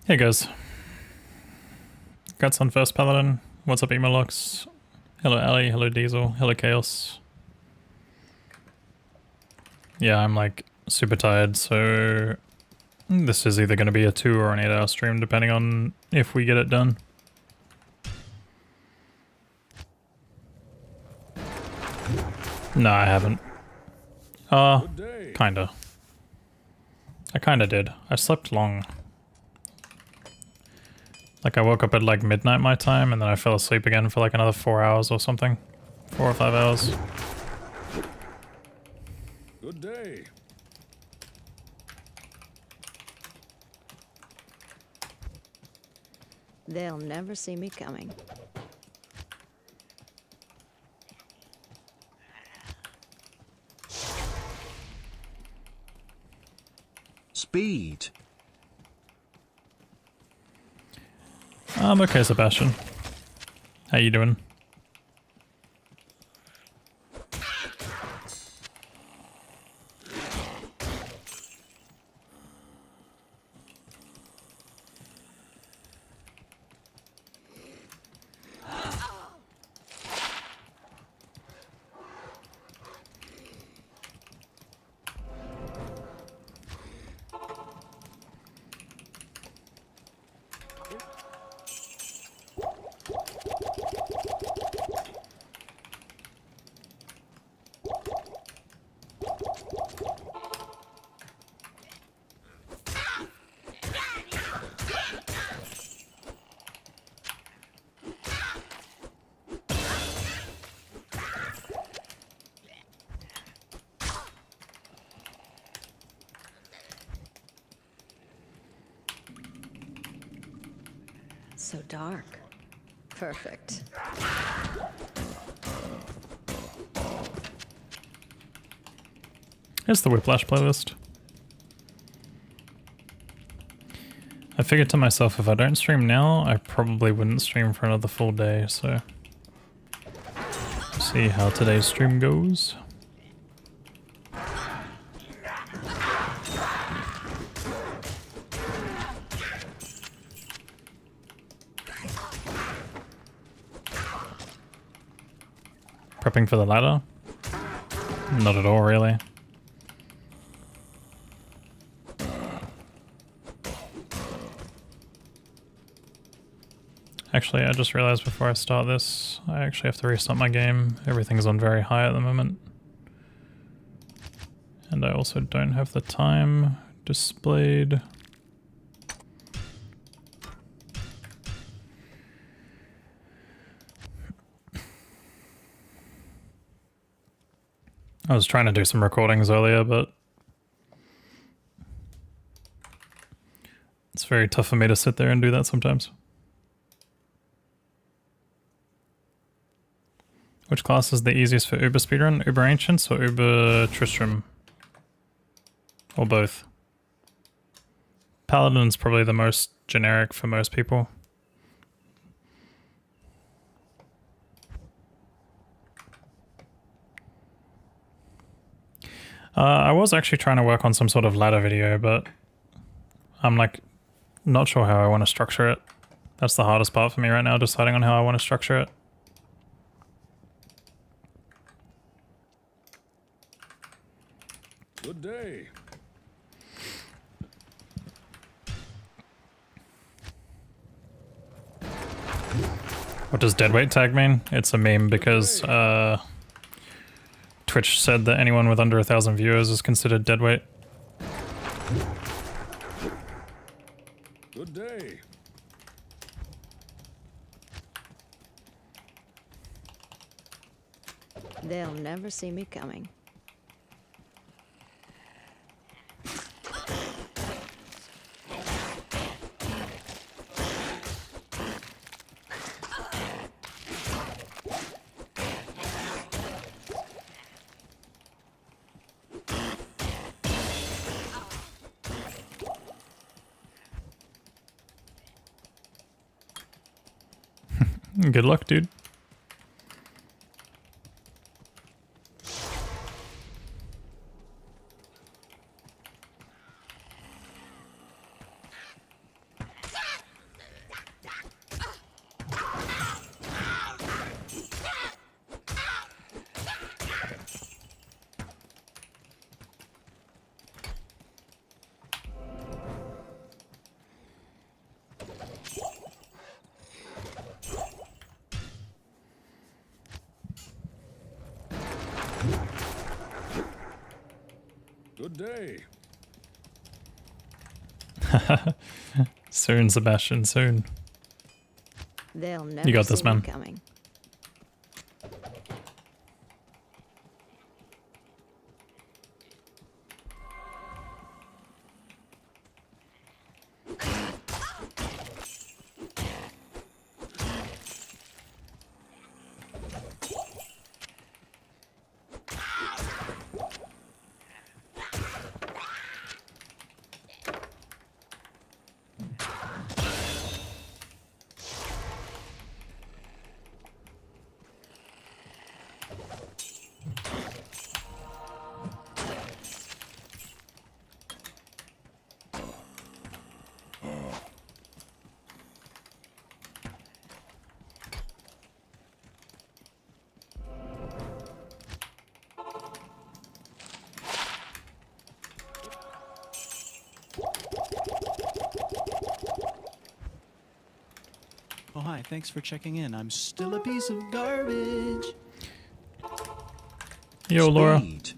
Hey guys, Guts on first Paladin. What's up, Emolux? Hello Ali, hello Diesel, hello Chaos. Yeah, I'm like super tired, so this is either going to be a 2 or an 8-hour stream depending on if we get it done. No, I haven't. Kinda. I kinda did. I slept long. Like I woke up at like midnight my time and then I fell asleep again for like another 4 hours or something. 4 or 5 hours. Good day. They'll never see me coming. Speed. I'm okay, Sebastian. How you doing? So dark. Perfect. Here's the Whiplash playlist. I figured to myself if I don't stream now, I probably wouldn't stream for another full day, so see how today's stream goes. Prepping for the ladder? Not at all, really. Actually, I just realized before I start this, I actually have to restart my game. Everything's on very high at the moment. And I also don't have the time displayed. I was trying to do some recordings earlier, but it's very tough for me to sit there and do that sometimes. Which class is the easiest for Uber Speedrun? Uber Ancients or Uber Tristram? Or both? Paladin's probably the most generic for most people. I was actually trying to work on some sort of ladder video, but I'm like not sure how I want to structure it. That's the hardest part for me right now, deciding on how I want to structure it. Good day. What does deadweight tag mean? It's a meme because Twitch said that anyone with under 1,000 viewers is considered deadweight. Good day. They'll never see me coming. Good luck, dude. Good day. Soon, Sebastian, soon. They'll never got this, see me man. coming. Oh, hi. Thanks for checking in. I'm still a piece of garbage. Yo, Laura. Speed.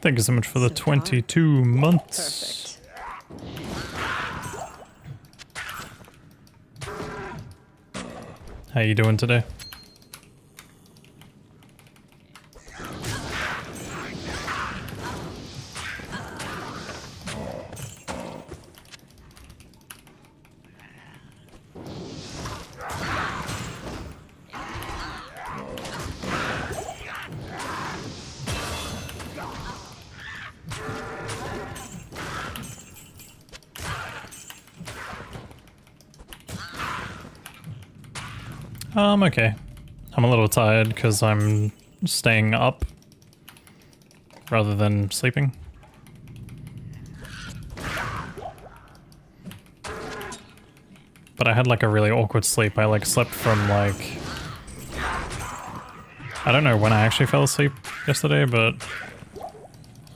Thank you so much for the So dark. 22 months. Perfect. How you doing today? Okay. I'm a little tired because I'm staying up rather than sleeping. But I had like a really awkward sleep. I like slept from like... I don't know when I actually fell asleep yesterday, but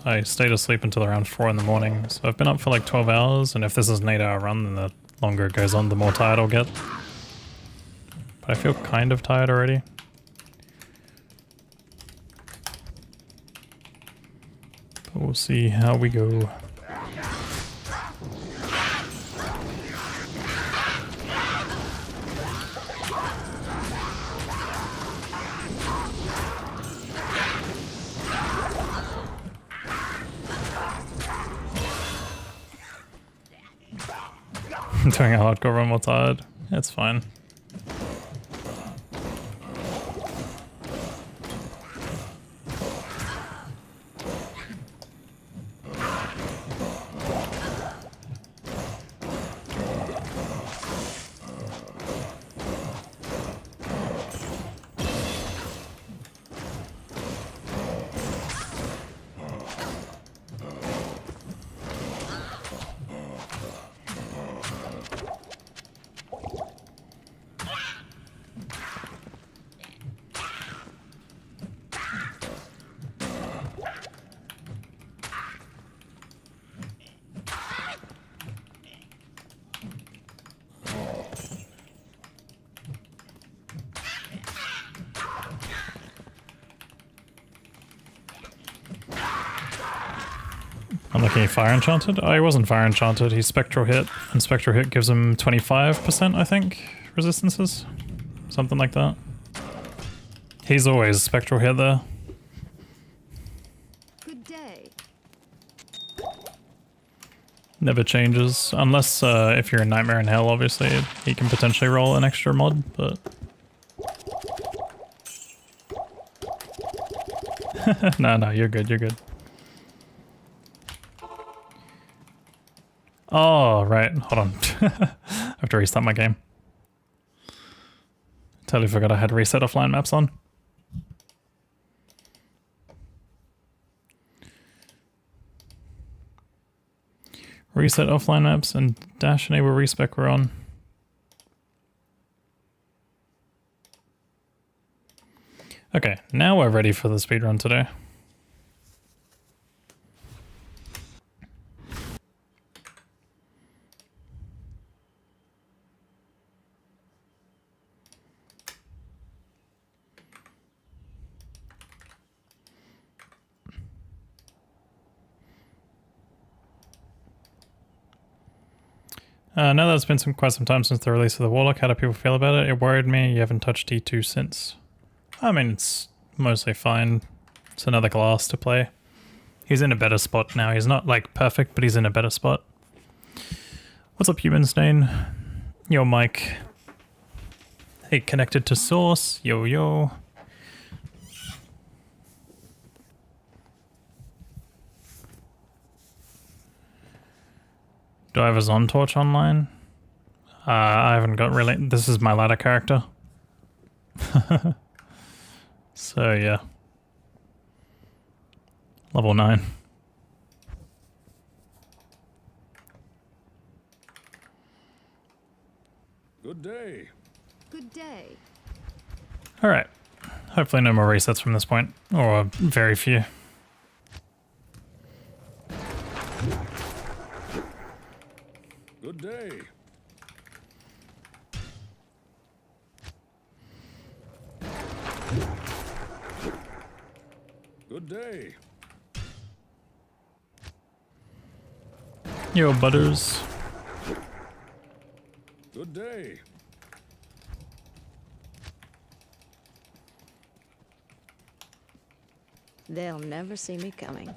I stayed asleep until around 4 in the morning. So I've been up for like 12 hours, and if this is an 8-hour run, then the longer it goes on, the more tired I'll get. But I feel kind of tired already. But we'll see how we go. Doing a hardcore run while tired. It's fine. Unlucky Fire Enchanted? Oh, he wasn't Fire Enchanted, he's Spectral Hit, and Spectral Hit gives him 25%, I think, resistances? Something like that. He's always Spectral Hit there. Good day. Never changes, unless if you're in Nightmare in Hell, obviously, he can potentially roll an extra mod, but... No, you're good, you're good. Oh, right. Hold on. I have to restart my game. Totally forgot I had reset offline maps on. Reset offline maps and dash enable respec were on. Okay, now we're ready for the speedrun today. Now that it's been quite some time since the release of the Warlock, how do people feel about it? It worried me. You haven't touched D2 since. I mean, it's mostly fine. It's another glass to play. He's in a better spot now. He's not, like, perfect, but he's in a better spot. What's up, Human Stain? Yo, Mike. Hey, connected to source. Yo, yo. Do I have a Zon Torch online? I haven't got really... This is my ladder character. So, yeah. Level 9. Good day. Good day. Alright. Hopefully no more resets from this point. Or very few. Good day. Good day. Yo, Butters. Good day. They'll never see me coming.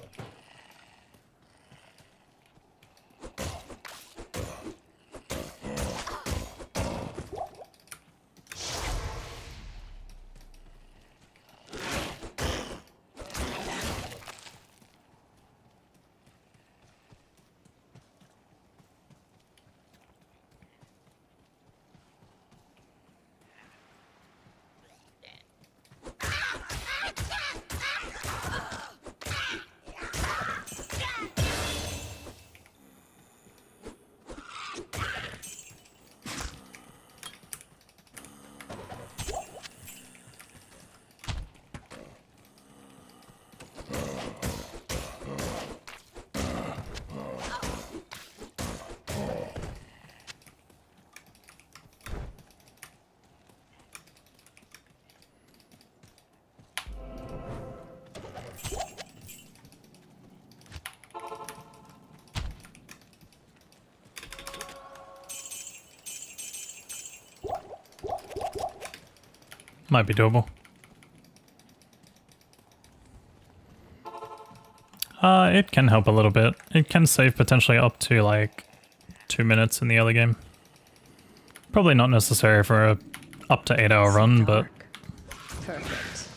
Might be doable. It can help a little bit. It can save potentially up to like 2 minutes in the early game. Probably not necessary for a up to 8-hour run, but Perfect.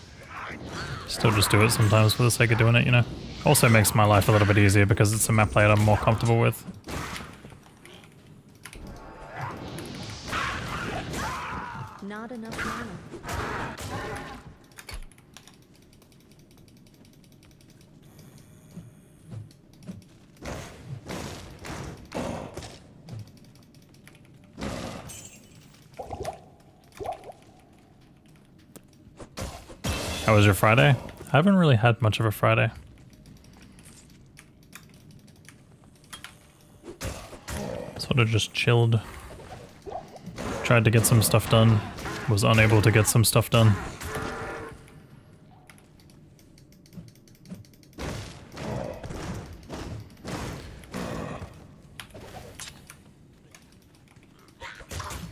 still just do it sometimes for the sake of doing it, you know. Also makes my life a little bit easier because it's a map layout I'm more comfortable with. Not enough mana. How was your Friday? I haven't really had much of a Friday. Sort of just chilled. Tried to get some stuff done. Was unable to get some stuff done.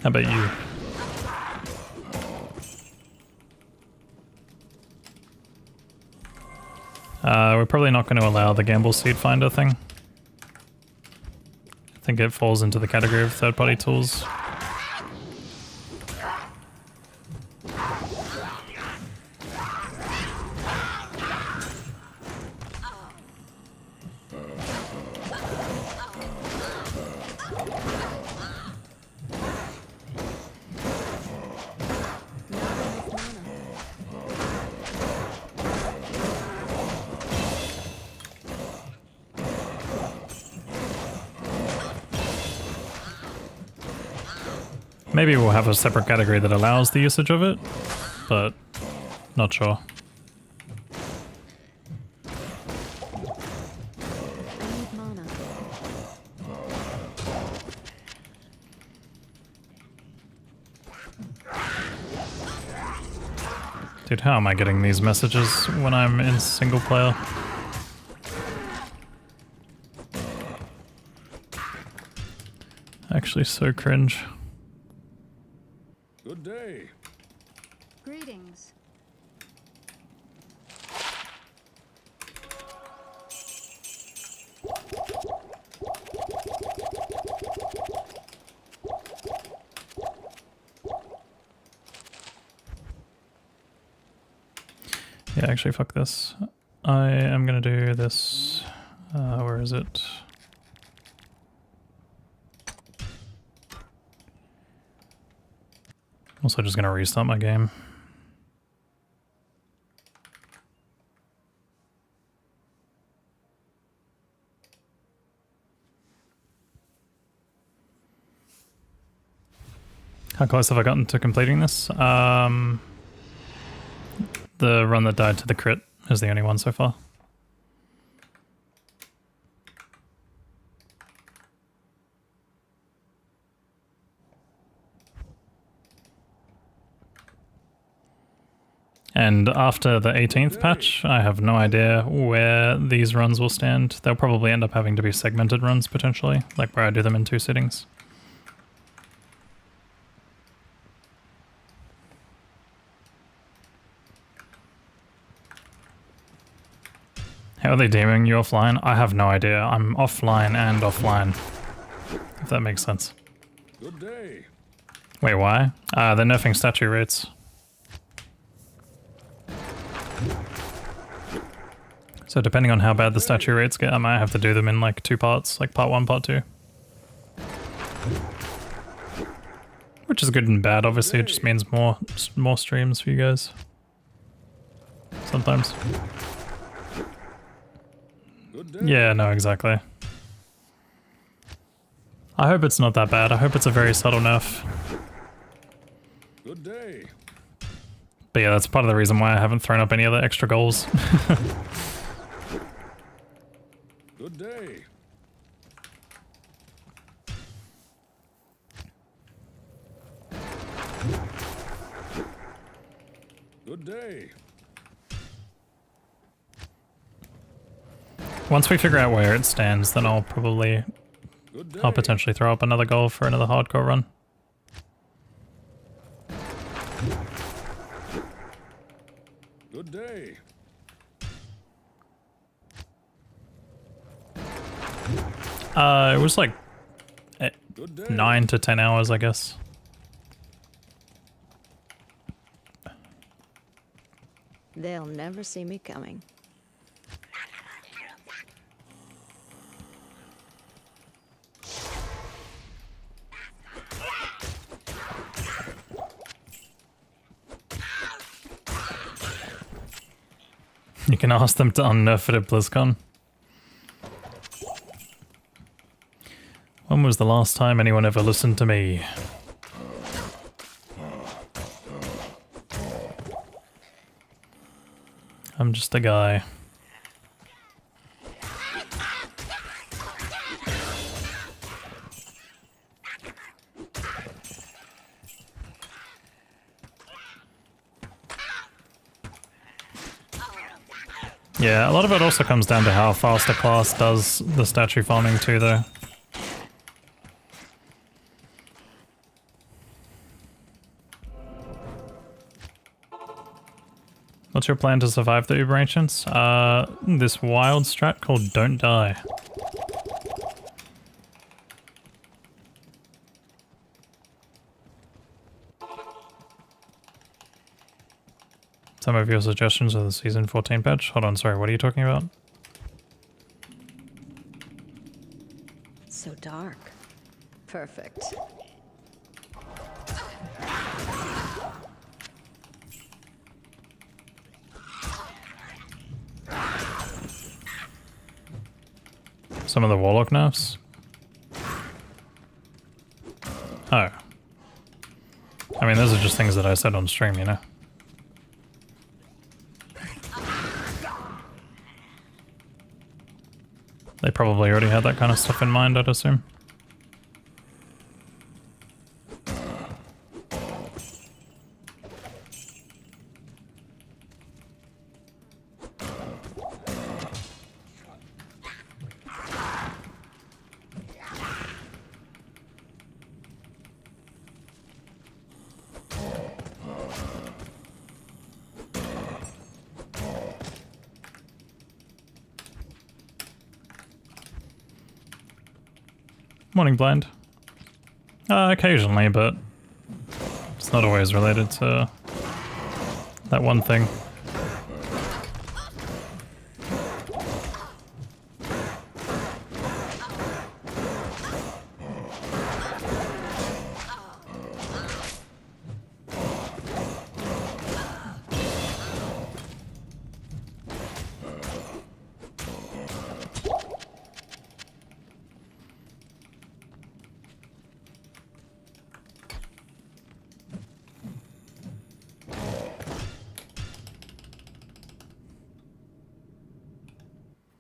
How about you? We're probably not going to allow the Gamble Seed Finder thing. I think it falls into the category of third-party tools. Maybe we'll have a separate category that allows the usage of it, but not sure. I need mana. Dude, how am I getting these messages when I'm in single player? Actually so cringe. Good day. Greetings. Yeah, actually fuck this. I am gonna do this. Where is it? Also just gonna restart my game. How close have I gotten to completing this? The run that died to the crit is the only one so far. And after the 18th patch, I have no idea where these runs will stand. They'll probably end up having to be segmented runs, potentially, like where I do them in 2 sittings. How are they deeming you offline? I have no idea. I'm offline and offline, if that makes sense. Good day. Wait, why? They're nerfing statue rates. So depending on how bad the statue rates get, I might have to do them in like 2 parts, like part 1, part 2. Which is good and bad, obviously. It just means more streams for you guys. Sometimes. Good day. Yeah, no, exactly. I hope it's not that bad. I hope it's a very subtle nerf. Good day. But yeah, that's part of the reason why I haven't thrown up any other extra goals. Good day. Good day. Once we figure out where it stands, then I'll probably... Good day. I'll potentially throw up another goal for another hardcore run. Good day. It was like Good day. 9 to 10 hours, I guess. They'll never see me coming. You can ask them to unnerf it at BlizzCon. When was the last time anyone ever listened to me? I'm just a guy. Yeah, a lot of it also comes down to how fast a class does the statue farming too, though. What's your plan to survive the Uber Ancients? This wild strat called Don't Die. Some of your suggestions are the Season 14 patch? Hold on, sorry, what are you talking about? So dark. Perfect. Some of the Warlock nerfs? Oh. I mean, those are just things that I said on stream, you know? They probably already had that kind of stuff in mind, I'd assume. Morning blind. Occasionally, but it's not always related to that one thing.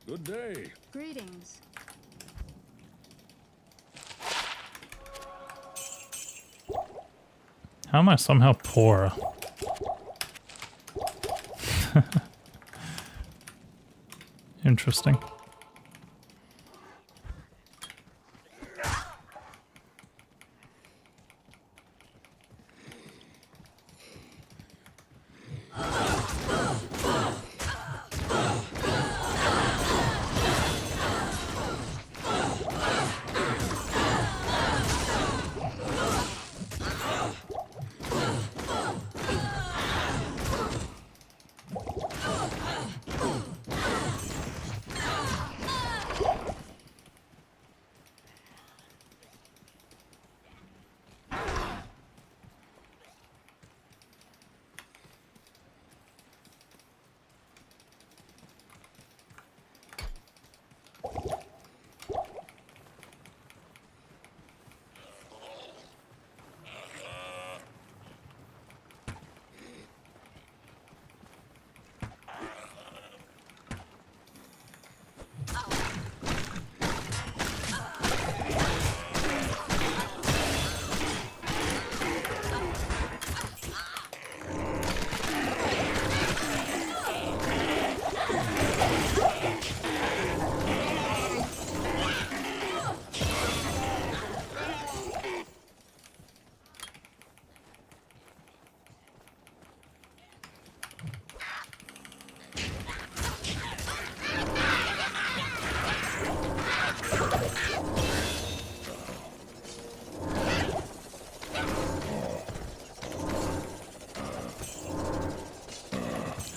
Good day. Greetings. How am I somehow poor? Interesting.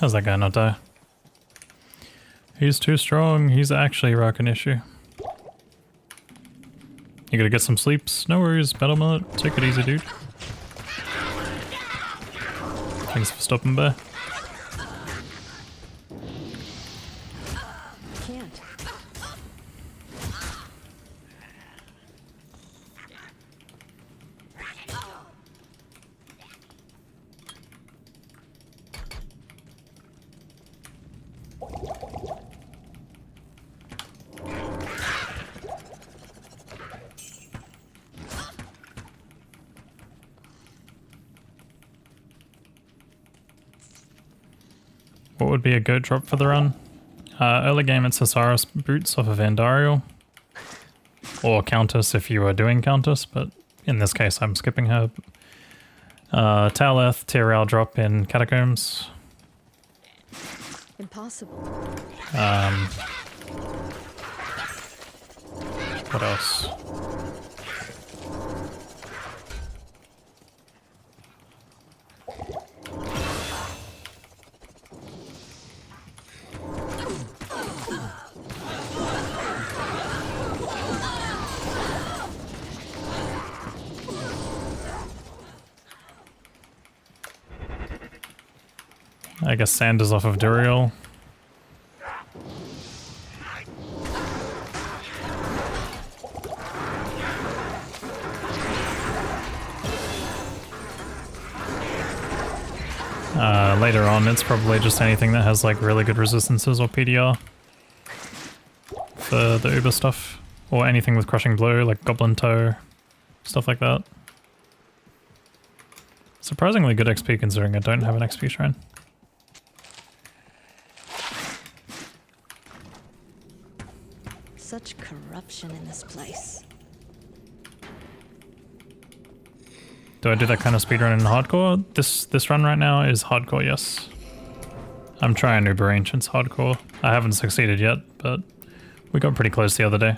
How's that guy not die? He's too strong. He's actually a rockin' issue. You gotta get some sleeps. No worries, Battle Mullet. Take it easy, dude. Thanks for stopping by. Can't. What would be a goat drop for the run? Early game it's Hasaris boots off of Andariel. Or Countess if you were doing Countess, but in this case I'm skipping her. Taleth, TRL drop in Catacombs. Impossible. What else? I guess Sand is off of Duriel. Later on, it's probably just anything that has like really good resistances or PDR for the Uber stuff, or anything with Crushing Blow, like Goblin Toe, stuff like that. Surprisingly good XP considering I don't have an XP shrine. Such corruption in this place. Do I do that kind of speedrun in hardcore? This run right now is hardcore, yes. I'm trying Uber Ancients hardcore. I haven't succeeded yet, but we got pretty close the other day.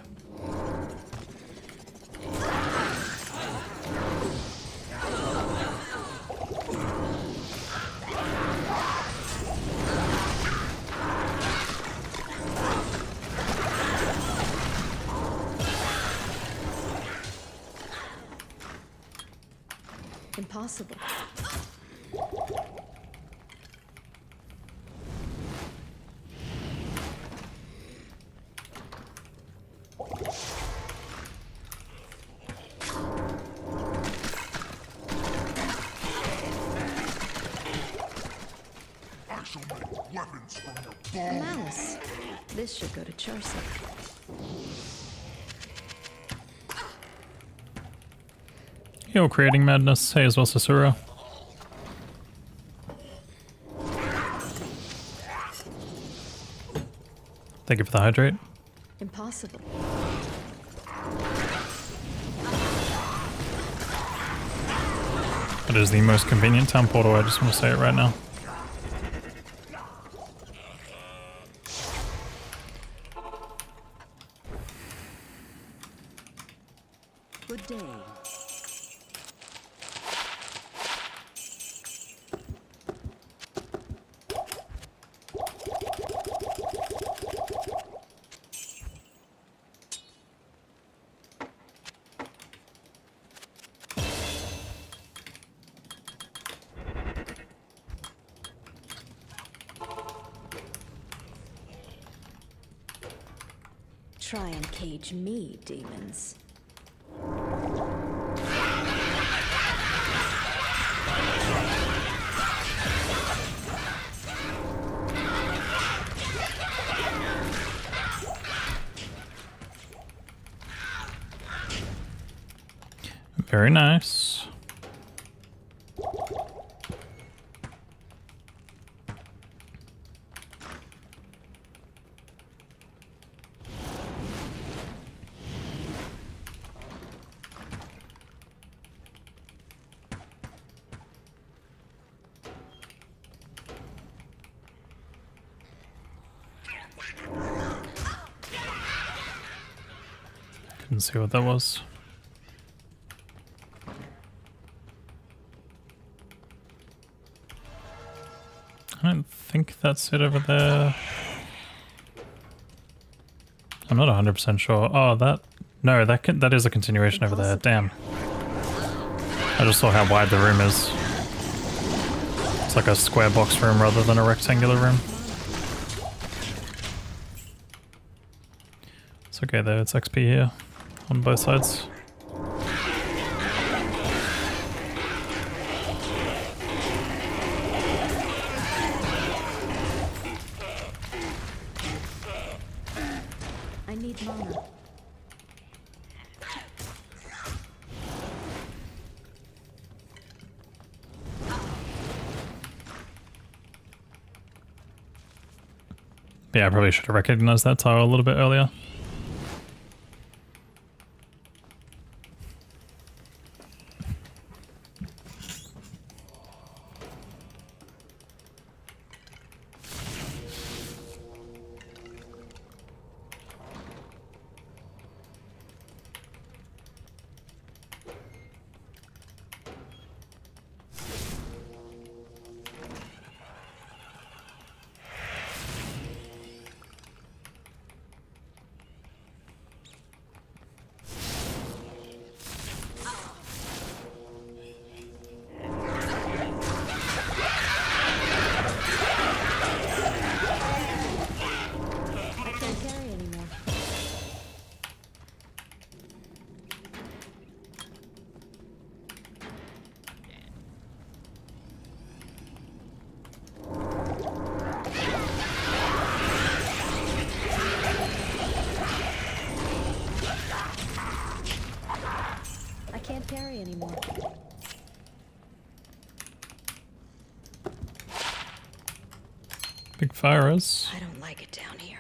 Impossible. Malice. This should go to Charsa. You're creating madness. Hey, as well, Sasura. Thank you for the hydrate. Impossible. It is the most convenient town portal, I just want to say it right now. Good day. Try and cage me, demons. Very nice. Couldn't see what that was. I don't think that's it over there. I'm not 100% sure. Oh, that... No, that is a continuation over there. Damn. I just saw how wide the room is. It's like a square box room rather than a rectangular room. It's okay though, it's XP here. On both sides. I need mana. Yeah, I probably should have recognized that tile a little bit earlier. I can't carry anymore. I can't carry anymore. Big fires. I don't like it down here.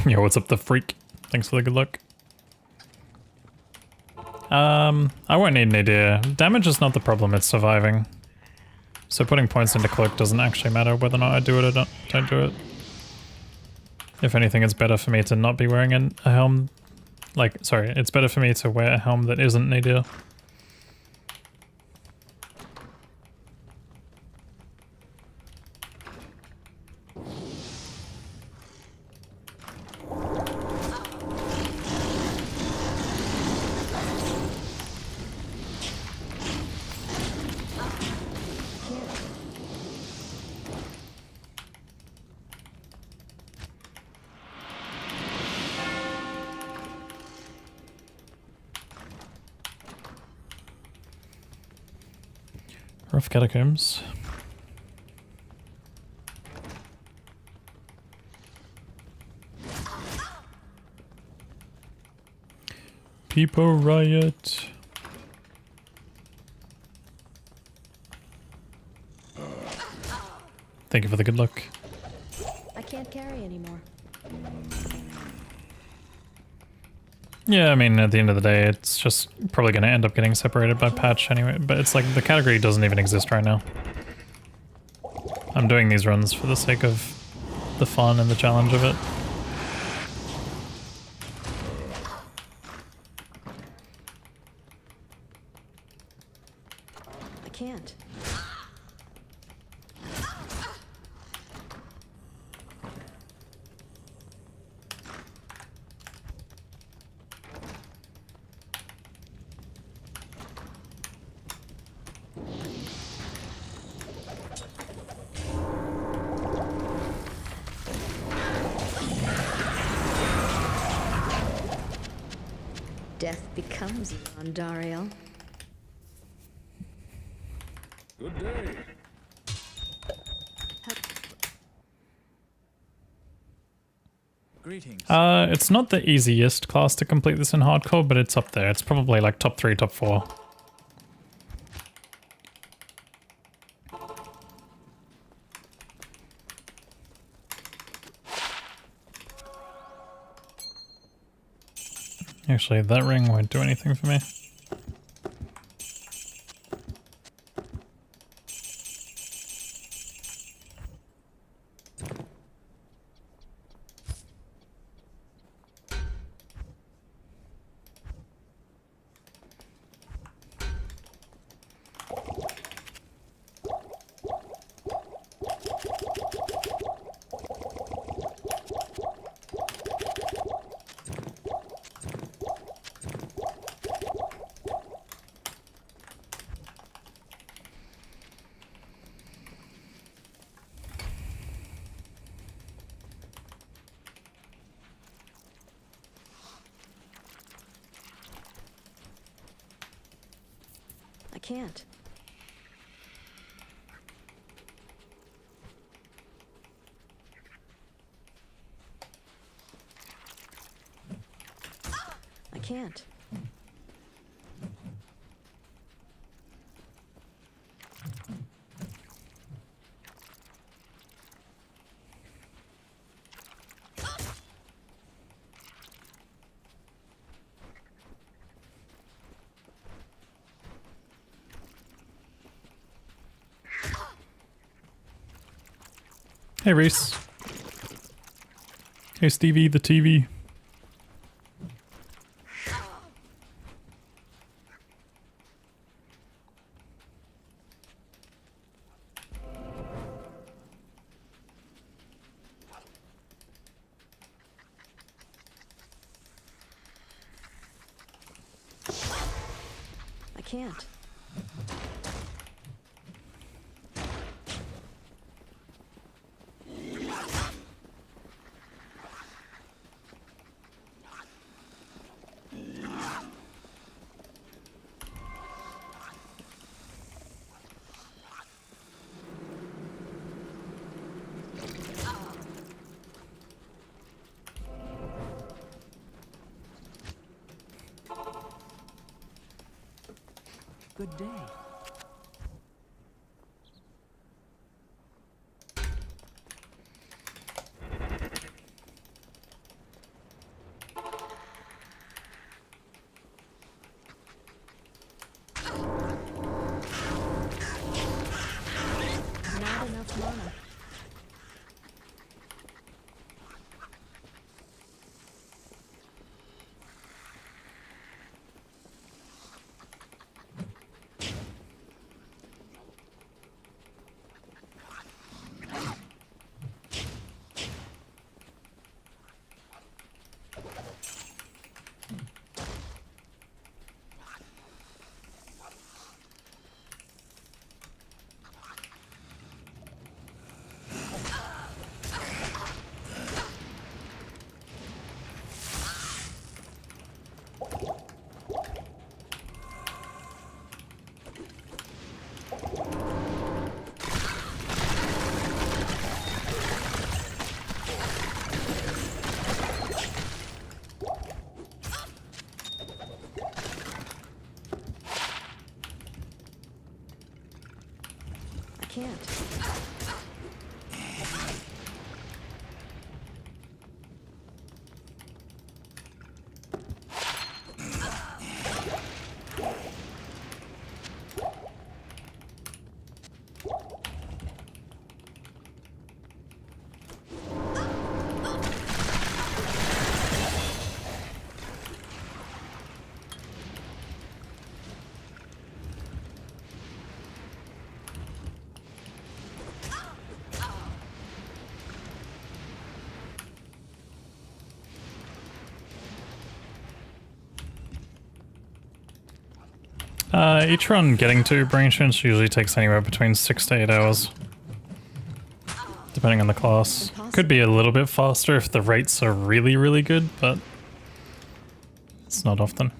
Yo, what's up, the freak? Thanks for the good luck. I won't need an idea. Damage is not the problem, it's surviving. So putting points into cloak doesn't actually matter whether or not I do it or don't do it. If anything, it's better for me to not be wearing a helm. Like, sorry, it's better for me to wear a helm that isn't nadir. Rough catacombs. People riot. Thank you for the good luck. I can't carry anymore. Yeah, I mean, at the end of the day, it's just probably going to end up getting separated by patch anyway, but it's like the category doesn't even exist right now. I'm doing these runs for the sake of the fun and the challenge of it. I can't. Death becomes you, Ondariel. Good day. Greetings. It's not the easiest class to complete this in hardcore, but it's up there. It's probably like top 3, top 4. Actually, that ring won't do anything for me. I can't. I can't. Hey, Reese. Hey, Stevie, the TV. I can't. Good day. can't. Each run getting to brain insurance usually takes anywhere between 6 to 8 hours. Depending on the class. Could be a little bit faster if the rates are really, really good, but it's not often.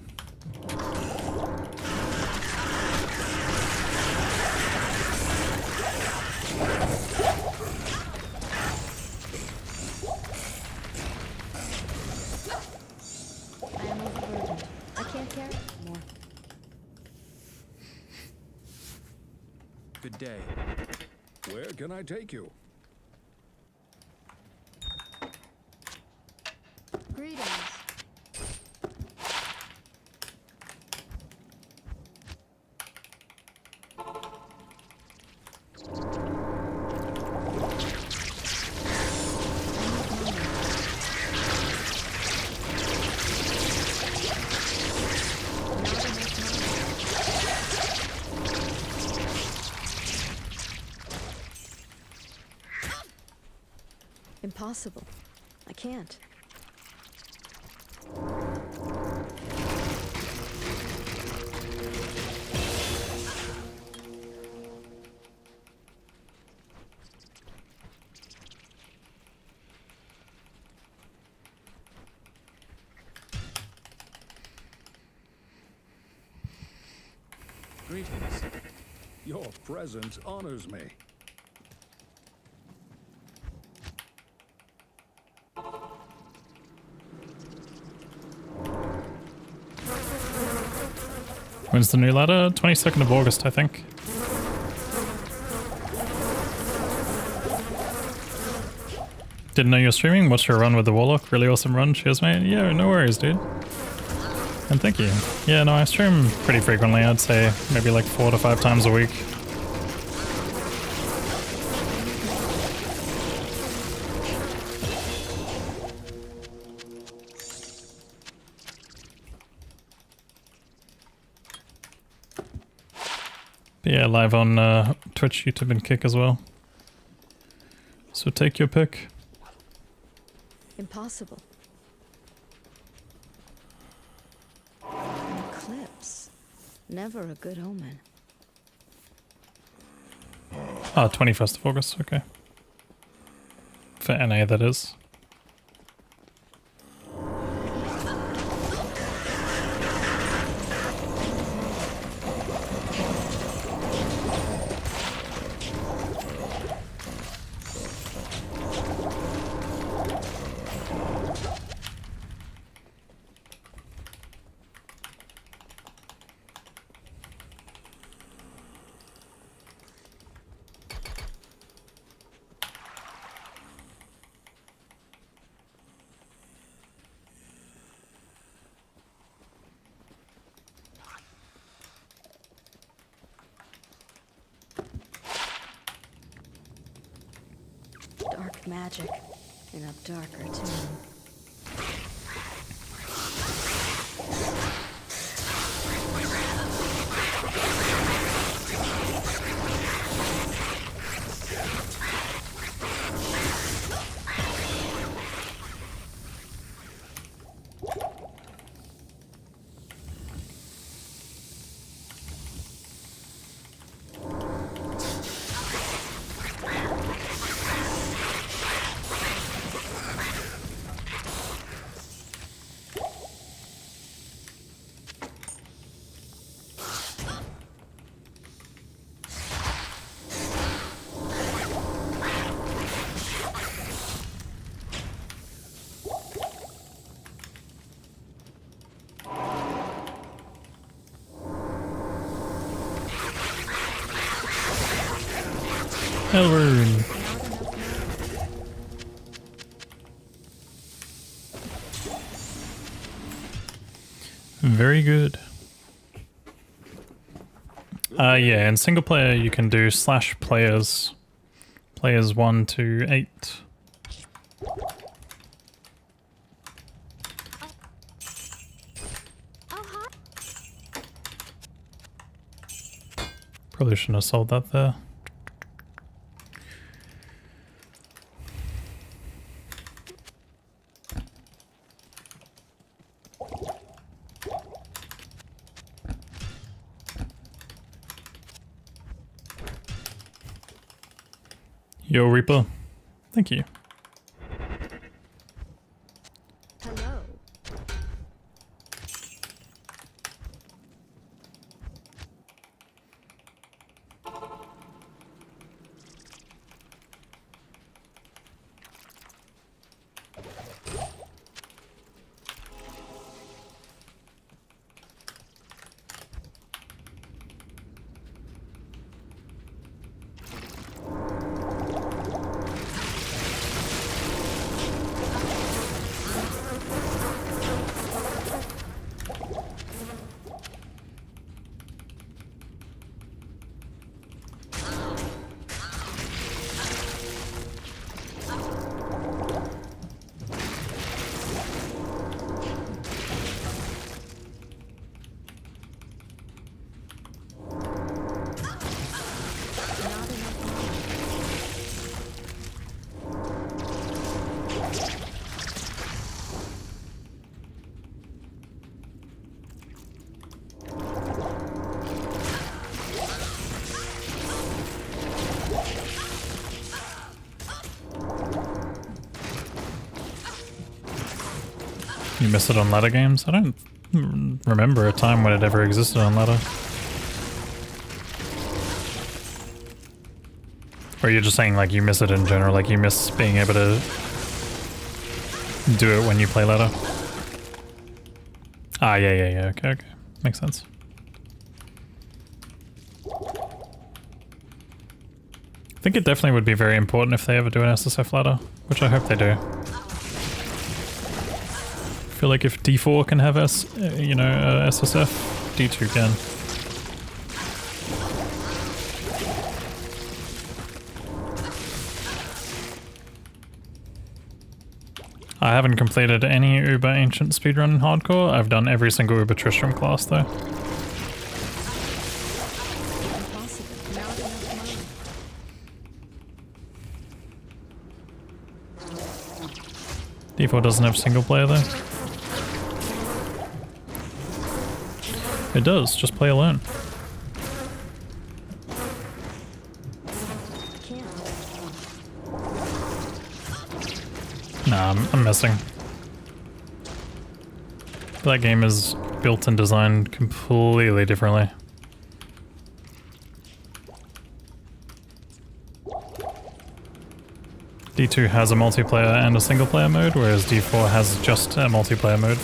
I am overburdened. I can't carry anymore. Good day. Where can I take you? Greetings. Impossible. I can't. Greetings. Your presence honors me. When's the new ladder? 22nd of August, I think. Didn't know you were streaming. Watched your run with the Warlock. Really awesome run. Cheers, mate. Yeah, no worries, dude. And thank you. Yeah, no, I stream pretty frequently. I'd say maybe like 4 to 5 times a week. But yeah, live on Twitch, YouTube, and Kick as well. So take your pick. Impossible. An eclipse. Never a good omen. Ah, 21st of August, okay. For NA, that is. Dark magic in a darker tomb. Elrune. Very good. Yeah, in single player you can do /players. Players 1 to 8. Probably shouldn't have sold that there. Yo, Reaper. Thank you. Hello. You miss it on ladder games? I don't remember a time when it ever existed on ladder. Or you're just saying like you miss it in general, like you miss being able to do it when you play ladder? Ah, yeah, okay. Makes sense. I think it definitely would be very important if they ever do an SSF ladder, which I hope they do. I feel like if D4 can have SSF, D2 can. I haven't completed any Uber Ancient speedrun in hardcore. I've done every single Uber Tristram class though. D4 doesn't have single player though. It does, just play alone. Nah, I'm messing. That game is built and designed completely differently. D2 has a multiplayer and a single player mode, whereas D4 has just a multiplayer mode.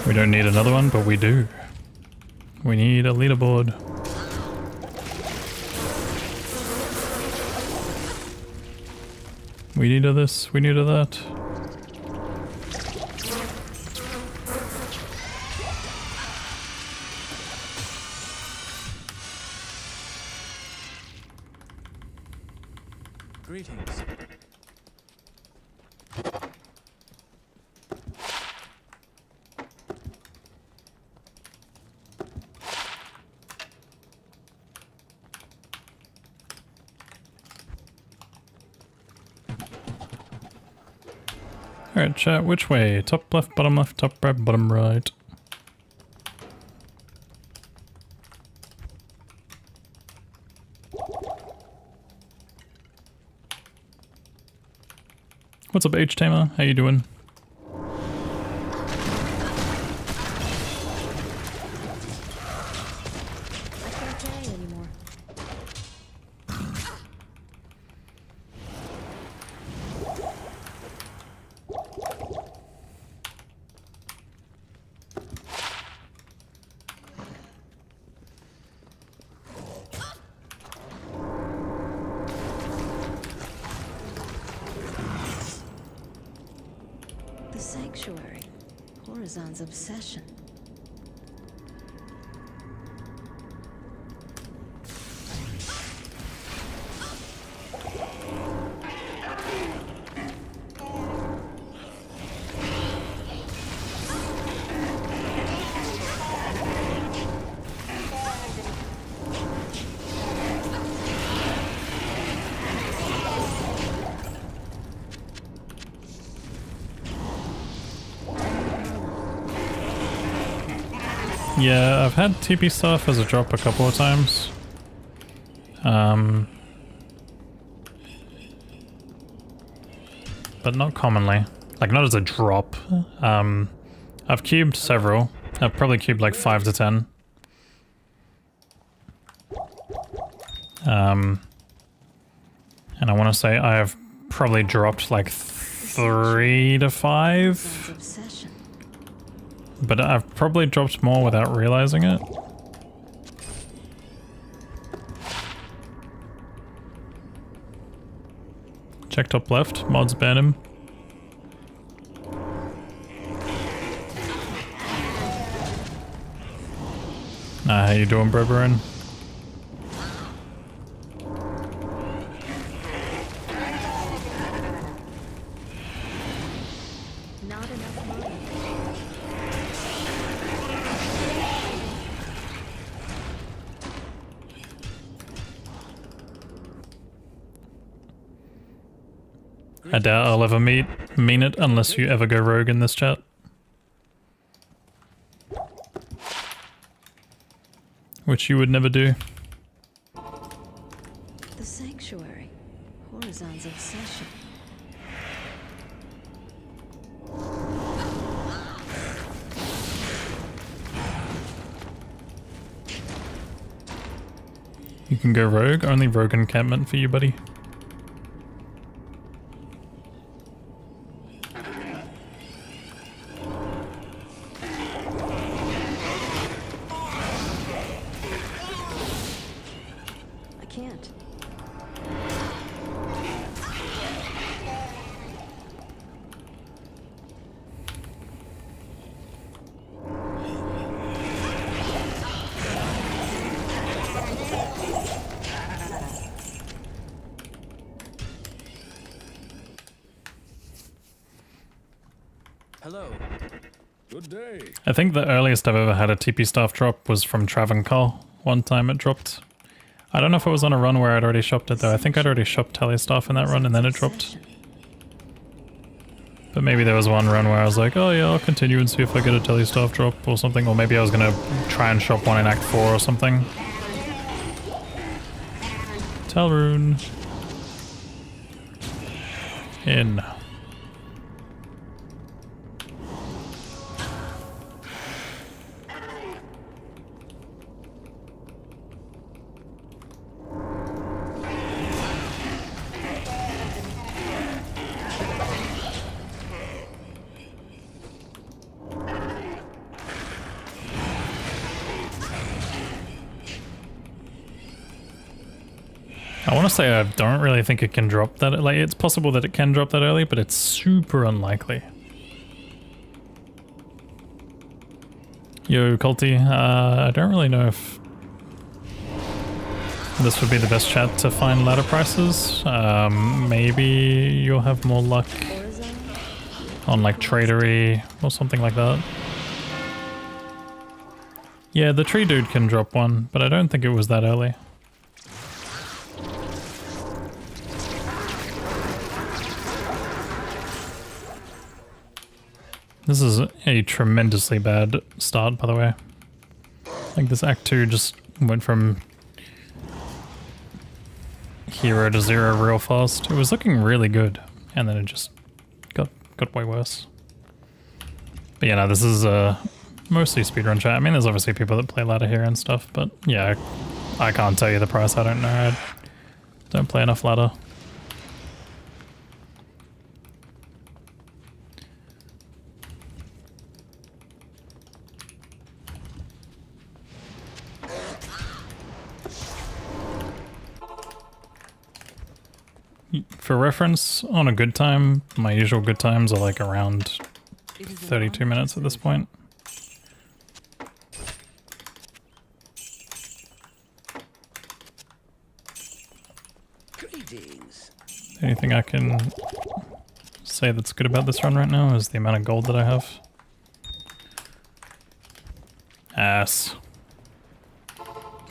We don't need another one, but we do. We need a leaderboard. We need a this, we need a that. Greetings. Alright, chat, which way? Top left, top right, bottom right. What's up, H-Tamer? How you doing? I can't carry anymore. The sanctuary. Horizon's obsession. Yeah, I've had TP stuff as a drop a couple of times. But not commonly. Like, not as a drop. I've cubed several. I've probably cubed like 5 to 10. And I want to say I have probably dropped like 3 to 5. Obsession. But I've probably dropped more without realizing it. Check top left, mods ban him. How you doing, Berberin? Not enough money. I doubt I'll ever mean it unless you ever go rogue in this chat. Which you would never do. The sanctuary. Horizon's obsession. You can go rogue, only rogue encampment for you, buddy. I can't. Hello. Good day. I think the earliest I've ever had a TP staff drop was from Travancore. One time it dropped. I don't know if it was on a run where I'd already shopped it though. I think I'd already shopped tele staff in that run and then it dropped. But maybe there was one run where I was like, oh yeah, I'll continue and see if I get a tele staff drop or something. Or maybe I was gonna try and shop one in Act 4 or something. Telrune. In. I want to say I don't really think it can drop that. Like, it's possible that it can drop that early, but it's super unlikely. Yo, Culty, I don't really know if this would be the best chat to find ladder prices. Maybe you'll have more luck on like Tradery or something like that. Yeah, the tree dude can drop one, but I don't think it was that early. This is a tremendously bad start, by the way. Like this Act 2 just went from hero to zero real fast. It was looking really good, and then it just got way worse. But yeah, no, this is mostly speedrun chat. I mean, there's obviously people that play ladder here and stuff, but yeah, I can't tell you the price. I don't know. I don't play enough ladder. For reference, on a good time, my usual good times are like around 32 minutes at this point. Greetings. The only thing I can say that's good about this run right now is the amount of gold that I have. Ass.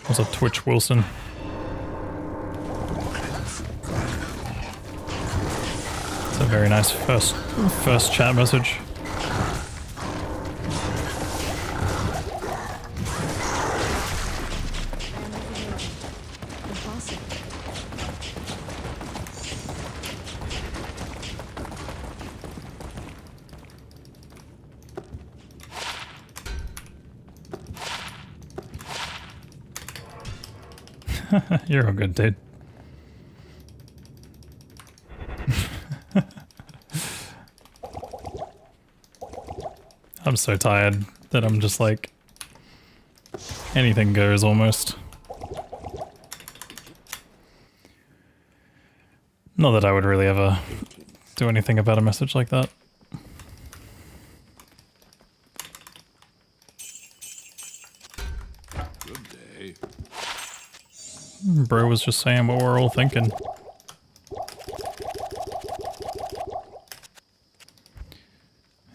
Was a Twitch Wilson. It's a very nice first chat message. Impossible. You're all good, dude. I'm so tired that I'm just like, anything goes almost. Not that I would really ever do anything about a message like that. Good day. Bro was just saying what we're all thinking.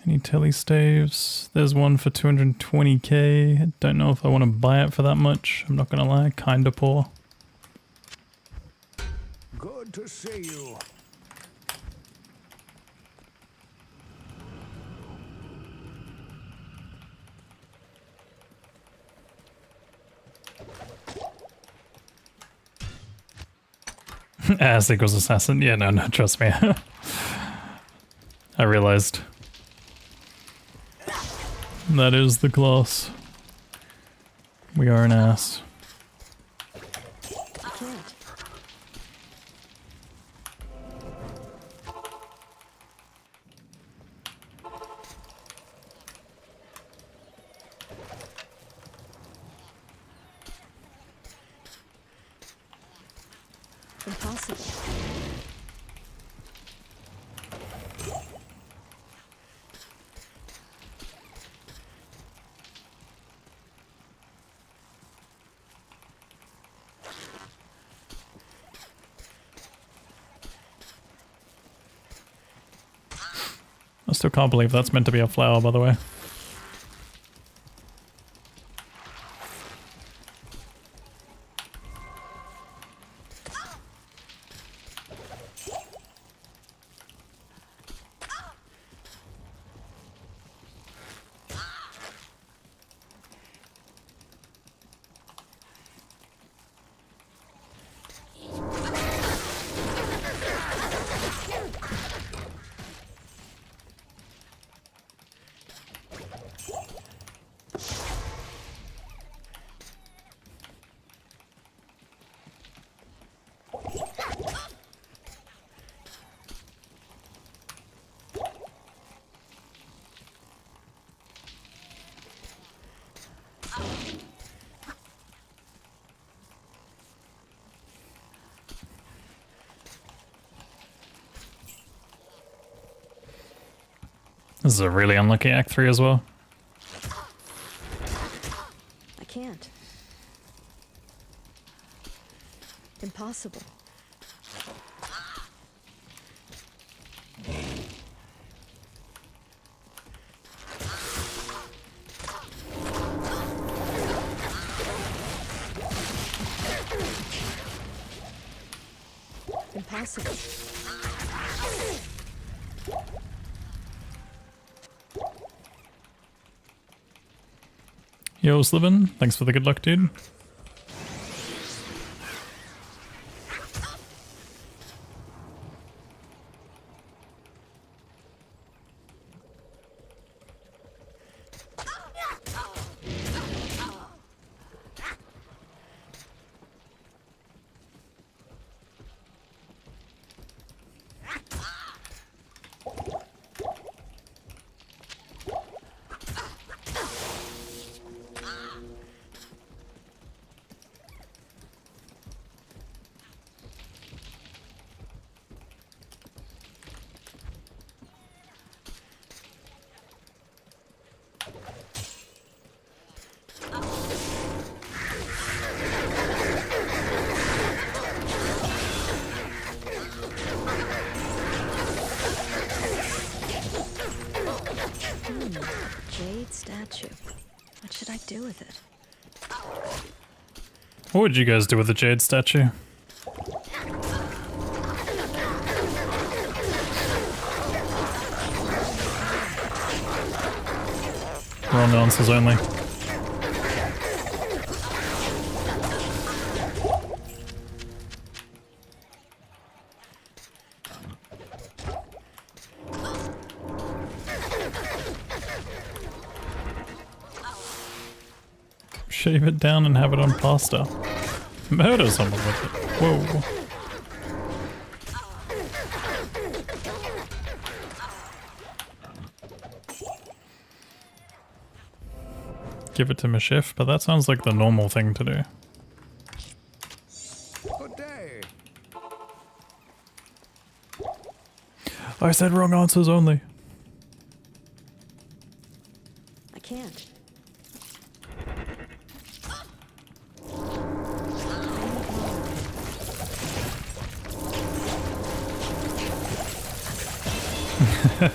Any telly staves? There's one for 220k. Don't know if I want to buy it for that much. I'm not gonna lie, kinda poor. Good to see you. Ass equals assassin. Yeah, no, trust me. I realized. That is the class. We are an ass. I can't. Impossible. I still can't believe that's meant to be a flower, by the way. This is a really unlucky Act 3 as well. I can't. Impossible. Impossible. Yo, Sliven, thanks for the good luck, dude. Jade statue. What should I do with it? What would you guys do with the jade statue? Wrong answers only. Shave it down and have it on pasta. Murder someone with it. Whoa. Give it to Mashif, but that sounds like the normal thing to do. Good day. I said wrong answers only. I can't.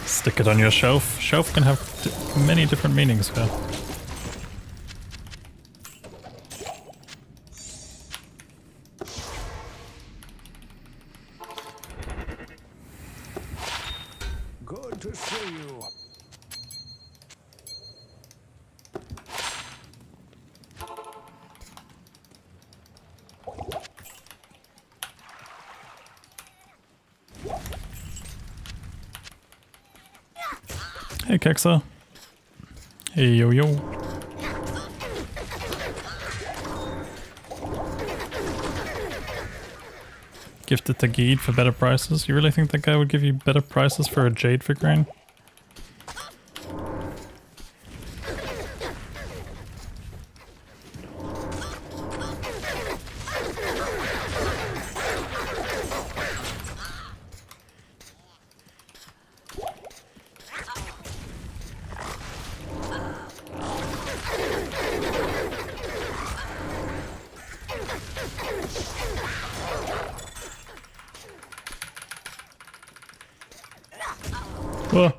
Stick it on your shelf. Shelf can have many different meanings here. Good to see you. Hey, Kexa. Hey, yo, yo. Gifted to Geed for better prices. You really think that guy would give you better prices for a jade figurine? Whoa.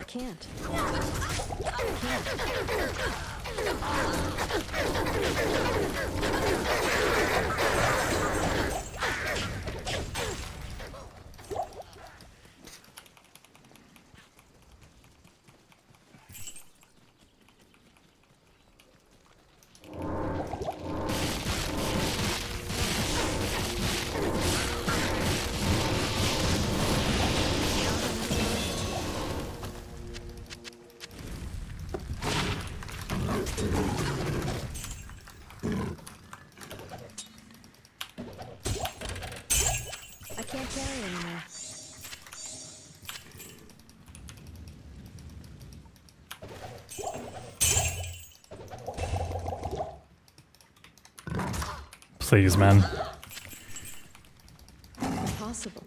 I can't. I can't carry anymore. Please, man. Impossible.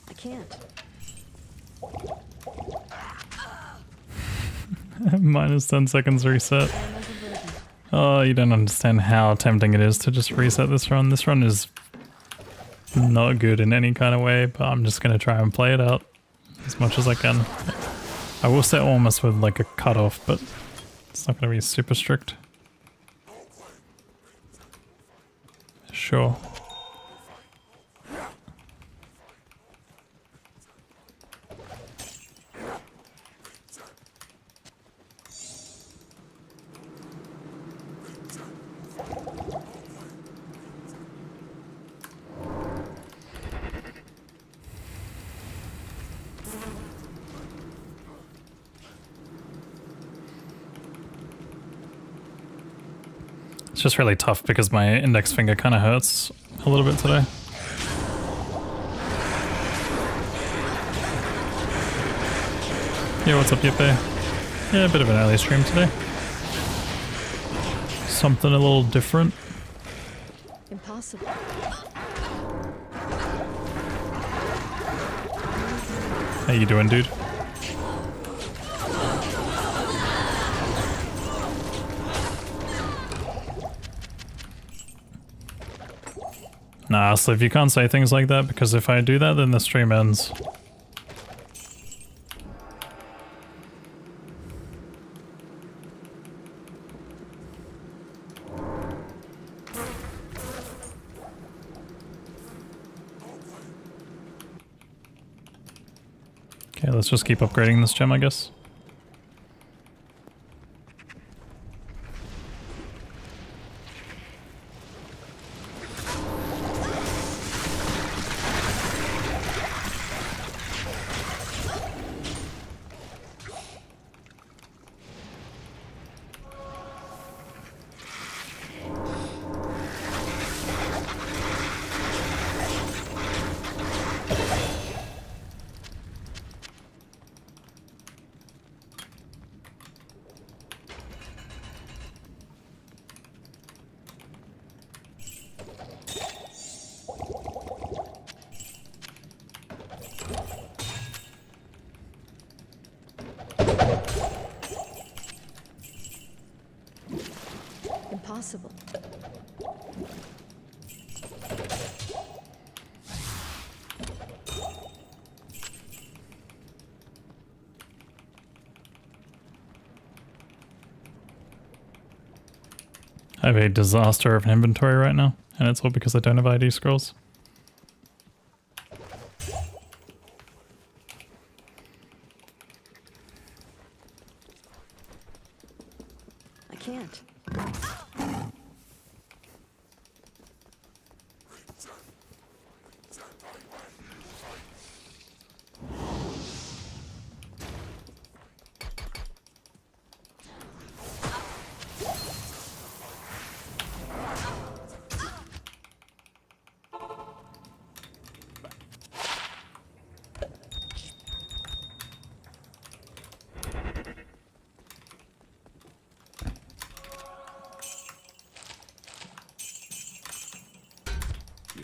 I can't. Minus 10 seconds reset. I am overburdened. Oh, you don't understand how tempting it is to just reset this run. This run is not good in any kind of way, but I'm just gonna try and play it out as much as I can. I will set almost with like a cutoff, but it's not gonna be super strict. Sure. It's just really tough because my index finger kind of hurts a little bit today. Yeah, what's up, Yippee? Yeah, a bit of an early stream today. Something a little different. Impossible. How you doing, dude? Nah, so if you can't say things like that, because if I do that, then the stream ends. Okay, let's just keep upgrading this gem, I guess. Impossible. I have a disaster of an inventory right now, and it's all because I don't have ID scrolls. I can't.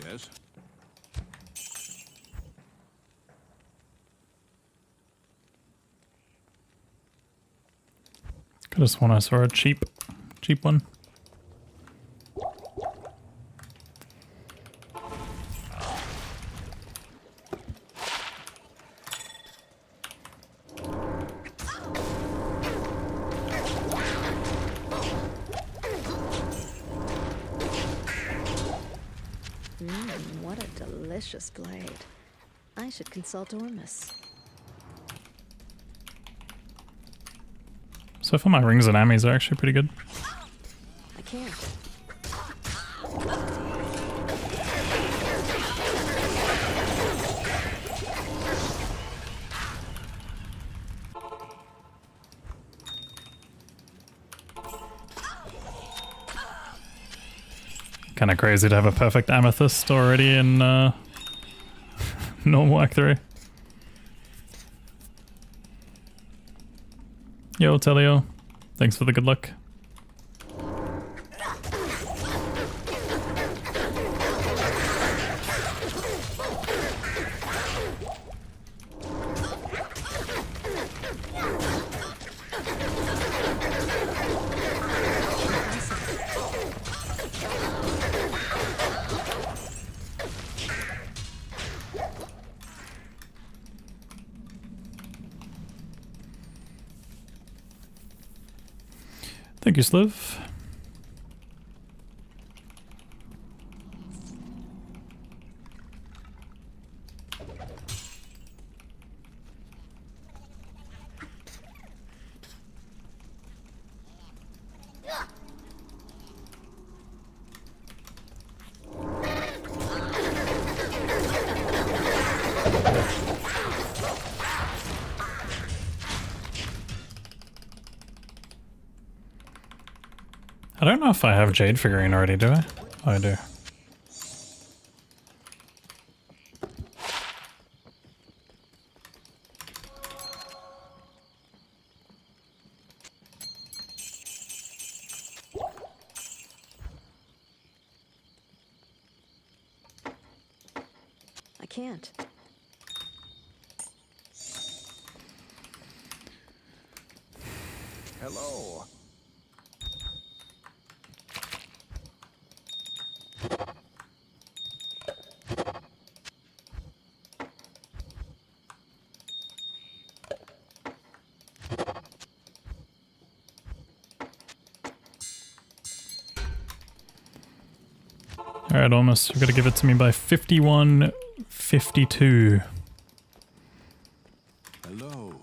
Yes? Could have sworn I saw a cheap one. What a delicious blade. I should consult Ormus. So far my rings and ammies are actually pretty good. I can't. Kind of crazy to have a perfect amethyst already in normal Act 3. Yo, Telio. Thanks for the good luck. Thank you, Sliv. I don't know if I have Jade figurine already, do I? Oh, I do. I can't. Hello. Alright, almost. You've got to give it to me by 51:52. Hello.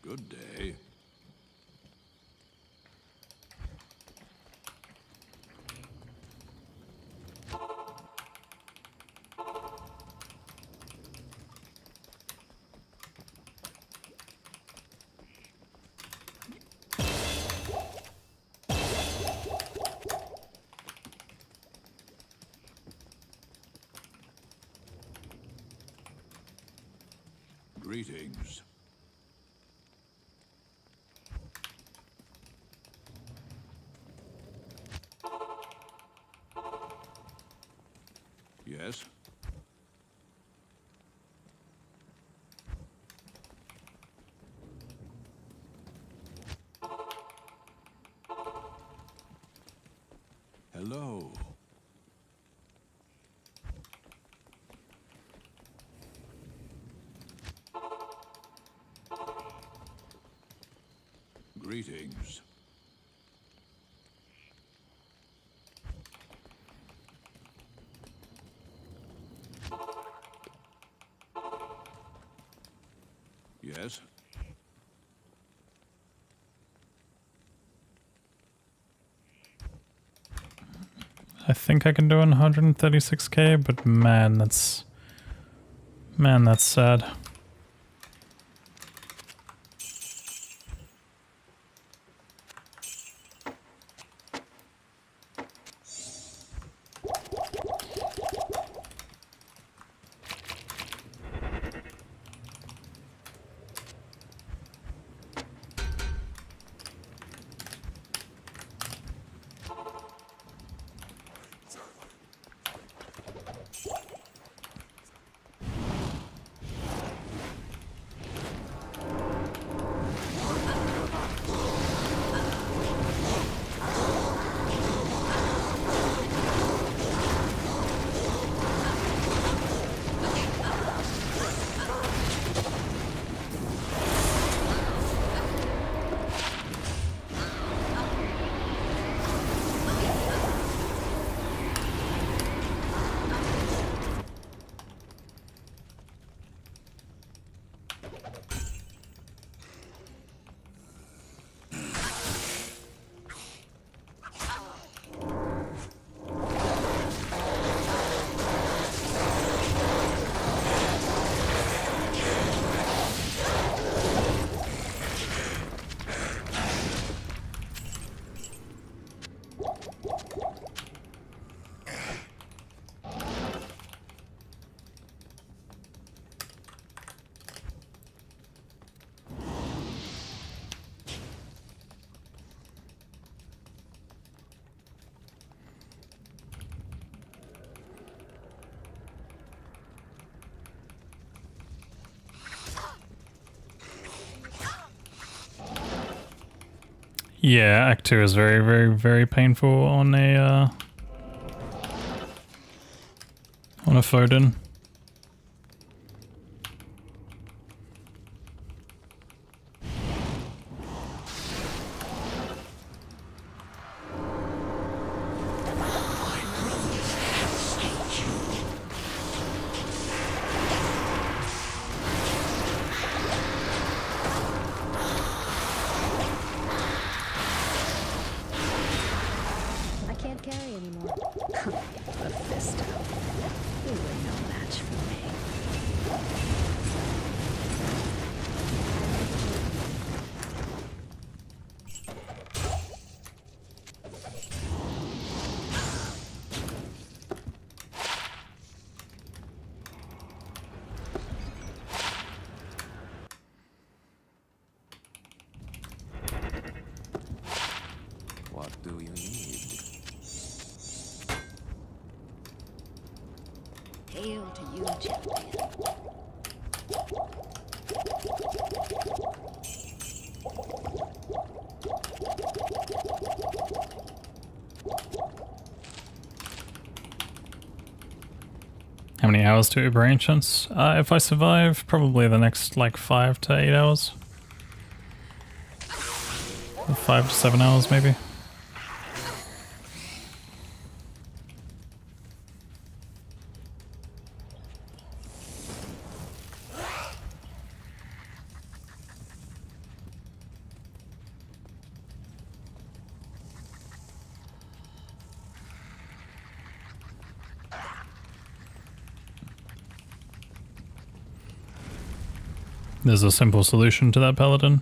Good day. Greetings. Yes? Hello. Greetings. Yes? I think I can do 136k, but man, that's sad. Yeah, Act 2 is very, very, very painful on a Foden. I can't carry anymore. Mephisto. You were no match for me. What do you need? Hail to you, champion. How many hours to Uber Ancients? If I survive, probably the next like 5 to 8 hours. Or 5 to 7 hours maybe. There's a simple solution to that, Paladin.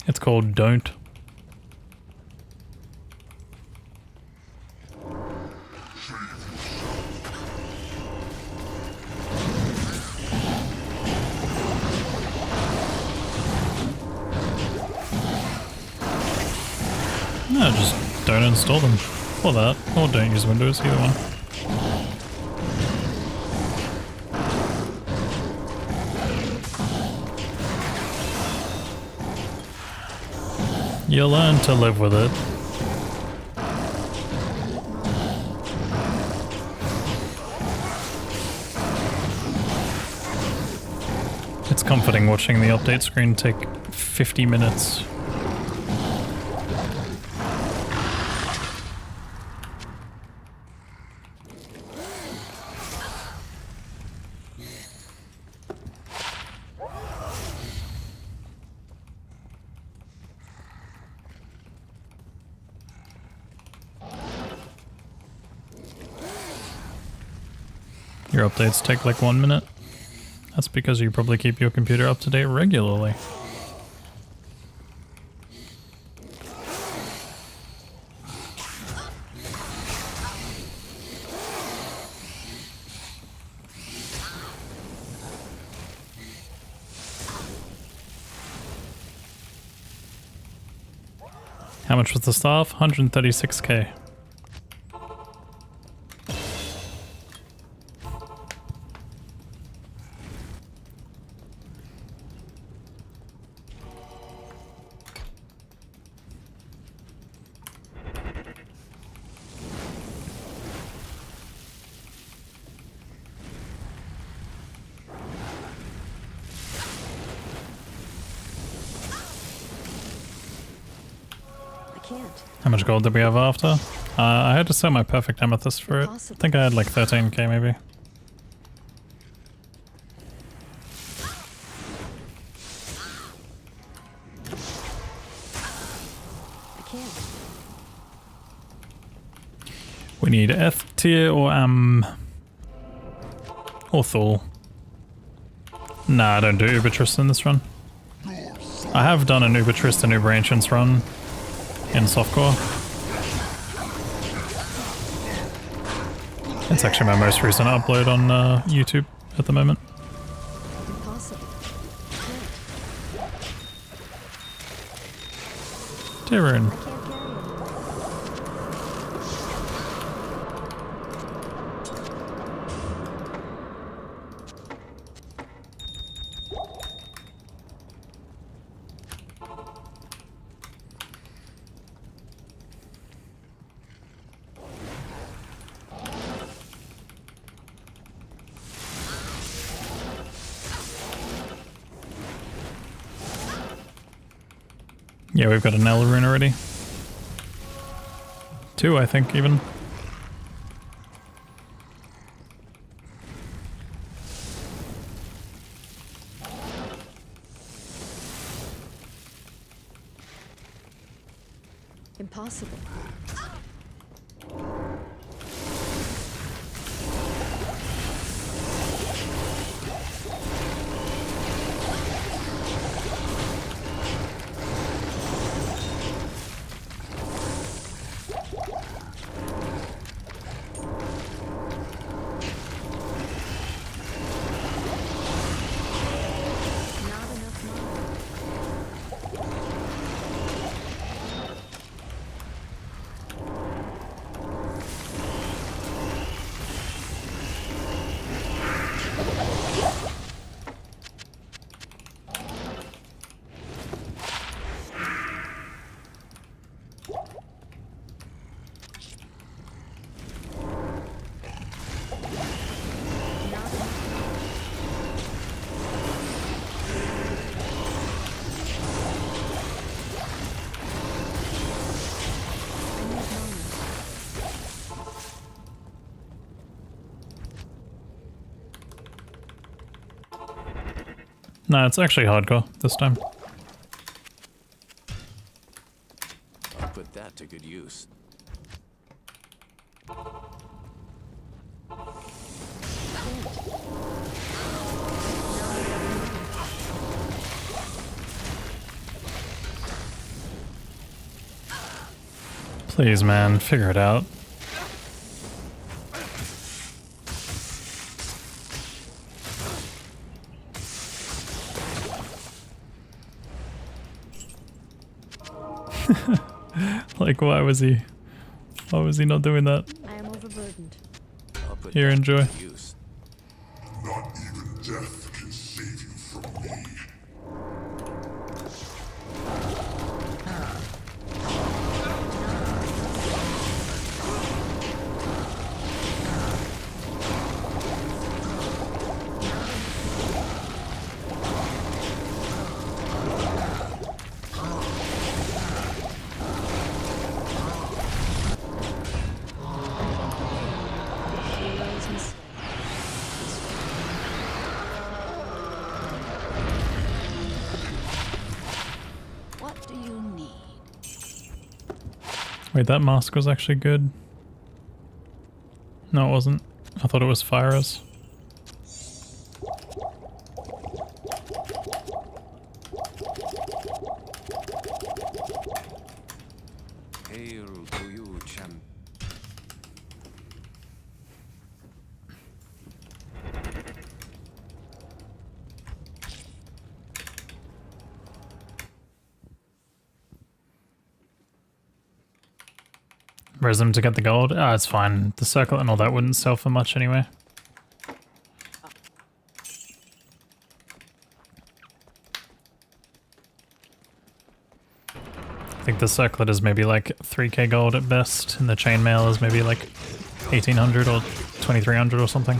It's called don't. No, just don't install them. Or that. Or don't use Windows, either one. You'll learn to live with it. It's comforting watching the update screen take 50 minutes. Your updates take like 1 minute. That's because you probably keep your computer up to date regularly. How much was the staff? 136k. How much gold did we have after? I had to sell my perfect amethyst for it. I think I had like 13k maybe. We need F tier or or Thor. Nah, I don't do Uber Tristan this run. I have done an Uber Tristan Uber Ancients run in softcore. It's actually my most recent upload on YouTube at the moment. Impossible. Tyrone. Can't carry anymore. Yeah, we've got an L rune already. 2, I think, even. Impossible. Not enough mana. No, it's actually hardcore this time. I'll put that to good use. Please, man, figure it out. Like, why was he not doing that? I am overburdened. I'll put Here, that enjoy. to good use. Not even death can save you from me. What do you need? Wait, that mask was actually good. No, it wasn't. I thought it was Fyra's. Hail to you, champ. Resume to get the gold? Ah, it's fine. The circle and all that wouldn't sell for much anyway. I think the circlet is maybe like 3k gold at best, and the chainmail is maybe like 1800 or 2300 or something.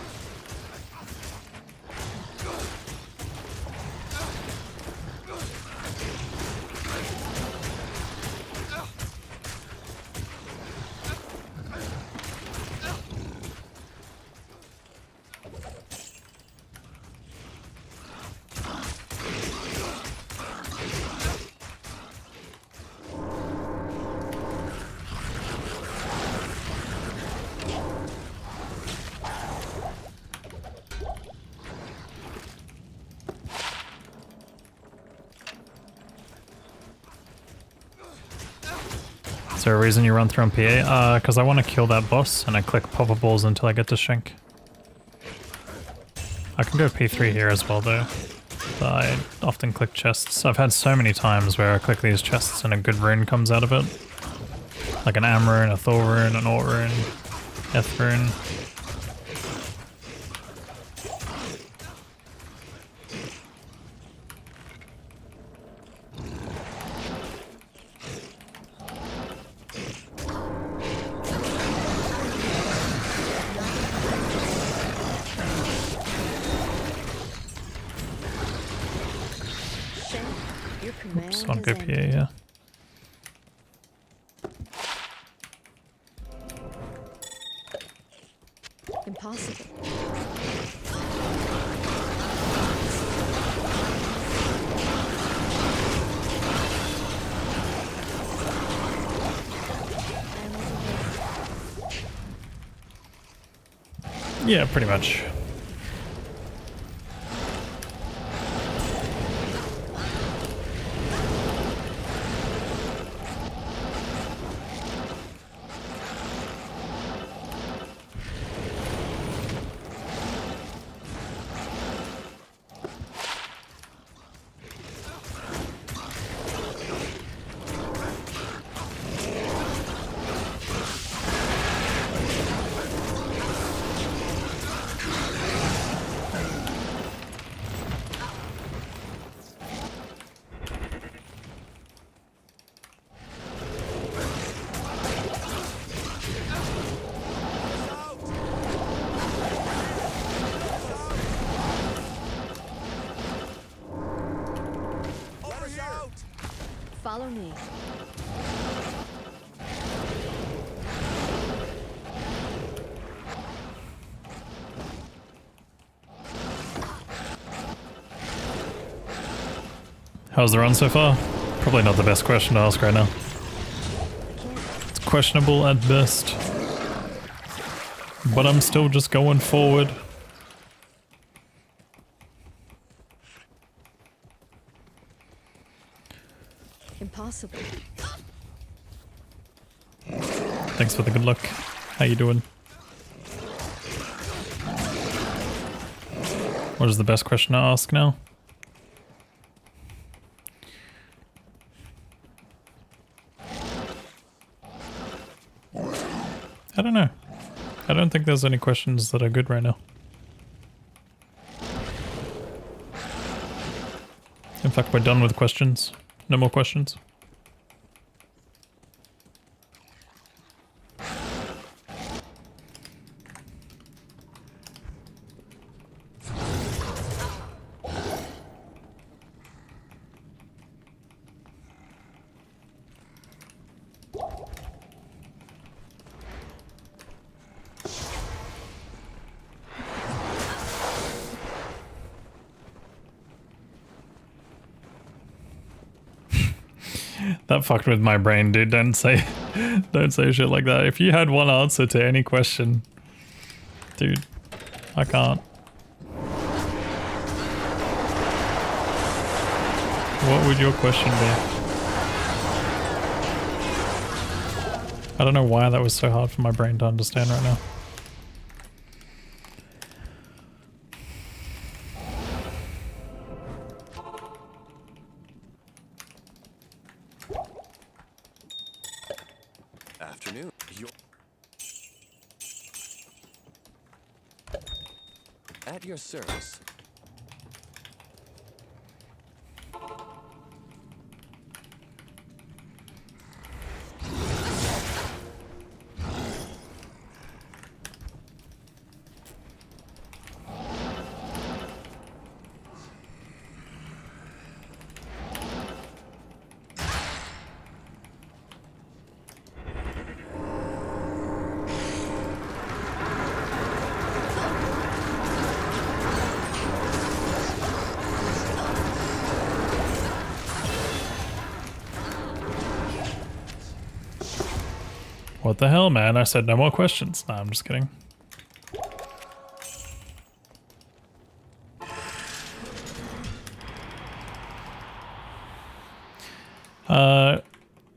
Is there a reason you run through on PA? Because I want to kill that boss, and I click popper balls until I get to Shank. I can go P3 here as well though, but I often click chests. I've had so many times where I click these chests and a good rune comes out of it. Like an Am rune, a Thor rune, an Ort rune, F rune. Shank, your command Oops, I'll has go PA ended. here. Impossible. Yeah, pretty much. Follow me. How's the run so far? Probably not the best question to ask right now. It's questionable at best. But I'm still just going forward. Impossible. Thanks for the good luck. How you doing? What is the best question to ask now? I don't know. I don't think there's any questions that are good right now. In fact, we're done with questions. No more questions. That fucked with my brain, dude. Don't say shit like that. If you had one answer to any question, dude, I can't. What would your question be? I don't know why that was so hard for my brain to understand right now. Afternoon. At your service. What the hell, man? I said no more questions. Nah, I'm just kidding.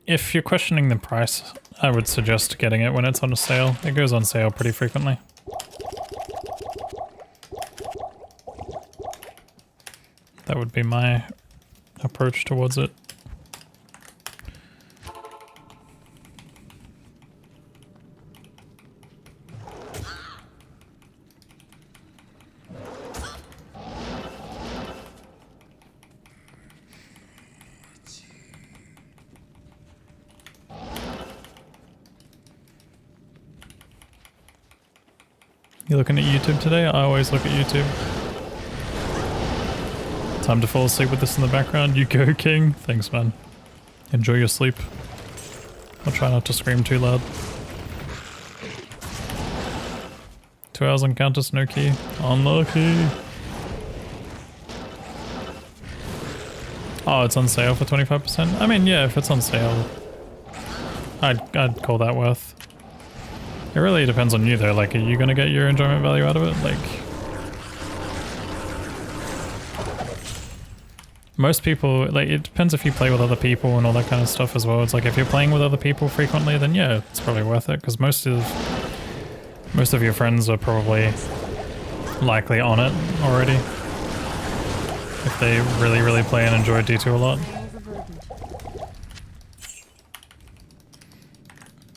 If you're questioning the price, I would suggest getting it when it's on a sale. It goes on sale pretty frequently. That would be my approach towards it. You looking at YouTube today? I always look at YouTube. Time to fall asleep with this in the background. You go, King. Thanks, man. Enjoy your sleep. I'll try not to scream too loud. 2 hours on Countess, no key. Unlucky. Oh, it's on sale for 25%? I mean, yeah, if it's on sale, I'd call that worth. It really depends on you though, like, are you gonna get your enjoyment value out of it? Like, most people, like, it depends if you play with other people and all that kind of stuff as well. It's like, if you're playing with other people frequently, then yeah, it's probably worth it, because most of your friends are probably likely on it already. If they really, really play and enjoy D2 a lot.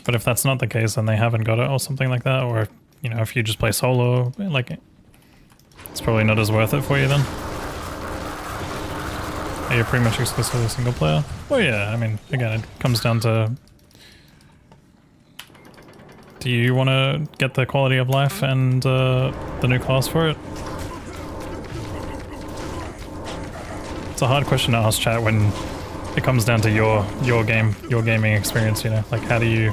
But if that's not the case, then they haven't got it or something like that, or, you know, if you just play solo, like, it's probably not as worth it for you then. Are you pretty much exclusively single player? Well, yeah, I mean, again, it comes down to, do you want to get the quality of life and the new class for it? It's a hard question to ask chat when it comes down to your gaming experience, you know? Like, how do you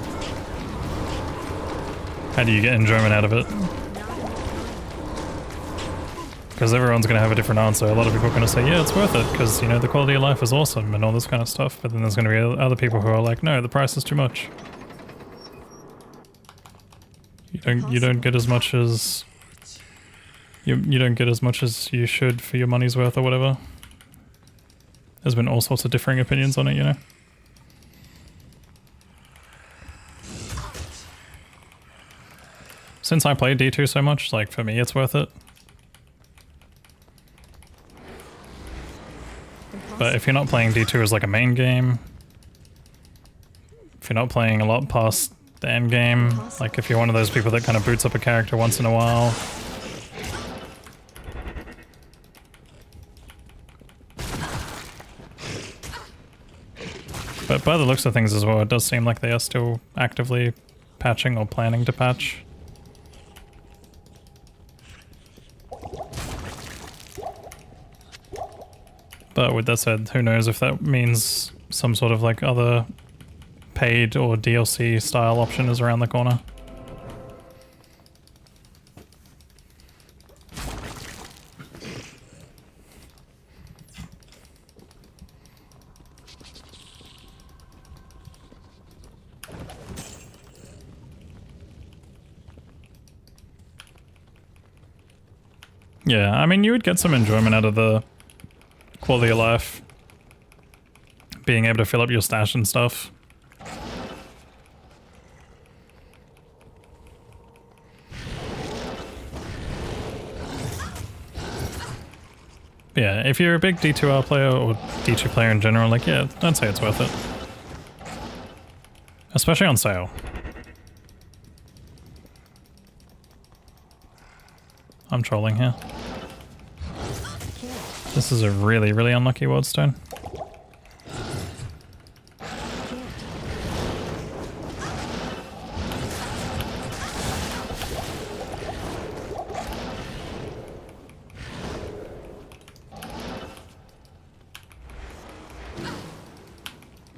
get enjoyment out of it? Because everyone's going to have a different answer. A lot of people are going to say, yeah, it's worth it, because, you know, the quality of life is awesome and all this kind of stuff. But then there's going to be other people who are like, no, the price is too much. You don't get as much as you don't get as much as you should for your money's worth or whatever. There's been all sorts of differing opinions on it, you know. Since I play D2 so much, like, for me it's worth it. But if you're not playing D2 as like a main game, if you're not playing a lot past the end game, like if you're one of those people that kind of boots up a character once in a while, but by the looks of things as well, it does seem like they are still actively patching or planning to patch. But with that said, who knows if that means some sort of like other paid or DLC style option is around the corner. Yeah, I mean, you would get some enjoyment out of the quality of life, being able to fill up your stash and stuff. Yeah, if you're a big D2R player or D2 player in general, like, yeah, I'd say it's worth it. Especially on sale. I'm trolling here. This is a really, really unlucky Wildstone.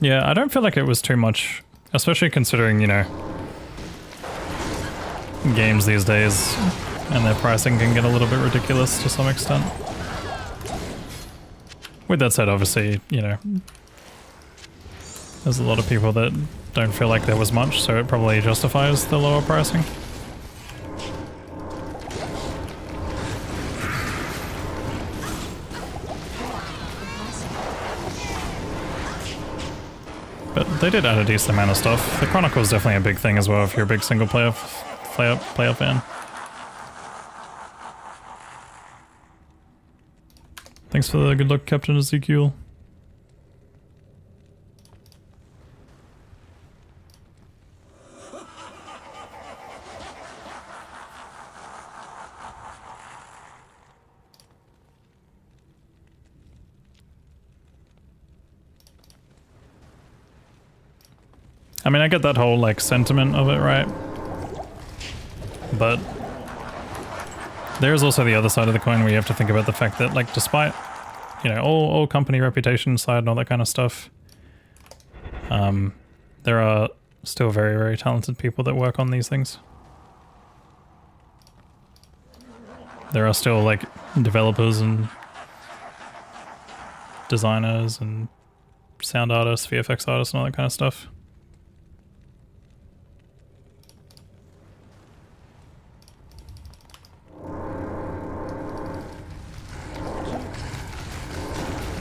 Yeah, I don't feel like it was too much, especially considering, you know, games these days and their pricing can get a little bit ridiculous to some extent. With that said, obviously, you know, there's a lot of people that don't feel like there was much, so it probably justifies the lower pricing. But they did add a decent amount of stuff. The Chronicle is definitely a big thing as well if you're a big single player fan. Thanks for the good luck, Captain Ezekiel. I mean, I get that whole, like, sentiment of it, right? But there's also the other side of the coin where you have to think about the fact that, like, despite, you know, all company reputation aside and all that kind of stuff, there are still very, very talented people that work on these things. there are still like developers and designers and sound artists, VFX artists and all that kind of stuff.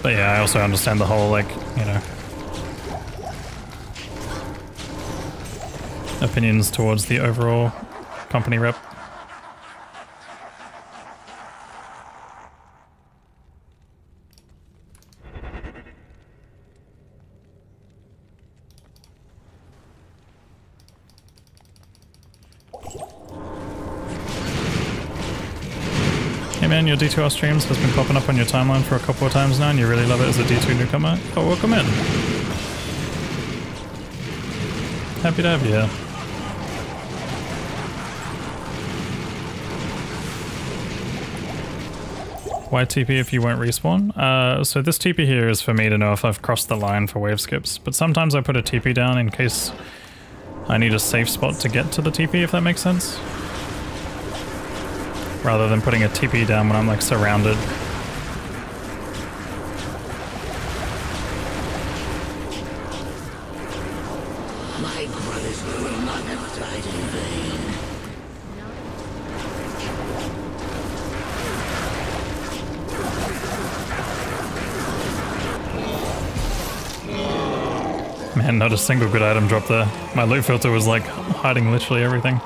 But yeah, I also understand the whole, like, you know, opinions towards the overall company rep. Hey man, your D2R streams has been popping up on your timeline for a couple of times now and you really love it as a D2 newcomer. Oh, welcome in. Happy to have you here. Why TP if you won't respawn? So this TP here is for me to know if I've crossed the line for wave skips, but sometimes I put a TP down in case I need a safe spot to get to the TP, if that makes sense. Rather than putting a TP down when I'm like surrounded. My brothers will not have died in vain. Man, not a single good item dropped there. My loot filter was like hiding literally everything.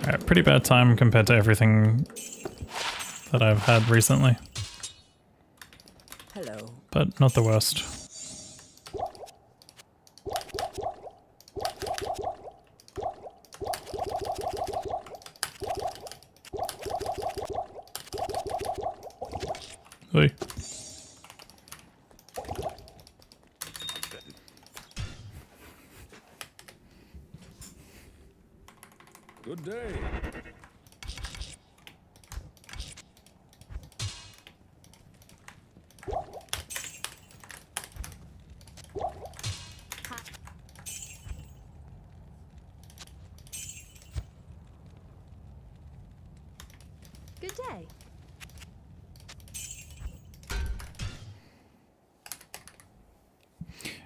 Alright, pretty bad time compared to everything that I've had recently. Hello. But not the worst. Oi. Good day. Good day.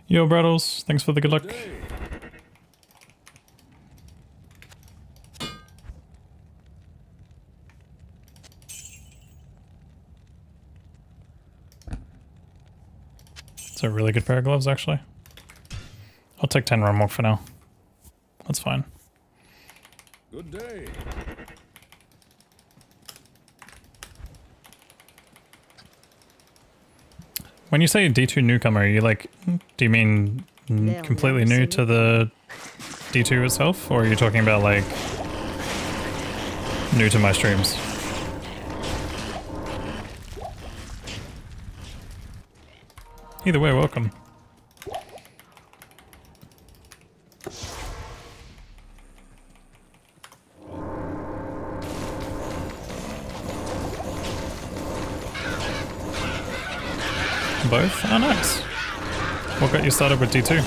Yo, Brattles, thanks for the good luck. Good day. It's a really good pair of gloves, actually. I'll take 10 rum walk for now. That's fine. Good day. When you say D2 newcomer, are you like, do you mean completely never new see to me. the D2 itself? Or are you talking about like new to my streams? Either way, welcome. Both? Oh, nice. What got you started with D2?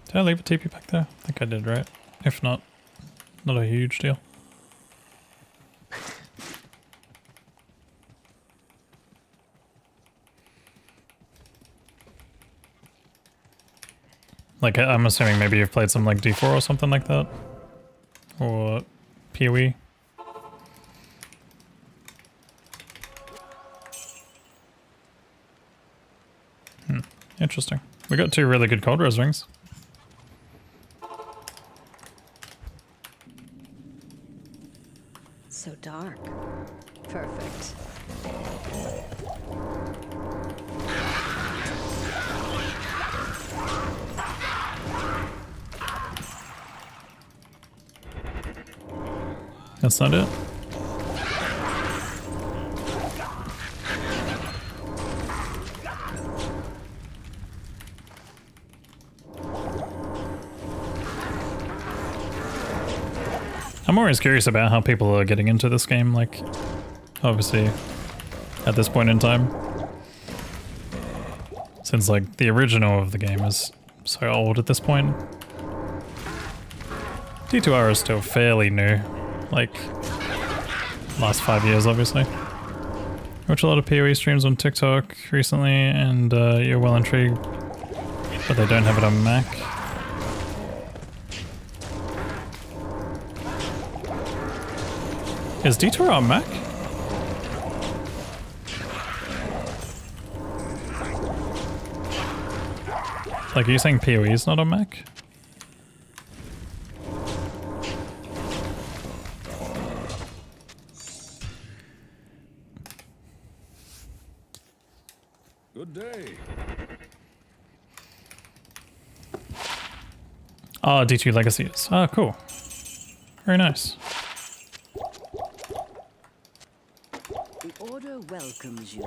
Did I leave a TP back there? I think I did, right? If not, not a huge deal. Like, I'm assuming maybe you've played some like D4 or something like that? Or PoE? Interesting. We got 2 really good cold res rings. So dark. Perfect. That's not it. I'm always curious about how people are getting into this game, like, obviously, at this point in time. Since like the original of the game is so old at this point. D2R is still fairly new, like last 5 years obviously. Watch a lot of PoE streams on TikTok recently and you're well intrigued, but they don't have it on Mac. Is D2R on Mac? Like, are you saying PoE is not on Mac? Good day. Oh, D2 Legacy is. Oh, cool. Very nice. The Order welcomes you.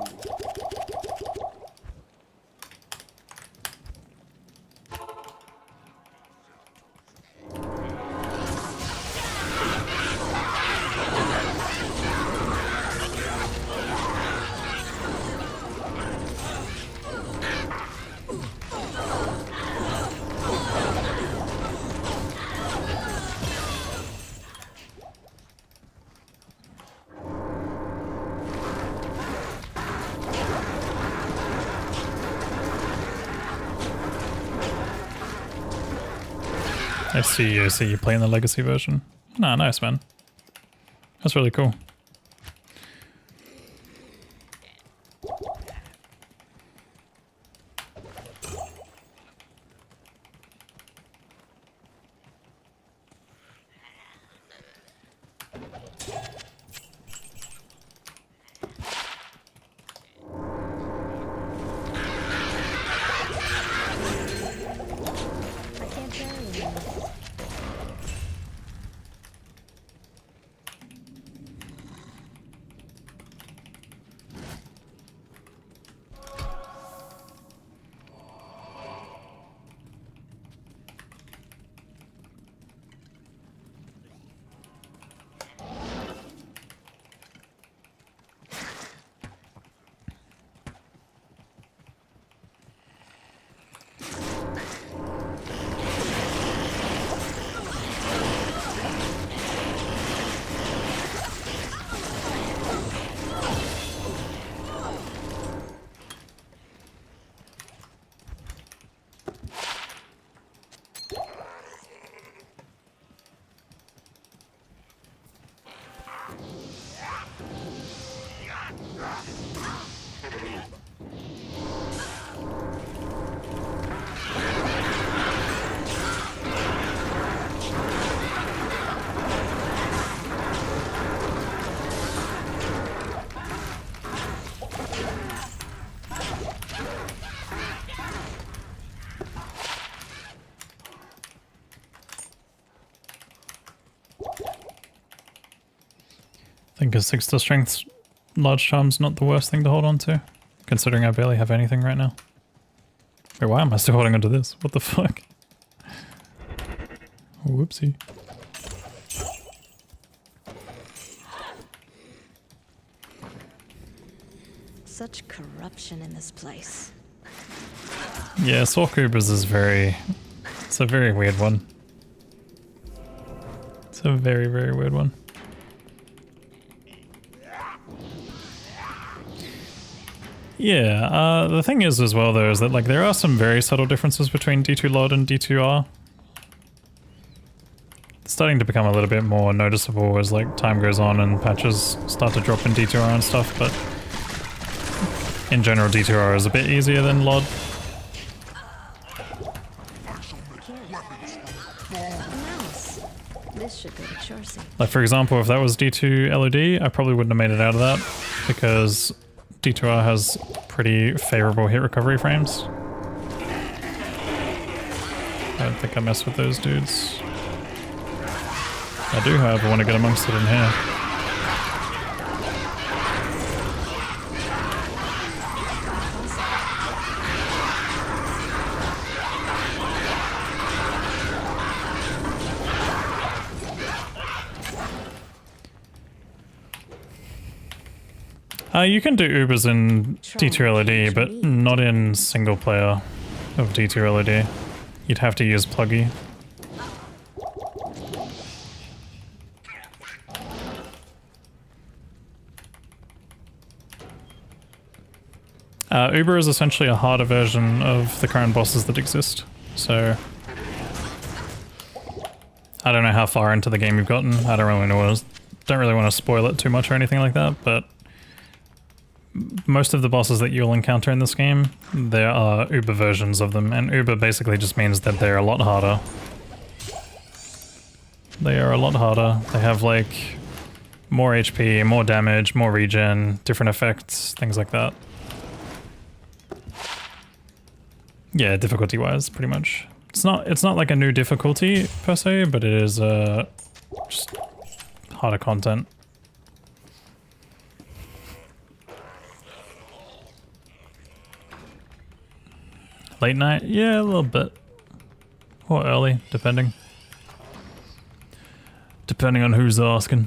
I see you playing the Legacy version. Nah, nice man. That's really cool. I can't carry anymore. I think a 6 to strength large charm's not the worst thing to hold on to, considering I barely have anything right now. Wait, why am I still holding on to this? What the fuck? Whoopsie. Such corruption in this place. Yeah, Sorkubers is very... It's a very weird one. It's a very, very weird one. Yeah, the thing is as well though is that like there are some very subtle differences between D2 LOD and D2R. It's starting to become a little bit more noticeable as like time goes on and patches start to drop in D2R and stuff, but in general D2R is a bit easier than LOD. Mouse. This should go to Chorcy. Like for example, if that was D2 LOD, I probably wouldn't have made it out of that because D2R has pretty favorable hit recovery frames. I don't think I mess with those dudes. I do, however, want to get amongst it in here. You can do Ubers in D2LOD, but not in single player of D2LOD. You'd have to use Pluggy. Uber is essentially a harder version of the current bosses that exist, so I don't know how far into the game you've gotten. I don't really want to spoil it too much or anything like that, but most of the bosses that you'll encounter in this game, there are Uber versions of them, and Uber basically just means that they're a lot harder. They are a lot harder. They have like more HP, more damage, more regen, different effects, things like that. Yeah, difficulty-wise, pretty much. It's not like a new difficulty per se, but it is just harder content. Late night? Yeah, a little bit. Or early, depending. Depending on who's asking.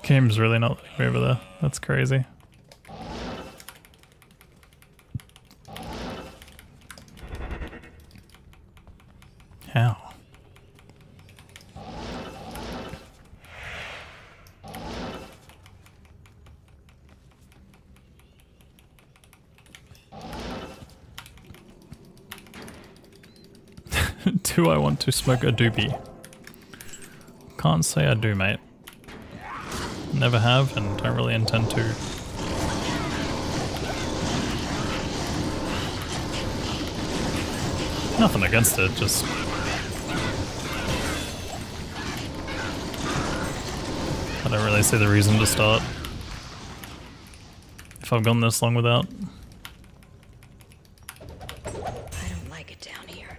Game's really not letting me over there. That's crazy. How? Do I want to smoke a doobie? Can't say I do, mate. Never have, and don't really intend to. Nothing against it, just... I don't really see the reason to start. If I've gone this long without. I don't like it down here.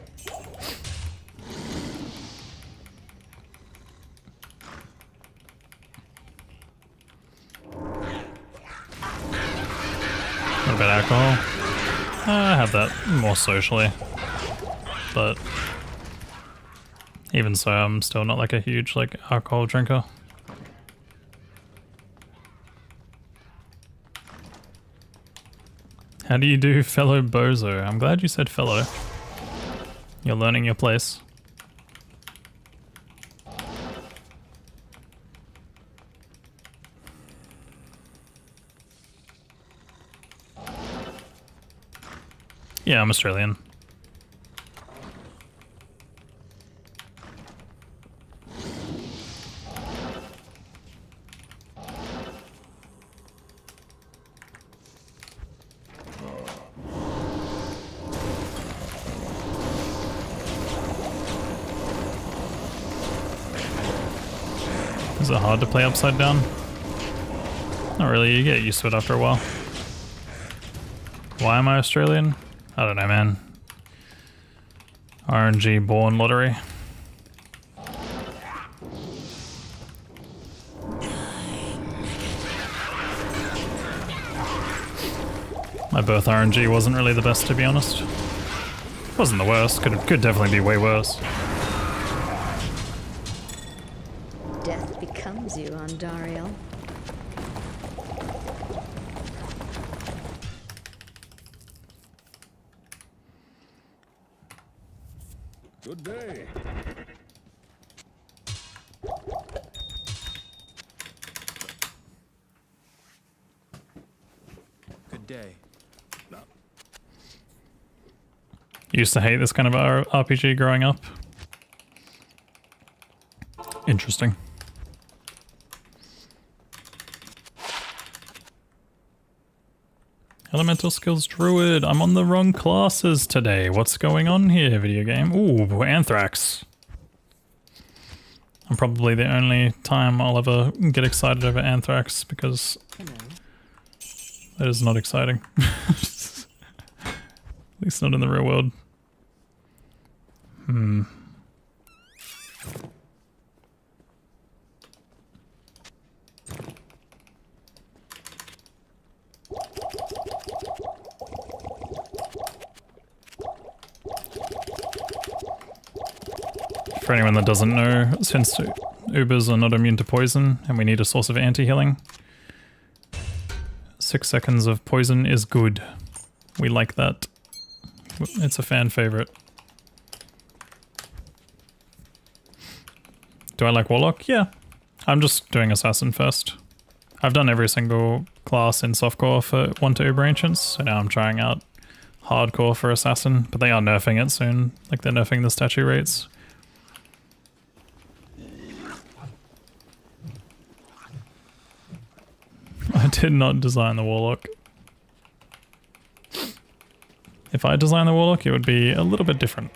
What about alcohol? I have that more socially. But even so, I'm still not like a huge like alcohol drinker. How do you do fellow bozo? I'm glad you said fellow. You're learning your place. Yeah, I'm Australian. Is it hard to play upside down? Not really, you get used to it after a while. Why am I Australian? I don't know, man. RNG born lottery. My birth RNG wasn't really the best, to be honest. Wasn't the worst, could definitely be way worse. Death becomes you, Ondariel. Good day. Good day. Used to hate this kind of RPG growing up. Interesting. Elemental skills druid. I'm on the wrong classes today. What's going on here, video game? Ooh, Anthrax. I'm probably the only time I'll ever get excited over Anthrax because that is not exciting. At least not in the real world. for anyone that doesn't know, since Ubers are not immune to poison and we need a source of anti-healing, 6 seconds of poison is good. We like that. It's a fan favorite. Do I like Warlock? Yeah. I'm just doing Assassin first. I've done every single class in softcore for 1 to Uber Ancients, so now I'm trying out hardcore for Assassin, but they are nerfing it soon. Like, they're nerfing the statue rates. I did not design the Warlock. If I designed the Warlock, it would be a little bit different.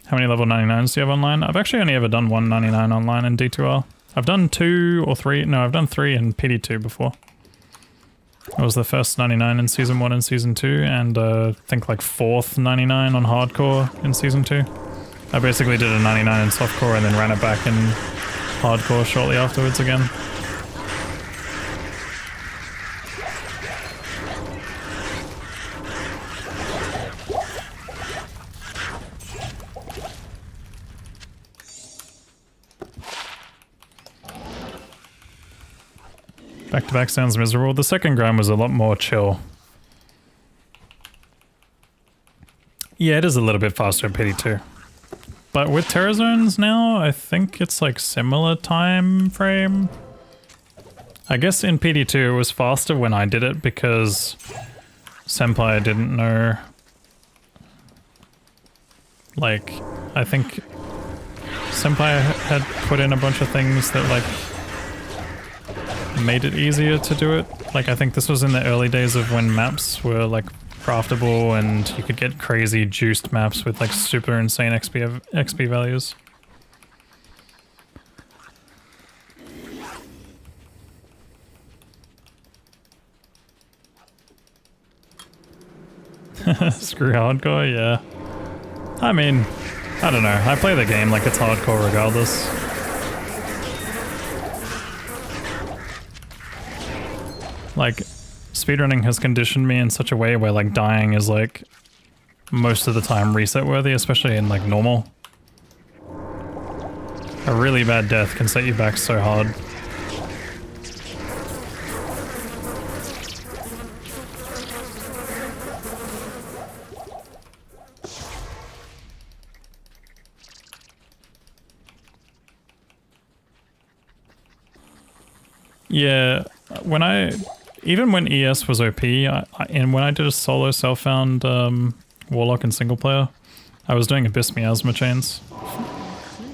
How many level 99s do you have online? I've actually only ever done 199 online in D2R. I've done 2 or 3, no, I've done 3 in PD2 before. I was the first 99 in Season 1 and Season 2, and I think like 4th 99 on Hardcore in Season 2. I basically did a 99 in Softcore and then ran it back in Hardcore shortly afterwards again. Back-to-back sounds miserable. The second grind was a lot more chill. Yeah, it is a little bit faster in PD2. But with Terror Zones now, I think it's like similar time frame. I guess in PD2 it was faster when I did it because Senpai didn't know. Like, I think Senpai had put in a bunch of things that like made it easier to do it. Like, I think this was in the early days of when maps were like craftable and you could get crazy juiced maps with like super insane XP values. Screw hardcore, yeah. I mean, I don't know. I play the game like it's hardcore regardless. Like, speedrunning has conditioned me in such a way where like dying is like most of the time reset worthy, especially in like normal. A really bad death can set you back so hard. Yeah, even when ES was OP, and when I did a solo self-found Warlock and single player, I was doing Abyss Miasma chains.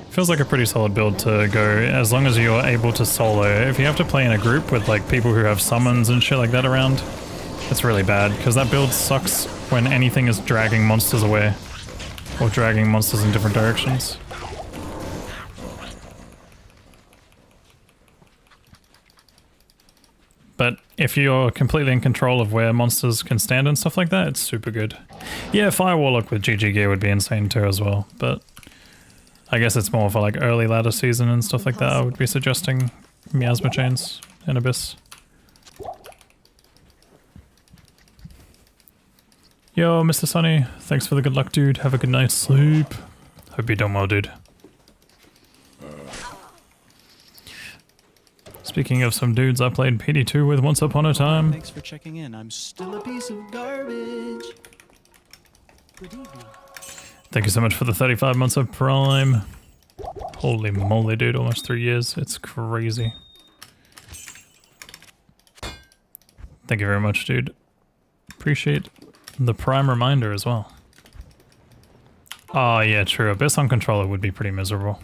Feels like a pretty solid build to go, as long as you're able to solo. If you have to play in a group with like people who have summons and shit like that around, it's really bad, because that build sucks when anything is dragging monsters away, or dragging monsters in different directions. But if you're completely in control of where monsters can stand and stuff like that, it's super good. Yeah, Fire Warlock with GG gear would be insane too as well, but I guess it's more for like early ladder season and stuff like that. I would be suggesting Miasma Chains in Abyss. Yo, Mr. Sunny, thanks for the good luck, dude. Have a good night's sleep. Hope you're done well, dude. Speaking of some dudes I played PD2 with once upon a time. Thanks for checking in. I'm still a piece of garbage. Good evening. Thank you so much for the 35 months of Prime. Holy moly, dude, almost 3 years. It's crazy. Thank you very much, dude. Appreciate the Prime reminder as well. Oh, yeah, true. Abyss on controller would be pretty miserable.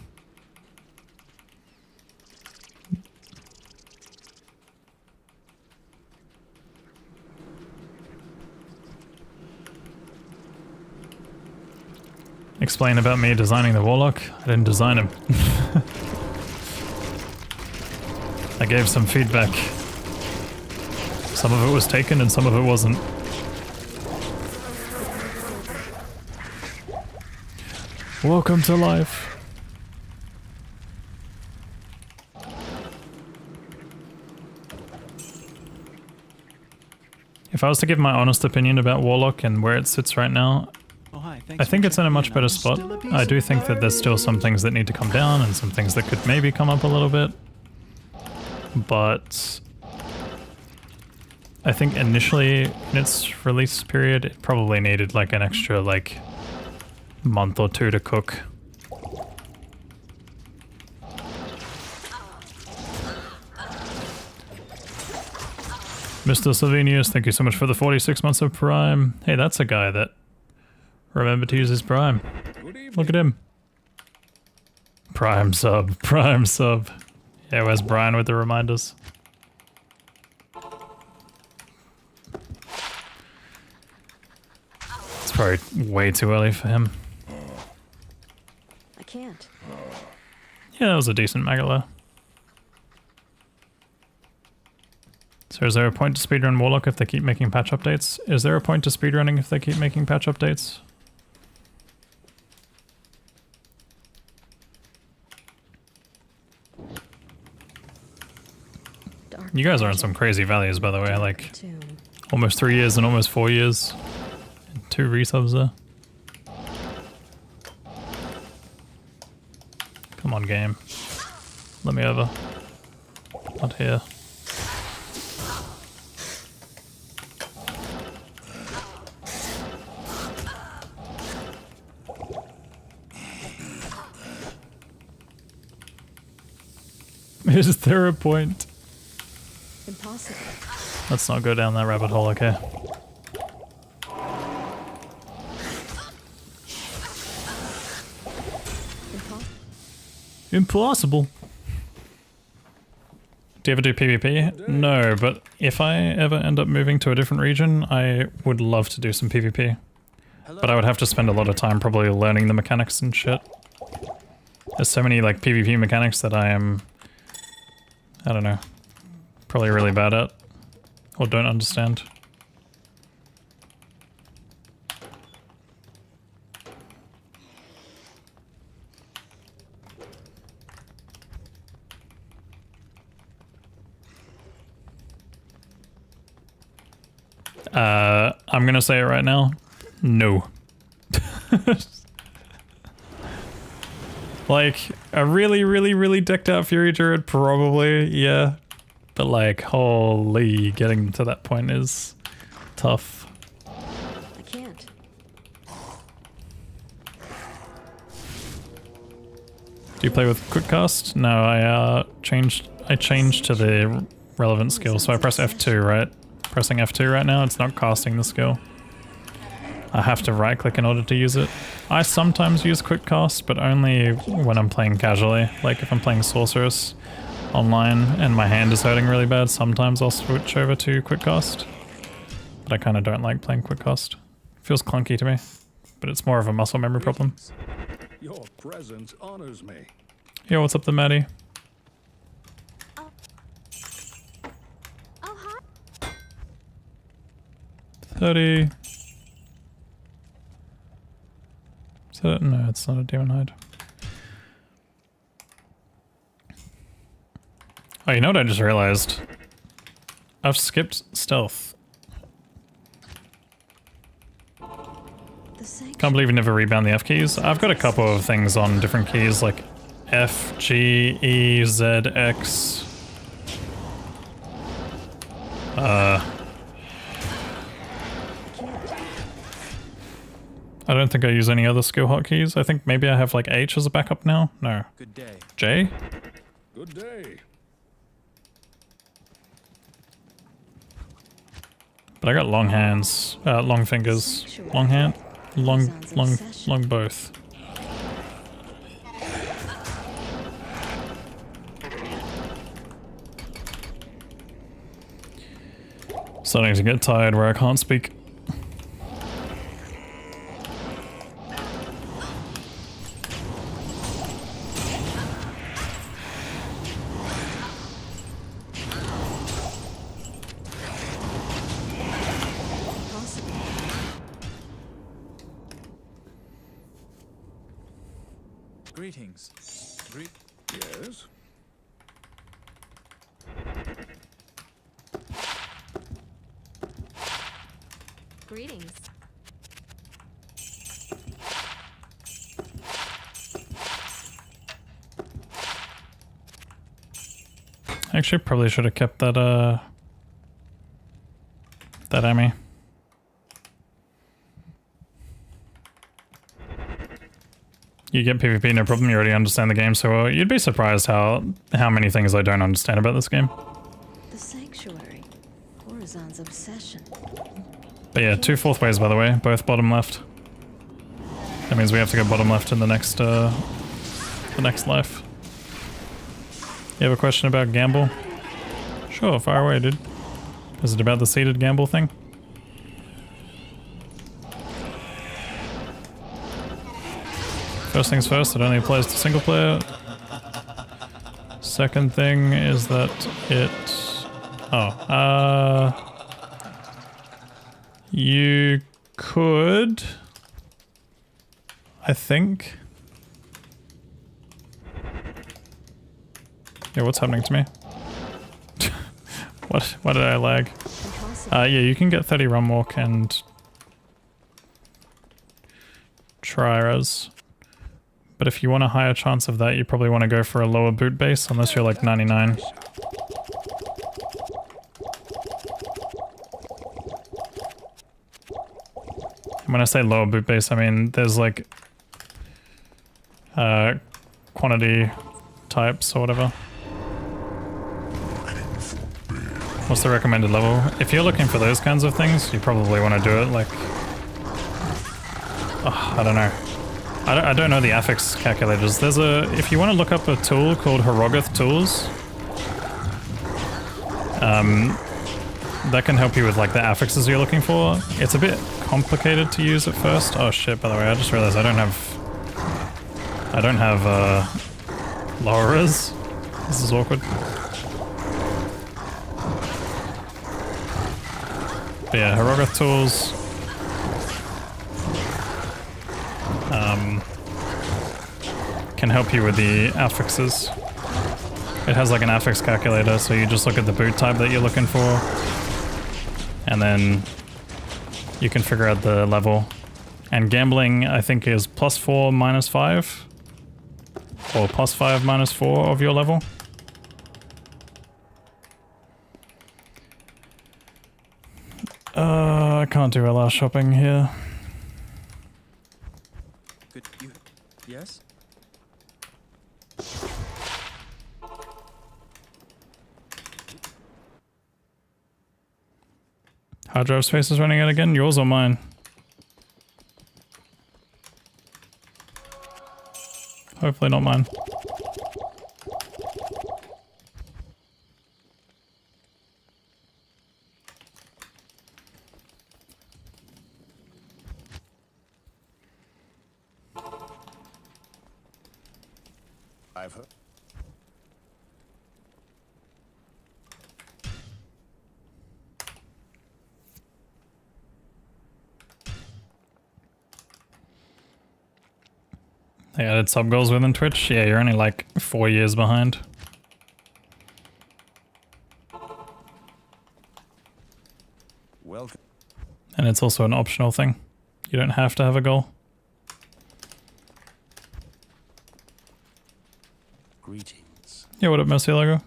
Explain about me designing the Warlock. I didn't design him. I gave some feedback. Some of it was taken and some of it wasn't. Welcome to life. If I was to give my honest opinion about Warlock and where it sits right now, Oh, hi. I Thanks think for it's in a checking much better I'm spot. still a piece I do of think that there's still some things that need to come down and some things that could maybe come up a little bit. But I think initially in its release period, it probably needed like an extra like month or two to cook. Mr. Slovenius, thank you so much for the 46 months of Prime. Hey, that's a guy that remembered to use his Prime. Good evening. Look at him. Prime sub, Prime sub. Yeah, where's Brian with the reminders? It's probably way too early for him. I can't. Yeah, that was a decent Magala. So is there a point to speedrun Warlock if they keep making patch updates? Is there a point to speedrunning if they keep making patch updates? Dark You guys are on magic. some crazy values, by the way, like Tomb. almost 3 years and almost 4 years. And 2 resubs there. Come on, game. Let me over. Not here. Is there a point? Impossible. Let's not go down that rabbit hole, okay? Impossible. Do you ever do PvP? No, but if I ever end up moving to a different region, I would love to do some PvP. But I would have to spend a lot of time probably learning the mechanics and shit. There's so many like PvP mechanics that I don't know, probably really bad at, or don't understand. I'm gonna say it right now, no. Like, a really, really, really decked out Fury Druid, probably, yeah. But like, holy, getting to that point is tough. I can't. Do you play with Quickcast? No, I changed to the relevant skill, so I press F2, right? Pressing F2 right now, it's not casting the skill. I have to right click in order to use it. I sometimes use quick cast, but only when I'm playing casually. Like if I'm playing Sorceress online and my hand is hurting really bad, sometimes I'll switch over to quick cast. But I kind of don't like playing quick cast. Feels clunky to me, but it's more of a muscle memory problem. Your presence honors me. Yo, what's up there, Maddie? Oh, hi. 30. Is that, no, it's not a demon hide. Oh, you know what I just realized? I've skipped stealth. Can't believe you never rebound the F keys. I've got a couple of things on different keys like F, G, E, Z, X. I don't think I use any other skill hotkeys. I think maybe I have like H as a backup now. No. Good day. J? Good day. But I got long hands, long fingers, long hand, long both. Starting to get tired where I can't speak. Greetings. Yes. Greetings. Actually, probably should have kept that, that Emmy. You get PvP, no problem, you already understand the game so well. You'd be surprised how many things I don't understand about this game. The sanctuary. Horizon's obsession. But yeah, 2 fourth ways by the way, both bottom left. That means we have to go bottom left in the next life. You have a question about gamble? Sure, fire away, dude. Is it about the seated gamble thing? First things first, it only applies to single player. Second thing is that it... you could... I think... Yeah, what's happening to me? Why did I lag? Yeah, you can get 30 run walk and... Tri-res. But if you want a higher chance of that, you probably want to go for a lower boot base, unless you're like 99. And when I say lower boot base, I mean there's like quantity types or whatever. What's the recommended level? If you're looking for those kinds of things, you probably want to do it like... I don't know. I don't know the affix calculators. There's a... If you want to look up a tool called Herogoth Tools, that can help you with like the affixes you're looking for. It's a bit complicated to use at first. Oh shit, by the way, I just realized I don't have lower res. This is awkward. But yeah, Herogoth Tools. Can help you with the affixes. It has like an affix calculator, so you just look at the boot type that you're looking for, and then you can figure out the level. And gambling, I think, is +4 -5, or +5 -4 of your level. I can't do a lot of shopping here. Could you... Yes? Hard drive space is running out again? Yours or mine? Hopefully not mine. I've heard. They added sub goals within Twitch? Yeah, you're only like 4 years behind. Welcome. And it's also an optional thing. You don't have to have a goal. Greetings. Yeah, what up, Mercy Logo?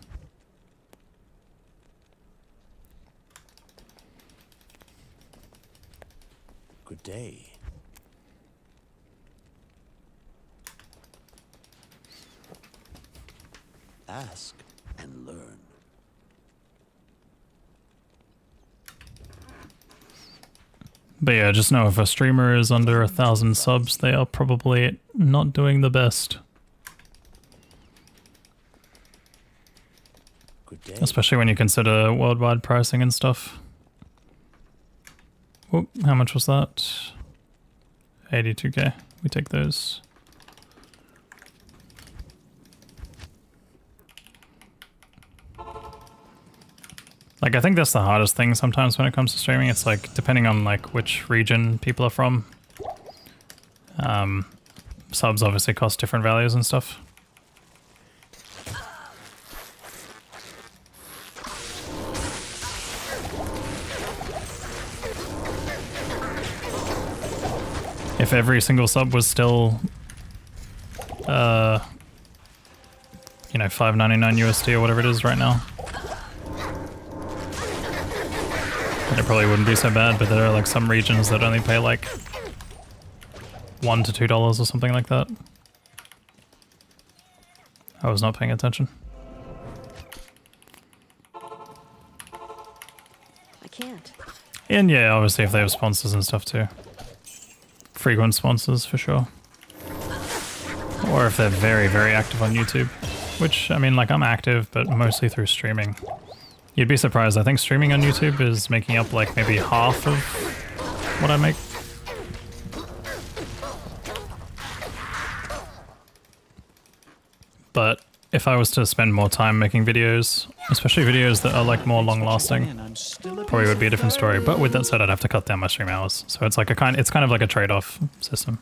Good day. Ask and learn. But yeah, just know if a streamer is under 1,000 subs, they are probably not doing the best. Good day. Especially when you consider worldwide pricing and stuff. Whoop, how much was that? 82k. We take those. Like, I think that's the hardest thing sometimes when it comes to streaming. It's like, depending on like which region people are from. Subs obviously cost different values and stuff. if every single sub was still, you know, $5.99 USD or whatever it is right now, then it probably wouldn't be so bad. But there are like some regions that only pay like $1 to $2 or something like that. I was not paying attention. I can't. And yeah, obviously if they have sponsors and stuff too. Frequent sponsors for sure. Or if they're very, very active on YouTube. Which, I mean, like, I'm active, but mostly through streaming. You'd be surprised, I think streaming on YouTube is making up like maybe half of what I make. But if I was to spend more time making videos, especially videos that are like more long lasting, probably would be a different story. But with that said, I'd have to cut down my stream hours. So it's like it's kind of like a trade-off system.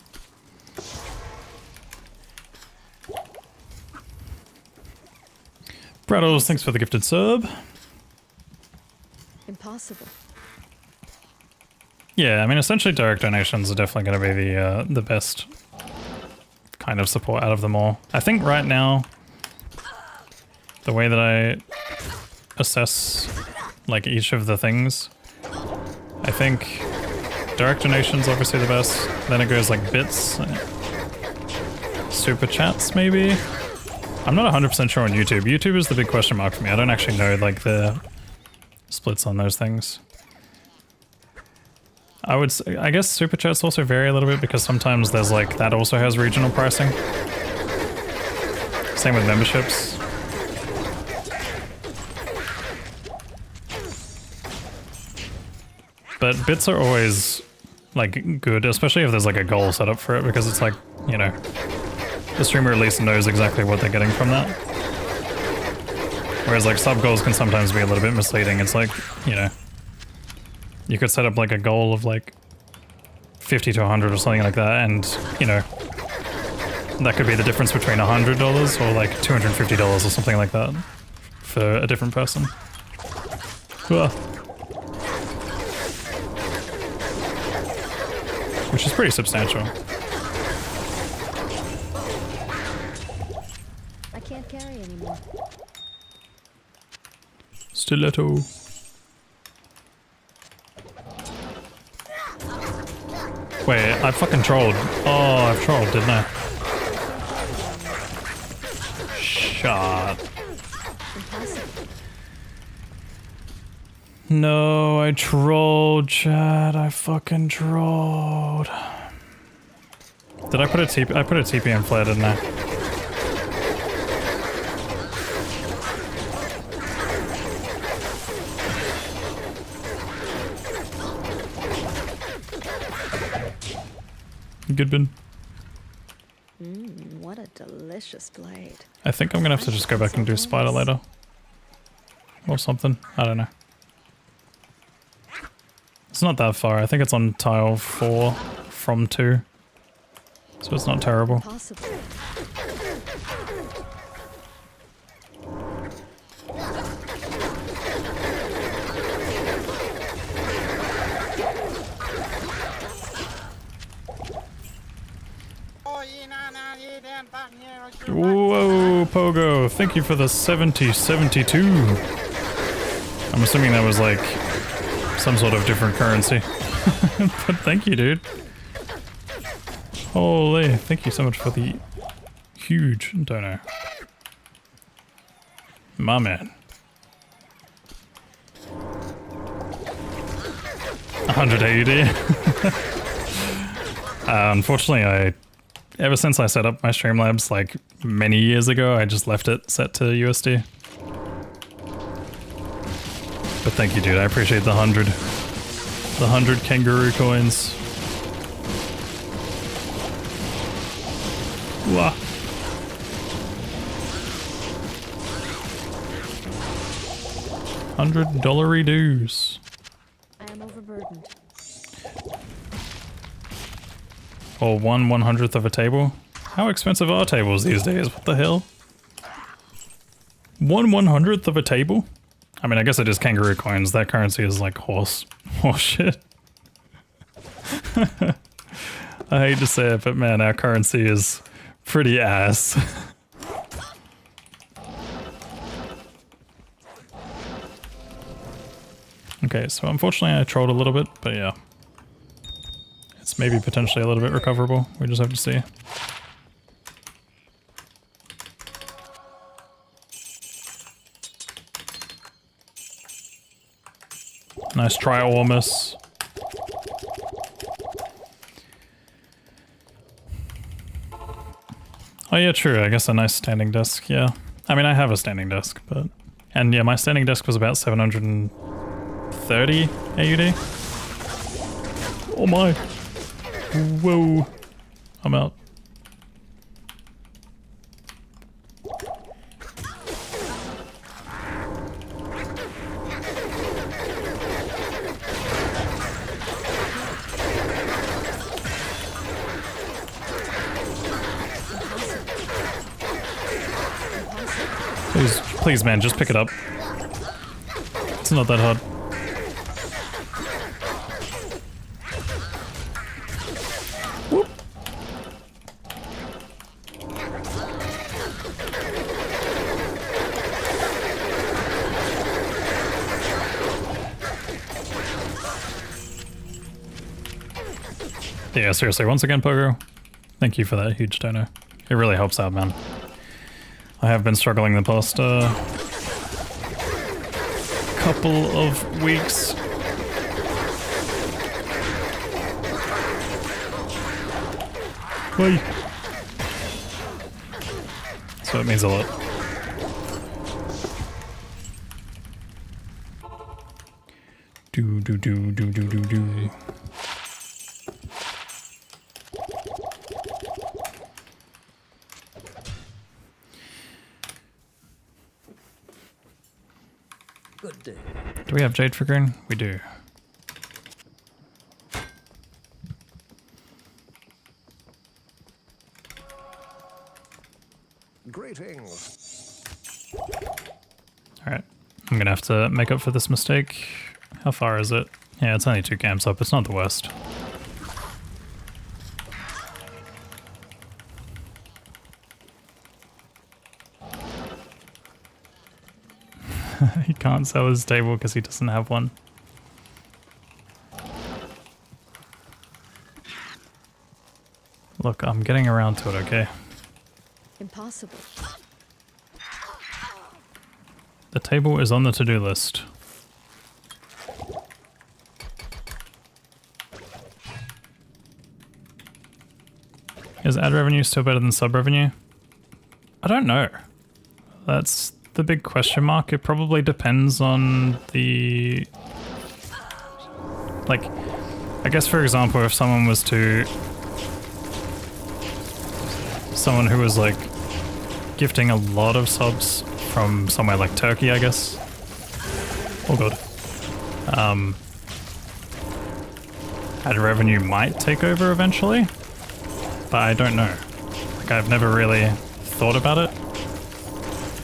Braddles, thanks for the gifted sub. Impossible. Yeah, I mean, essentially direct donations are definitely going to be the best kind of support out of them all. I think right now, the way that I assess like each of the things, I think direct donations obviously the best. Then it goes like bits, super chats maybe. I'm not 100% sure on YouTube. YouTube is the big question mark for me. I don't actually know like the splits on those things. I guess super chats also vary a little bit because sometimes there's like that also has regional pricing. Same with memberships. But bits are always like good, especially if there's like a goal set up for it, because it's like, you know, the streamer at least knows exactly what they're getting from that. Whereas like sub goals can sometimes be a little bit misleading. It's like, you know, you could set up like a goal of like 50 to 100 or something like that, and you know, that could be the difference between $100 or like $250 or something like that for a different person. Which is pretty substantial. I can't carry anymore. Stiletto. Wait, I fucking trolled. Oh, I've trolled, didn't I? Shot. Impossible. No, I trolled, Chad. I fucking trolled. Did I put a TP? I put a TP in flare, didn't I? Good bin. What a delicious blade. I think I'm gonna have to just go back and do spider later. Or something. I don't know. It's not that far. I think it's on tile 4 from 2. So it's not terrible. Impossible. Whoa, Pogo, thank you for the 7072. I'm assuming that was like some sort of different currency. But thank you, dude. Holy, thank you so much for the huge dono. My man. 100 AUD. Unfortunately, ever since I set up my Streamlabs like many years ago, I just left it set to USD. But thank you, dude. I appreciate the 100. The 100 kangaroo coins. Wah. $100 dues. I am overburdened. Or 1/100th of a table? How expensive are tables these days? What the hell? 1/100th of a table? I mean, I guess it is kangaroo coins. That currency is like horse shit. I hate to say it, but man, our currency is pretty ass. Okay, so unfortunately I trolled a little bit, but yeah. It's maybe potentially a little bit recoverable. We just have to see. Nice try, Ormus. Oh yeah, true. I guess a nice standing desk, yeah. I mean, I have a standing desk, but... And yeah, my standing desk was about 730 AUD. Oh my. Whoa. I'm out. Please, man, just pick it up. It's not that hard. Whoop. Yeah, seriously, once again, Pogo, thank you for that huge donor. It really helps out, man. I have been struggling the past couple of weeks. Whee. So it means a lot. Do. Good day. Do we have Jade for green? We do. Greetings. Alright. I'm gonna have to make up for this mistake. How far is it? Yeah, it's only 2 camps up. It's not the worst. He can't sell his table because he doesn't have one. Look, I'm getting around to it, okay? Impossible. The table is on the to-do list. Is ad revenue still better than sub revenue? I don't know. That's the big question mark. It probably depends on the... Like, I guess for example, if someone was to... Someone who was like gifting a lot of subs from somewhere like Turkey, I guess. Oh god. Ad revenue might take over eventually, but I don't know. Like, I've never really thought about it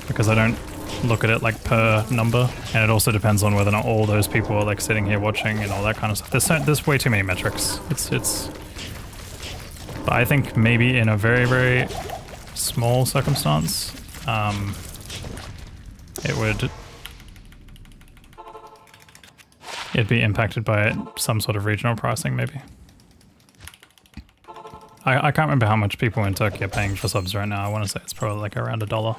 because I don't look at it like per number, and it also depends on whether or not all those people are like sitting here watching and all that kind of stuff. There's way too many metrics. It's But I think maybe in a very, very small circumstance, it'd be impacted by some sort of regional pricing, maybe. I can't remember how much people in Turkey are paying for subs right now. I want to say it's probably like around $1.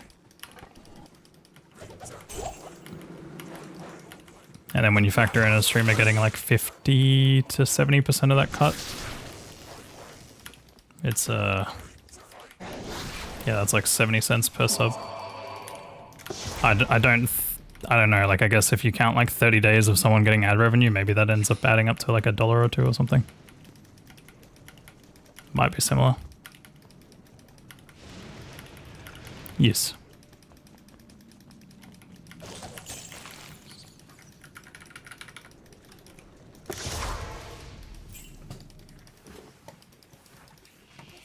And then when you factor in a streamer getting like 50 to 70% of that cut, it's yeah, that's like 70 cents per sub. I don't know, like I guess if you count like 30 days of someone getting ad revenue, maybe that ends up adding up to like $1 or $2 or something. Might be similar. Yes.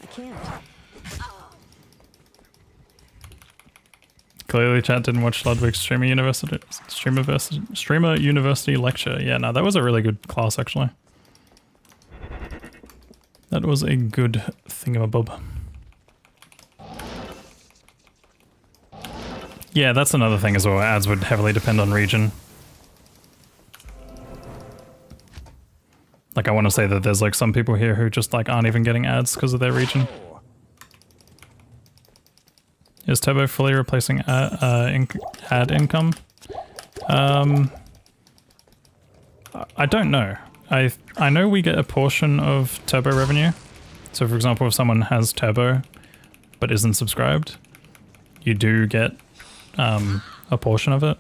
I can't. Clearly chat didn't watch Ludwig's Streamer University lecture. Yeah, no, that was a really good class actually. That was a good thingamabob. Yeah, that's another thing as well. Ads would heavily depend on region. Like, I want to say that there's like some people here who just like aren't even getting ads because of their region. Is Turbo fully replacing ad income? I don't know. I know we get a portion of Turbo revenue. So for example, if someone has Turbo but isn't subscribed, you do get a portion of it.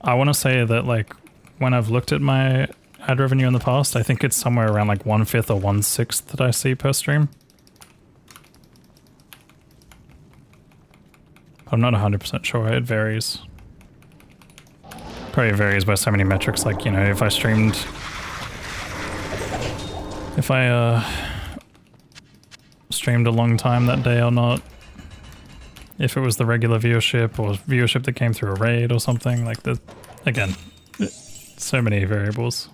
I want to say that like when I've looked at my ad revenue in the past, I think it's somewhere around like 1/5 or 1/6 that I see per stream. I'm not 100% sure, it varies. Probably varies by so many metrics, like, you know, if I streamed... If I streamed a long time that day or not. If it was the regular viewership or viewership that came through a raid or something, like the... Again, so many variables.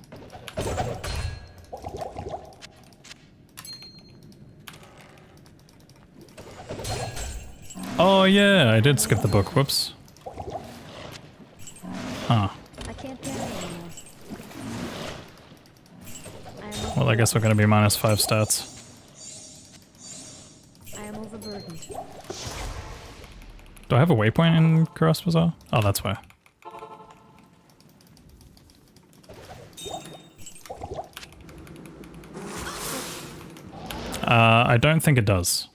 Oh yeah, I did skip the book, whoops. Huh. I can't carry anymore. Well, I guess we're gonna be -5 stats. I am overburdened. Do I have a waypoint in Kuros Bazaar? Oh, that's why. I don't think it does.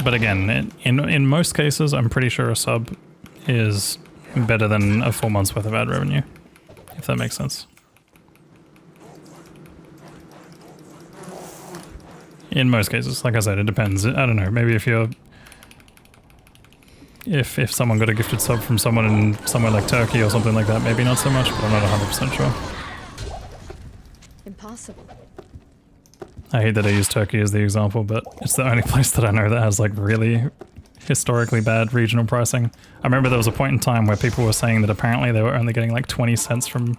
But again, in most cases, I'm pretty sure a sub is better than a 4 months worth of ad revenue, if that makes sense. In most cases, like I said, it depends. I don't know, maybe if you're... If someone got a gifted sub from someone in somewhere like Turkey or something like that, maybe not so much, but I'm not 100% sure. Impossible. I hate that I use Turkey as the example, but it's the only place that I know that has like really historically bad regional pricing. I remember there was a point in time where people were saying that apparently they were only getting like 20 cents from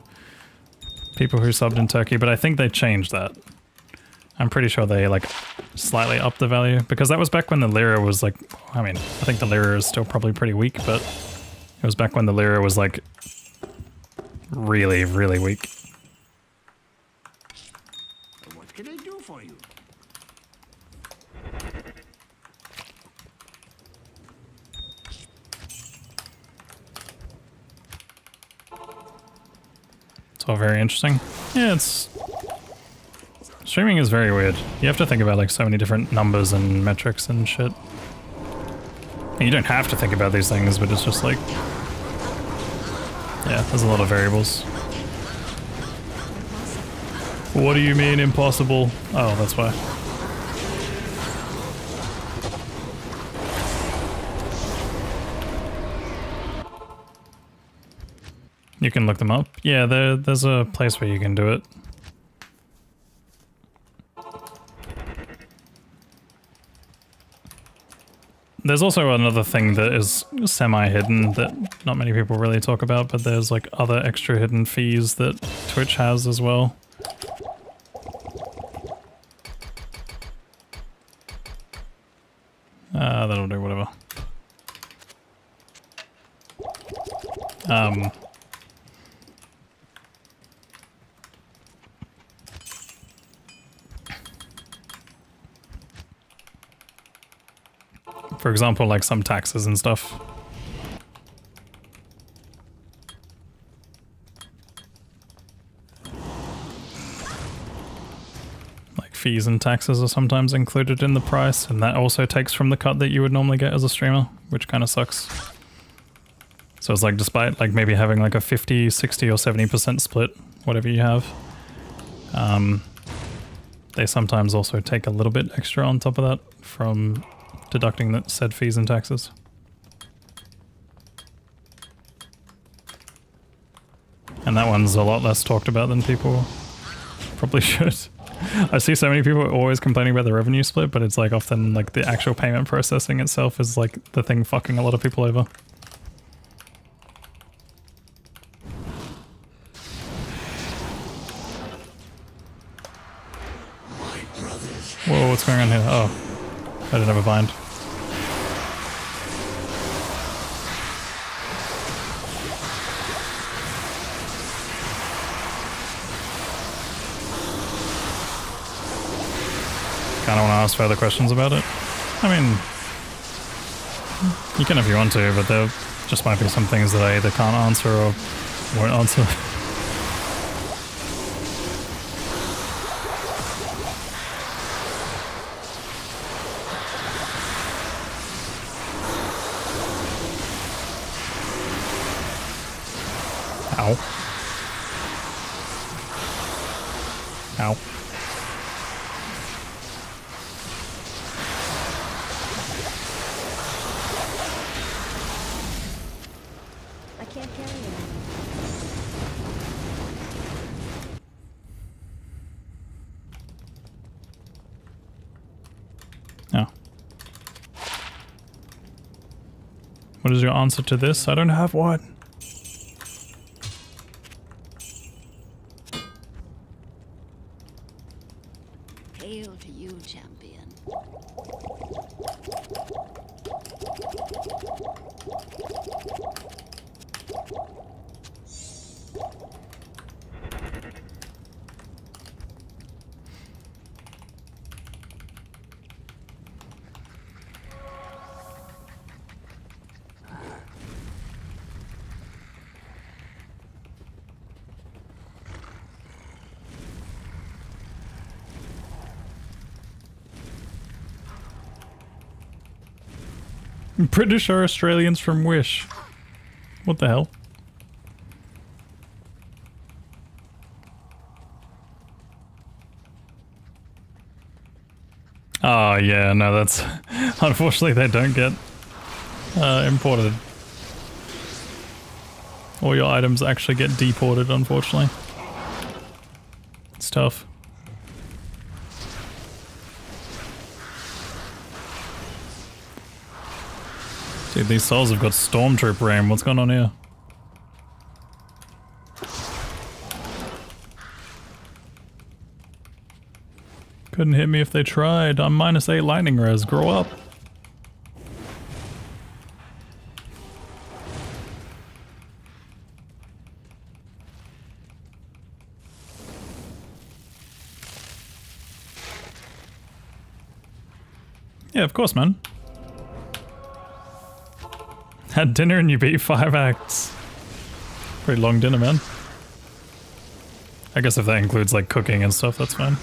people who subbed in Turkey, but I think they changed that. I'm pretty sure they like slightly upped the value, because that was back when the lira was like, I mean, I think the lira is still probably pretty weak, but it was back when the lira was like really, really weak. What can I do for you? It's all very interesting. Yeah, it's... Streaming is very weird. You have to think about like so many different numbers and metrics and shit. And you don't have to think about these things, but it's just like... Yeah, there's a lot of variables. What do you mean impossible? Oh, that's why. You can look them up. Yeah, there's a place where you can do it. There's also another thing that is semi-hidden that not many people really talk about, but there's like other extra hidden fees that Twitch has as well. That'll do, whatever. For example, like some taxes and stuff. Like fees and taxes are sometimes included in the price, and that also takes from the cut that you would normally get as a streamer, which kind of sucks. So it's like, despite like maybe having like a 50, 60 or 70% split, whatever you have, they sometimes also take a little bit extra on top of that from deducting the said fees and taxes. And that one's a lot less talked about than people probably should. I see so many people always complaining about the revenue split, but it's like often like the actual payment processing itself is like the thing fucking a lot of people over. Whoa, what's going on here? Oh, I didn't have a bind. Kinda wanna ask further questions about it. I mean, you can if you want to, but there just might be some things that I either can't answer or won't answer. Ow. Ow. I can't carry it. Oh. What is your answer to this? I don't have one. Hail to you, champion. British or Australians from Wish? What the hell? Oh yeah, no, that's... Unfortunately they don't get imported. All your items actually get deported, unfortunately. It's tough. Dude, these souls have got stormtrooper aim. What's going on here? Couldn't hit me if they tried. I'm -8 lightning res. Grow up. Yeah, of course, man. Had dinner and you beat 5 acts. Pretty long dinner, man. I guess if that includes like cooking and stuff, that's fine.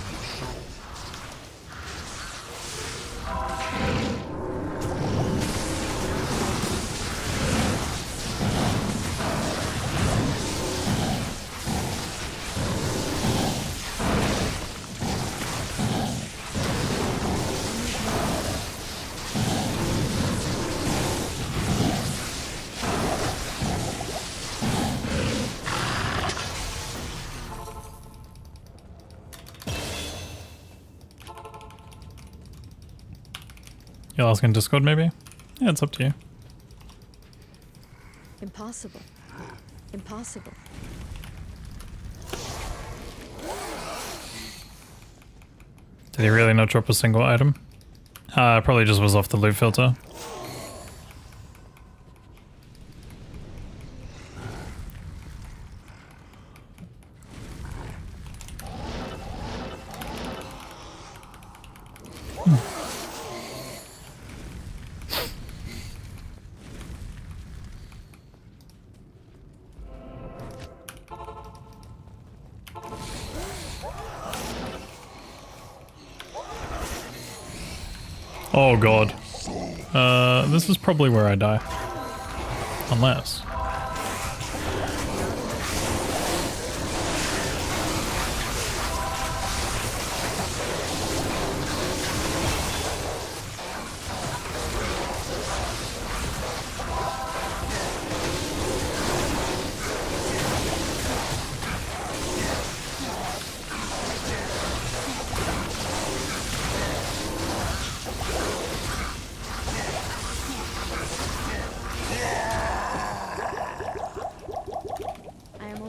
You'll ask in Discord, maybe? Yeah, it's up to you. Impossible. Impossible. Did he really not drop a single item? Probably just was off the loot filter. Oh god. This is probably where I die. Unless...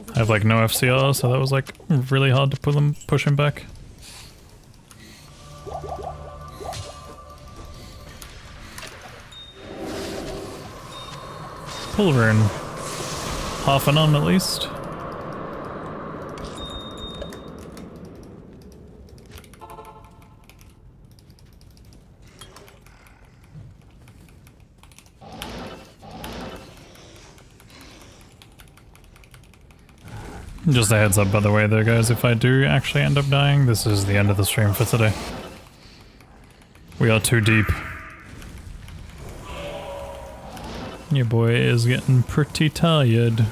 I have like no FCR, so that was like really hard to push him back. pull rune. Half an on at least. Just a heads up, by the way, though, guys, if I do actually end up dying, this is the end of the stream for today. We are too deep. Your boy is getting pretty tired.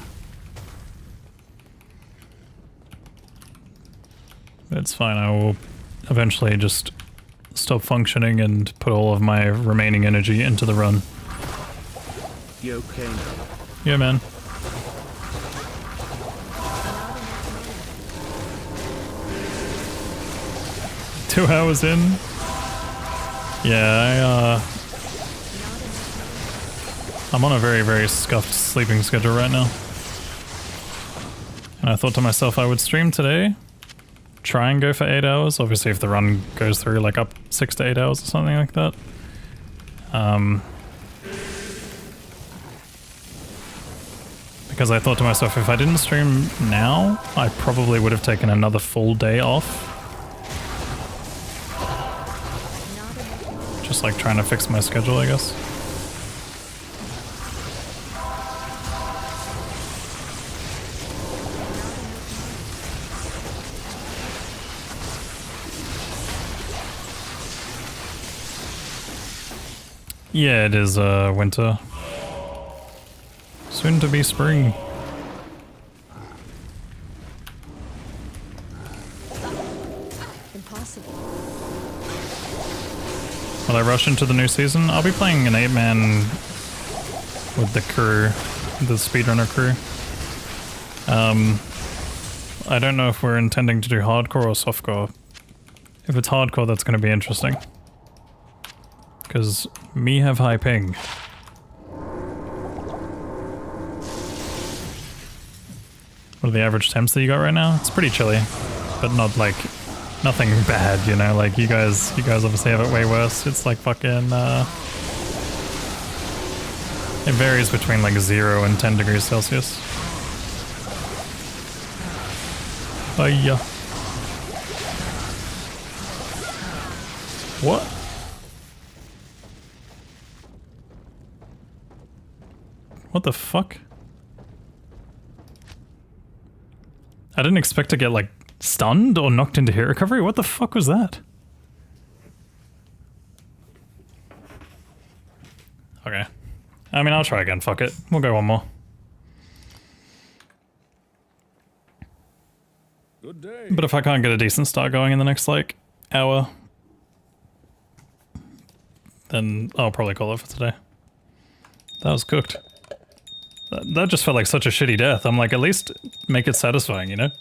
It's fine, I will eventually just stop functioning and put all of my remaining energy into the run. You okay now? Yeah, man. Two hours in? Yeah, I'm on a very, very scuffed sleeping schedule right now. And I thought to myself I would stream today, try and go for 8 hours, obviously if the run goes through like up 6 to 8 hours or something like that. Because I thought to myself if I didn't stream now, I probably would have taken another full day off. Just like trying to fix my schedule, I guess. Yeah, it is winter. Soon to be spring. Impossible. Will I rush into the new season? I'll be playing an 8-man with the crew, the speedrunner crew. I don't know if we're intending to do hardcore or softcore. If it's hardcore, that's going to be interesting. Because me have high ping. What are the average temps that you got right now? It's pretty chilly, but not like nothing bad, you know. Like you guys obviously have it way worse. It's like fucking. It varies between like 0 and 10 degrees Celsius. Oh yeah. What? What the fuck? I didn't expect to get, like, stunned or knocked into hit recovery. What the fuck was that? Okay. I mean, I'll try again. Fuck it. We'll go one more. Good day. But if I can't get a decent start going in the next, like, hour, then I'll probably call it for today. That was cooked. That just felt like such a shitty death. I'm like, at least make it satisfying, you know?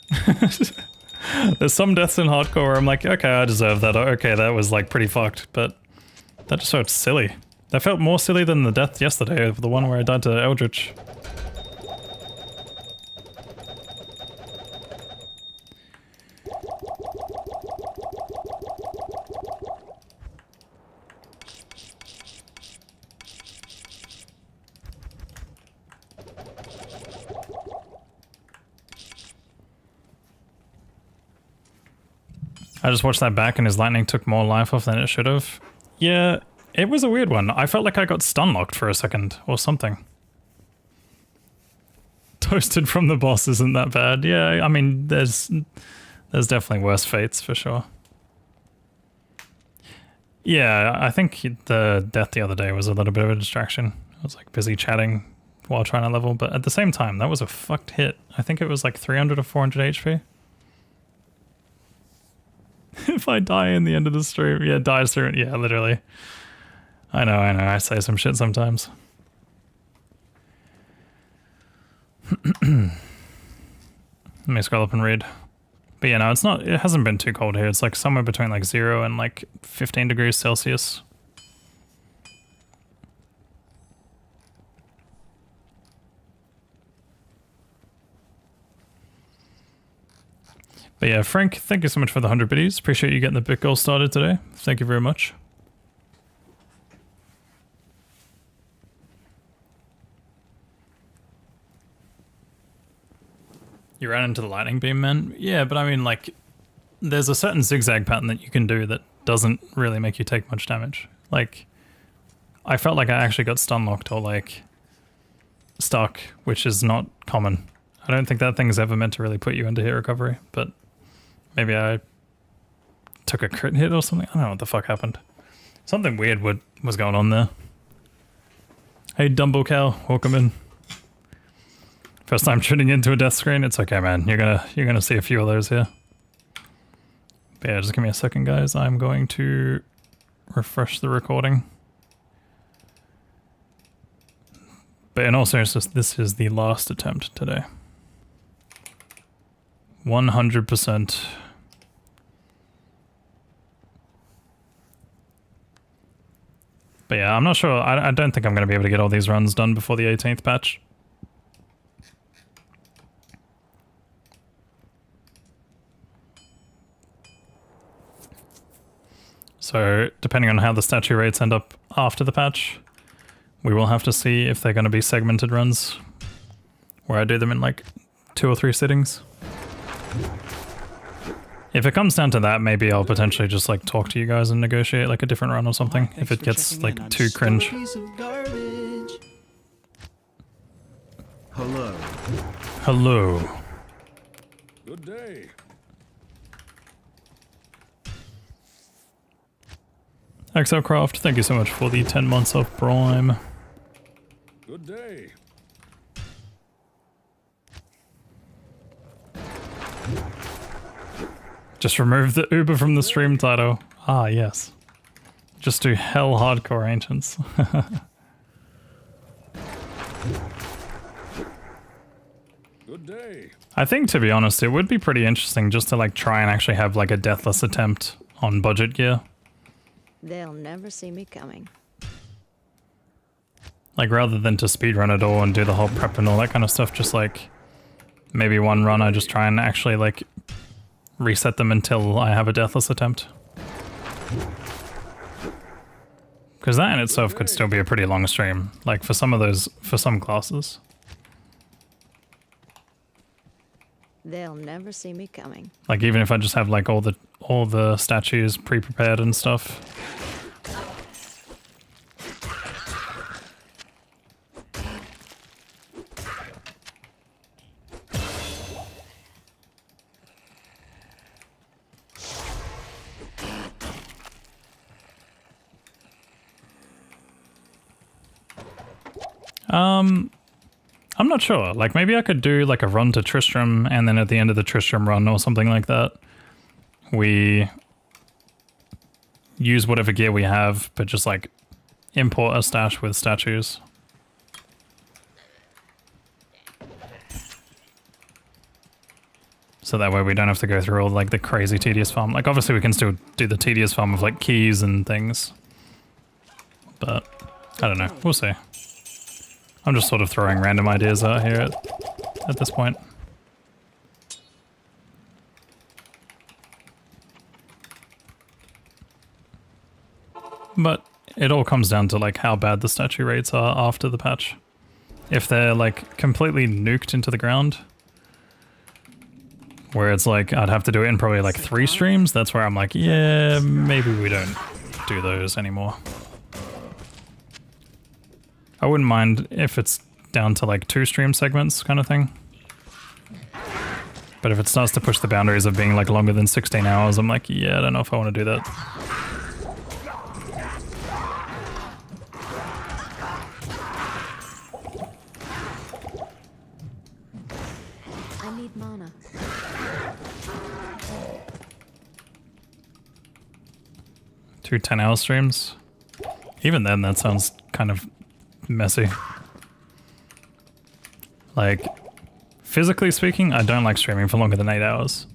There's some deaths in hardcore where I'm like, okay, I deserve that. Okay, that was like pretty fucked, but that just felt silly. That felt more silly than the death yesterday, the one where I died to Eldritch. I just watched that back and his lightning took more life off than it should have. Yeah, it was a weird one. I felt like I got stun locked for a second or something. Toasted from the boss isn't that bad. Yeah, I mean, there's definitely worse fates for sure. Yeah, I think the death the other day was a little bit of a distraction. I was like busy chatting while trying to level, but at the same time, that was a fucked hit. I think it was like 300 or 400 HP. If I die in the end of the stream, yeah, dies through it, yeah, literally. I know, I say some shit sometimes. Let me scroll up and read. But yeah, no, it hasn't been too cold here. It's like somewhere between like 0 and like 15 degrees Celsius. But yeah, Frank, thank you so much for the 100 biddies. Appreciate you getting the bit goal started today. Thank you very much. You ran into the lightning beam, man? Yeah, but I mean, like, there's a certain zigzag pattern that you can do that doesn't really make you take much damage. Like, I felt like I actually got stun locked or, like, stuck, which is not common. I don't think that thing's ever meant to really put you into hit recovery, but maybe I took a crit hit or something. I don't know what the fuck happened. Something weird was going on there. Hey, Dumbo Cow, welcome in. First time tuning into a death screen. It's okay, man. You're gonna see a few of those here. But yeah, just give me a second, guys. I'm going to refresh the recording. But in all seriousness, this is the last attempt today. 100%. But yeah, I'm not sure. I don't think I'm going to be able to get all these runs done before the 18th patch. So, depending on how the statue rates end up after the patch, we will have to see if they're going to be segmented runs, where I do them in like 2 or 3 sittings. If it comes down to that, maybe I'll potentially just like talk to you guys and negotiate like a different run or something, if it gets like too cringe. Hello. Hello. Good day. XLCraft, thank you so much for the 10 months of Prime. Good day. Just remove the Uber from the stream title. Ah, yes. Just do hell hardcore ancients. Good day. I think, to be honest, it would be pretty interesting just to like try and actually have like a deathless attempt on budget gear. They'll never see me coming. Like, rather than to speedrun it all and do the whole prep and all that kind of stuff, just like maybe one run I just try and actually like reset them until I have a deathless attempt. Because that in itself could still be a pretty long stream, like for some of those, for some classes. They'll never see me coming. Like even if I just have like all the statues pre-prepared and stuff. I'm not sure. Like, maybe I could do, like, a run to Tristram, and then at the end of the Tristram run or something like that, we use whatever gear we have, but just, like, import a stash with statues. So that way we don't have to go through all, like, the crazy tedious farm. Like, obviously we can still do the tedious farm of, like, keys and things. But, I don't know. We'll see. I'm just sort of throwing random ideas out here at this point. But it all comes down to like how bad the statue rates are after the patch. If they're like completely nuked into the ground, where it's like I'd have to do it in probably like 3 streams, that's where I'm like, yeah, maybe we don't do those anymore. I wouldn't mind if it's down to like 2 stream segments kind of thing. But if it starts to push the boundaries of being like longer than 16 hours, I'm like, yeah, I don't know if I want to do that. I need mana. Two 10-hour streams? Even then, that sounds kind of messy. Like, physically speaking, I don't like streaming for longer than 8 hours.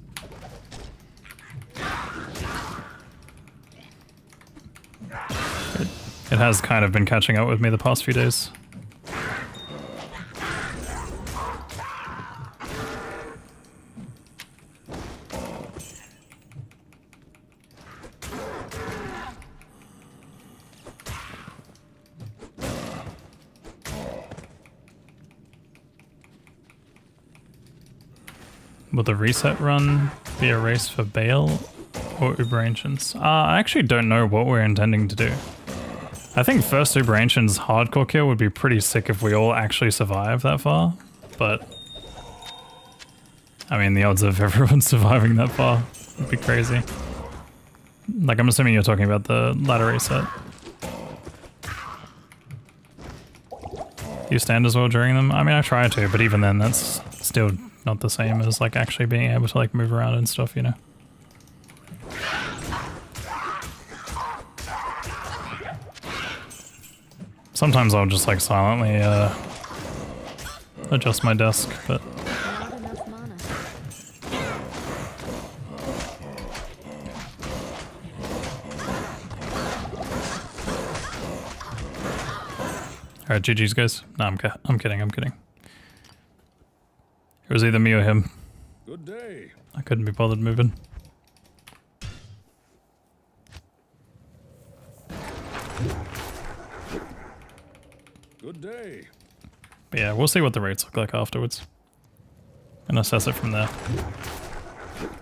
It has kind of been catching up with me the past few days. Will the reset run be a race for Bale or Uber Ancients? I actually don't know what we're intending to do. I think first Uber Ancients hardcore kill would be pretty sick if we all actually survive that far, but I mean the odds of everyone surviving that far would be crazy. Like I'm assuming you're talking about the ladder reset. Do you stand as well during them? I mean I try to, but even then that's still not the same as like actually being able to like move around and stuff, you know? Sometimes I'll just like silently adjust my desk, but Not enough mana. alright, GG's guys. No, I'm kidding, I'm kidding. It was either me or him. Good day. I couldn't be bothered moving. Good day. But yeah, we'll see what the rates look like afterwards. And assess it from there.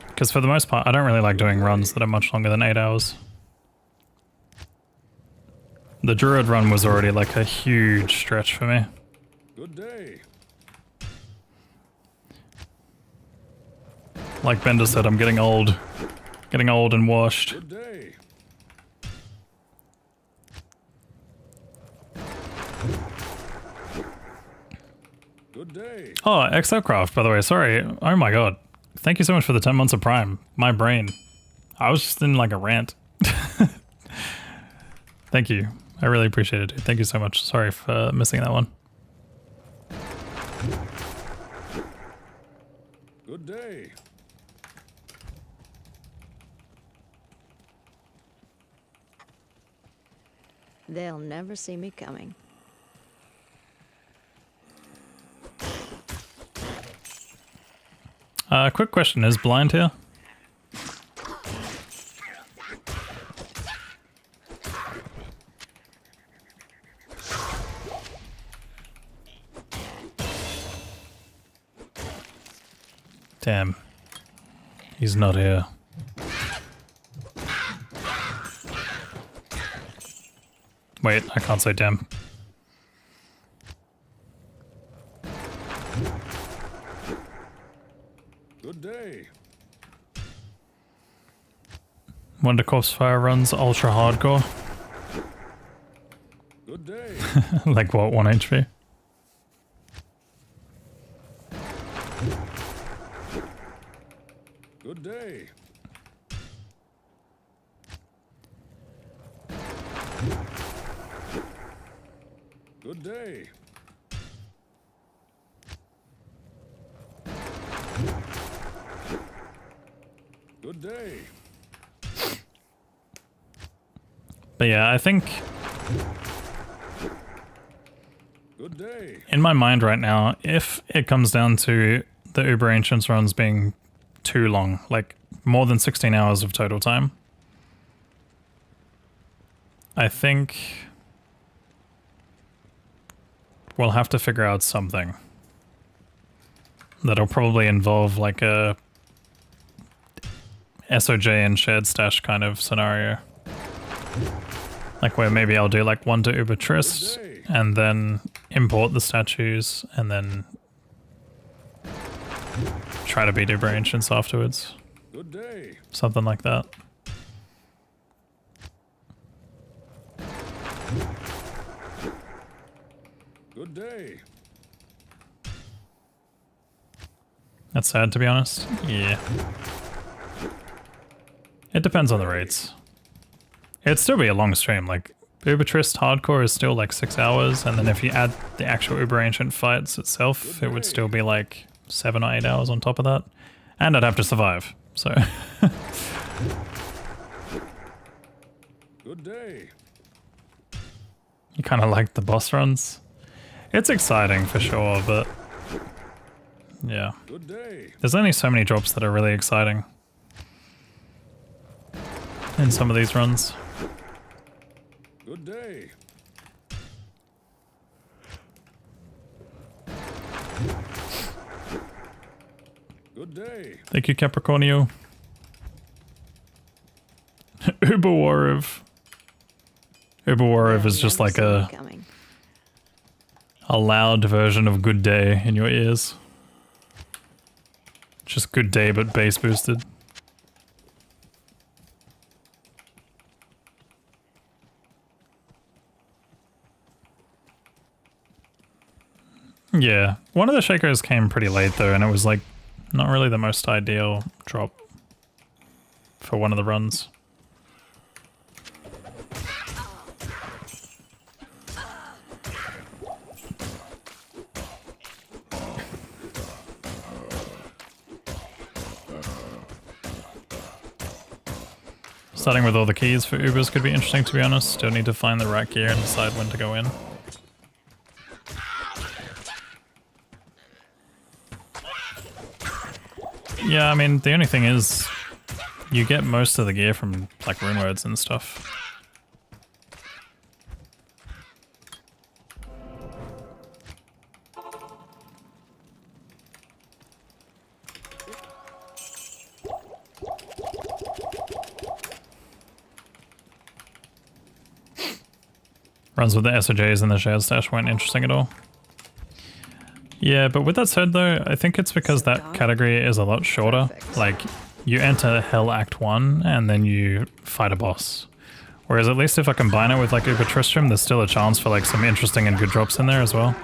Because for the most part, I don't really like doing runs that are much longer than 8 hours. The Druid run was already like a huge stretch for me. Good day. Like Bender said, I'm getting old. Getting old and washed. Good day. Good day. Oh, Exocraft, by the way, sorry. Oh my god. Thank you so much for the 10 months of Prime. My brain. I was just in like a rant. Thank you. I really appreciate it, dude. Thank you so much. Sorry for missing that one. Good day. They'll never see me coming. Quick question, is Blind here? Damn. He's not here. Wait, I can't say damn. Good day. Wonder Corpse Fire runs ultra hardcore. Good day. Like what, 1 HP? Good day. Good day. Good day. But yeah, I think Good day. in my mind right now, if it comes down to the Uber Ancients runs being too long, like more than 16 hours of total time, I think we'll have to figure out something that'll probably involve like a SOJ and shared stash kind of scenario. Like where maybe I'll do like 1 to Uber Trist and then import the statues and then try to beat Uber Ancients afterwards. Good day. Something like that. Good day. That's sad, to be honest. Yeah. It depends on the rates. It'd still be a long stream. Like, Uber Trist hardcore is still like 6 hours, and then if you add the actual Uber Ancient fights itself, it would still be like 7 or 8 hours on top of that. And I'd have to survive, so. Good day. You kind of like the boss runs. It's exciting for sure, but yeah. Good day. There's only so many drops that are really exciting in some of these runs. Good day. Good day. Thank you, Capricornio. Uber Warriv. Uber Warriv is just like a loud version of good day in your ears. Just good day but bass boosted. Yeah, one of the shakers came pretty late though, and it was like not really the most ideal drop for one of the runs. Starting with all the keys for Ubers could be interesting, to be honest. Still need to find the right gear and decide when to go in. Yeah, I mean, the only thing is, you get most of the gear from, like, rune words and stuff. Runs with the SOJs and the shared stash weren't interesting at all. Yeah, but with that said though, I think it's because that category is a lot shorter. Like, you enter Hell Act 1 and then you fight a boss. Whereas at least if I combine it with like Uber Tristram, there's still a chance for like some interesting and good drops in there as well.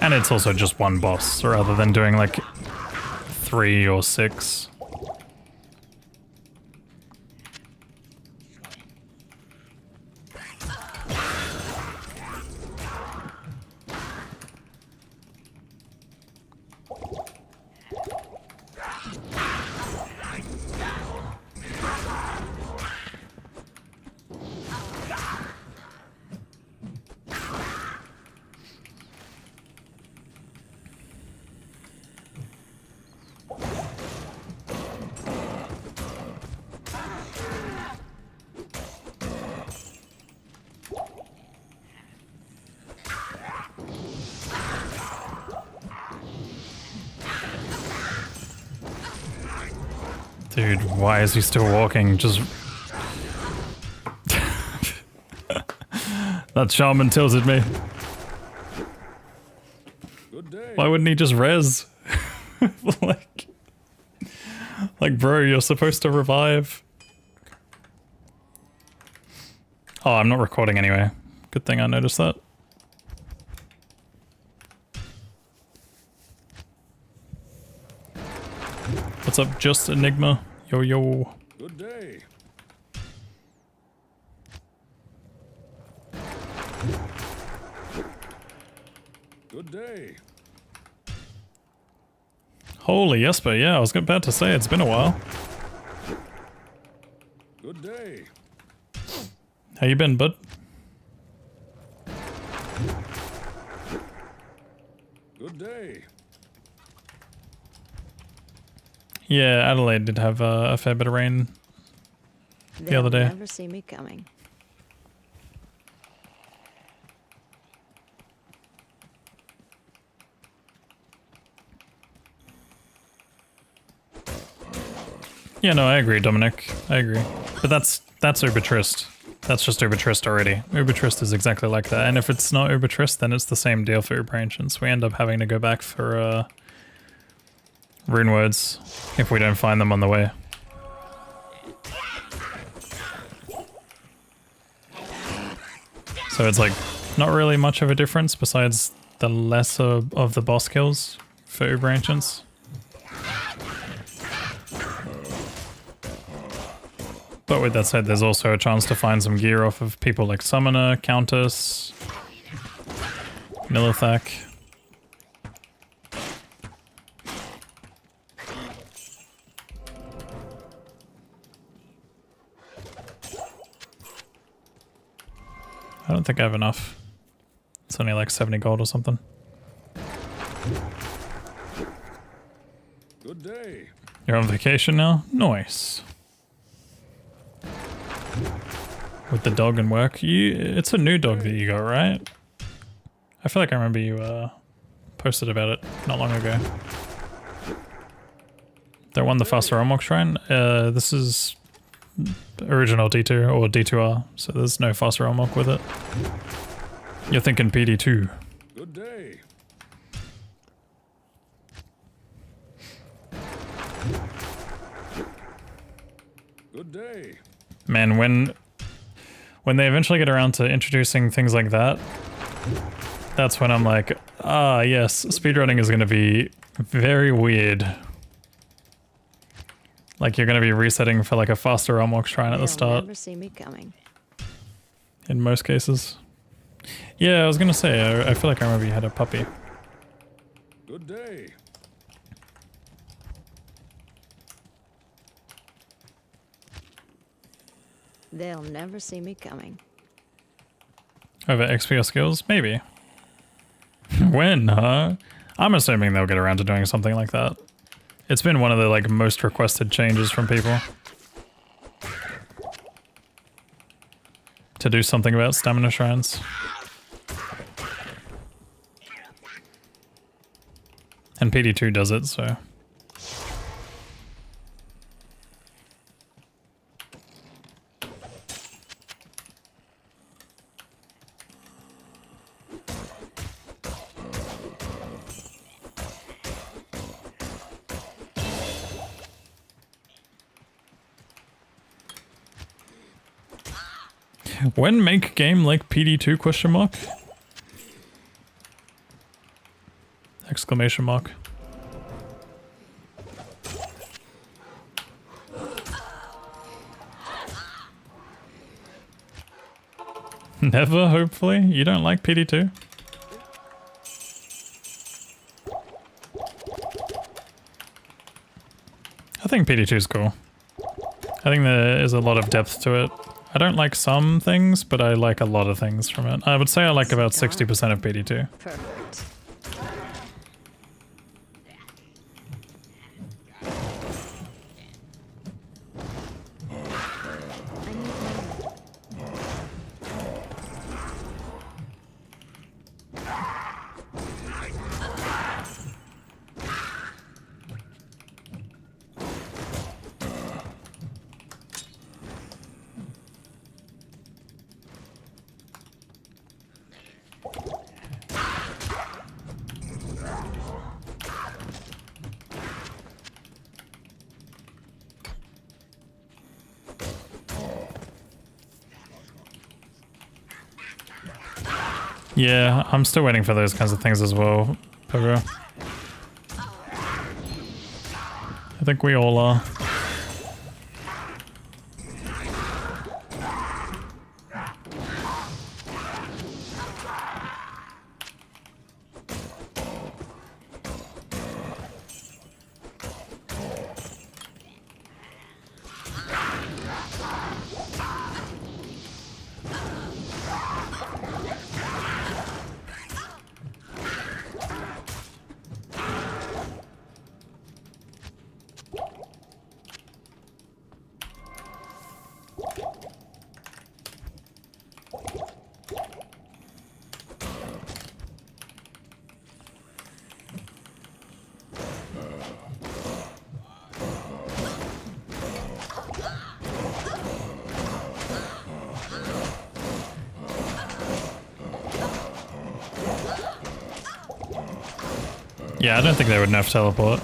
And it's also just one boss, rather than doing like 3 or 6. Dude, why is he still walking? Just... That shaman tilted me. Why wouldn't he just res? like, bro, you're supposed to revive. Oh, I'm not recording anyway. Good thing I noticed that. What's up, Just Enigma? Yo, yo. Good day. Good day. Holy Jesper, yeah, I was about to say, it's been a while. Good day. How you been, bud? Good day. Yeah, Adelaide did have a fair bit of rain the other day. They'll never see me coming. Yeah, no, I agree, Dominic. I agree. But that's Uber Trist. That's just Uber Trist already. Uber Trist is exactly like that. And if it's not Uber Trist, then it's the same deal for Uber Ancients. We end up having to go back for rune words if we don't find them on the way. So it's like not really much of a difference besides the lesser of the boss kills for Uber Ancients. But with that said, there's also a chance to find some gear off of people like Summoner, Countess, Nilithak. I don't think I have enough. It's only like 70 gold or something. Good day. You're on vacation now? Nice. With the dog and work? It's a new dog that you got, right? I feel like I remember you posted about it not long ago. That won the faster unlock shrine. This is original D2 or D2R, so there's no faster unlock with it. You're thinking PD2. Good day. Good day. Man, when they eventually get around to introducing things like that, that's when I'm like, ah, yes, speedrunning is going to be very weird. Like, you're going to be resetting for like a faster unlock shrine at the start. Never see me coming. In most cases. Yeah, I was going to say, I feel like I remember you had a puppy. Good day. They'll never see me coming. Over XP or skills? Maybe. When, huh? I'm assuming they'll get around to doing something like that. It's been one of the like most requested changes from people. To do something about stamina shrines. And PD2 does it, so... When make game like PD2 question mark? Exclamation mark. Never, hopefully? You don't like PD2? I think PD2 is cool. I think there is a lot of depth to it. I don't like some things, but I like a lot of things from it. I would say I like about 60% of PD2. Perfect. Yeah, I'm still waiting for those kinds of things as well, Pogo. I think we all are. Yeah, I don't think they would nerf teleport.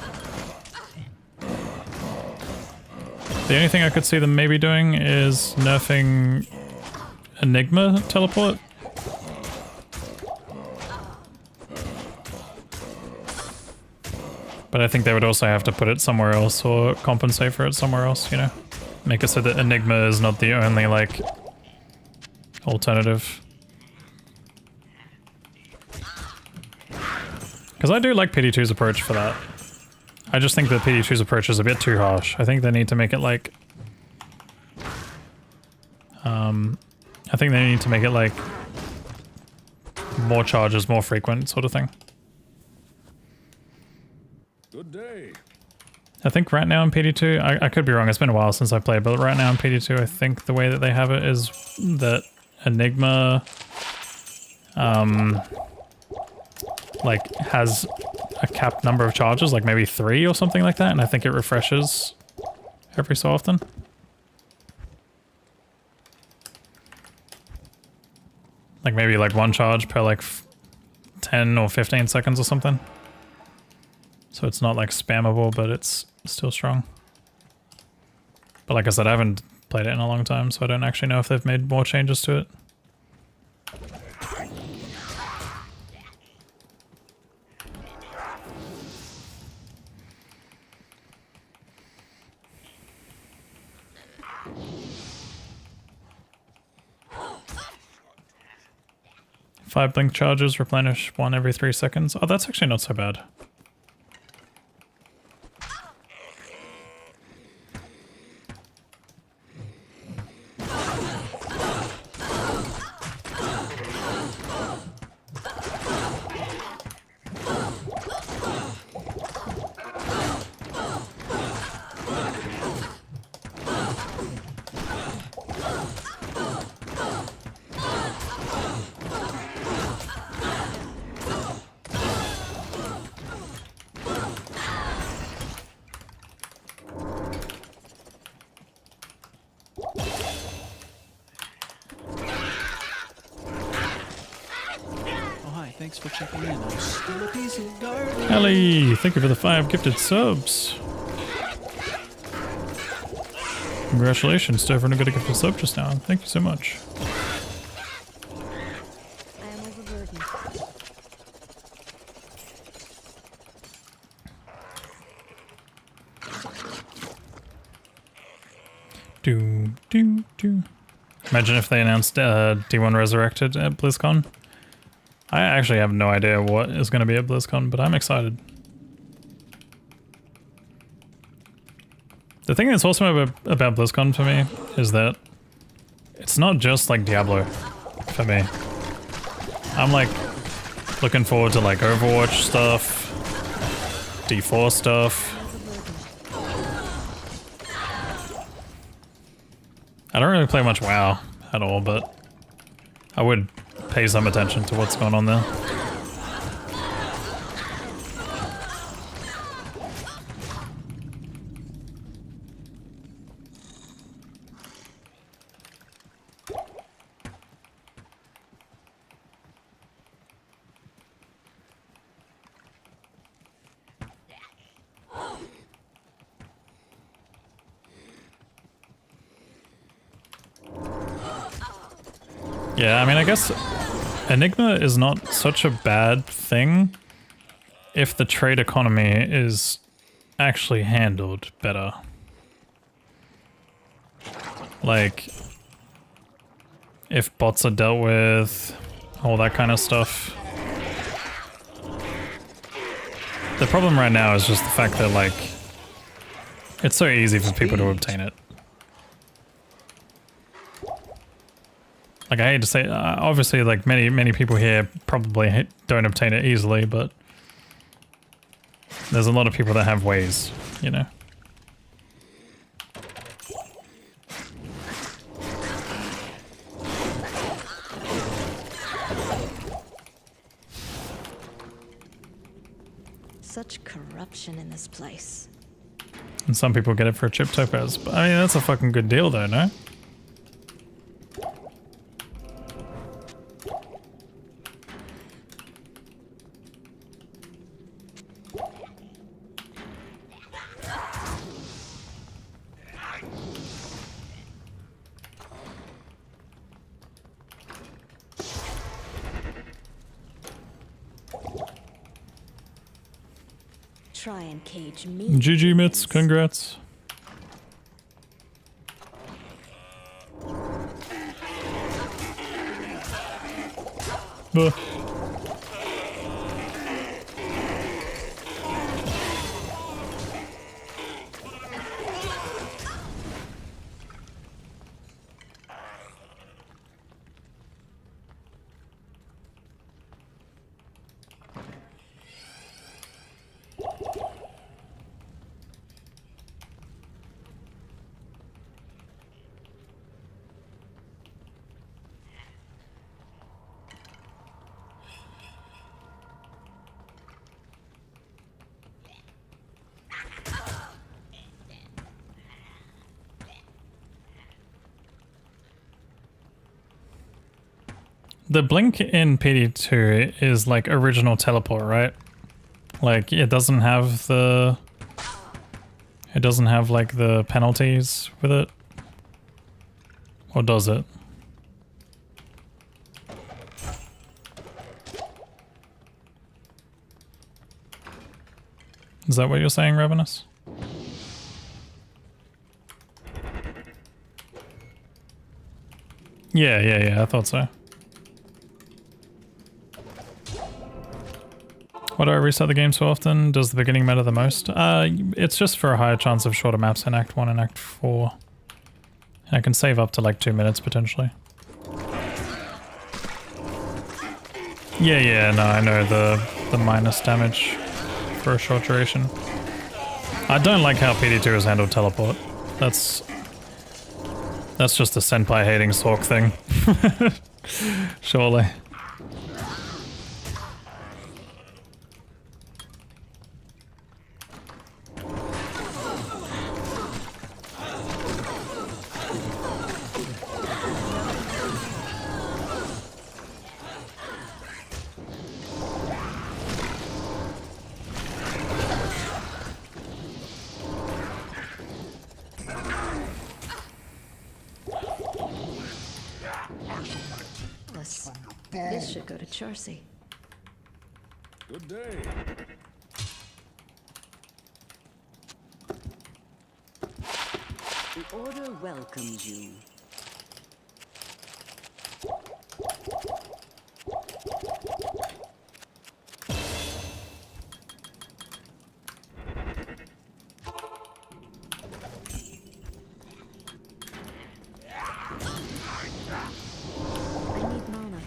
The only thing I could see them maybe doing is nerfing Enigma teleport. But I think they would also have to put it somewhere else or compensate for it somewhere else, you know? Make it so that Enigma is not the only, like, alternative. Because I do like PD2's approach for that. I just think that PD2's approach is a bit too harsh. I think they need to make it like... I think they need to make it like... more charges, more frequent sort of thing. Good day. I think right now in PD2, I could be wrong, it's been a while since I played, but right now in PD2 I think the way that they have it is that Enigma... like has a capped number of charges, like maybe 3 or something like that, and I think it refreshes every so often. Like maybe like 1 charge per like 10 or 15 seconds or something. So it's not like spammable, but it's still strong. But like I said, I haven't played it in a long time, so I don't actually know if they've made more changes to it. Five blink charges, replenish 1 every 3 seconds. Oh, that's actually not so bad. Thanks for checking in. I'm still a piece of garbage. Ellie, thank you for the 5 gifted subs. Congratulations to everyone who got a gifted sub just now. Thank you so much. I am overburdened. Do. Imagine if they announced D1 Resurrected at BlizzCon. I actually have no idea what is going to be at BlizzCon, but I'm excited. The thing that's awesome about BlizzCon for me is that it's not just like Diablo for me. I'm like looking forward to like Overwatch stuff, D4 stuff. I don't really play much WoW at all, but I would pay some attention to what's going on there. Yeah, I mean, I guess Enigma is not such a bad thing if the trade economy is actually handled better. Like, if bots are dealt with, all that kind of stuff. The problem right now is just the fact that, like, it's so easy for people to obtain it. Like, I hate to say, obviously, like, many people here probably don't obtain it easily, but there's a lot of people that have ways, you know? Such corruption in this place. And some people get it for a chip topaz. But, I mean, that's a fucking good deal, though, no? Try and cage me. GG Mitz, congrats. Ugh. The blink in PD2 is like original teleport, right? Like it doesn't have the... It doesn't have like the penalties with it? Or does it? Is that what you're saying, Ravenous? Yeah, I thought so. Why do I reset the game so often? Does the beginning matter the most? It's just for a higher chance of shorter maps in Act 1 and Act 4. I can save up to like 2 minutes potentially. Yeah, no, I know the minus damage for a short duration. I don't like how PD2 has handled teleport. That's just a senpai hating Sork thing. Surely. This should go to Charcy. Good day. The Order welcomes you. I need mana.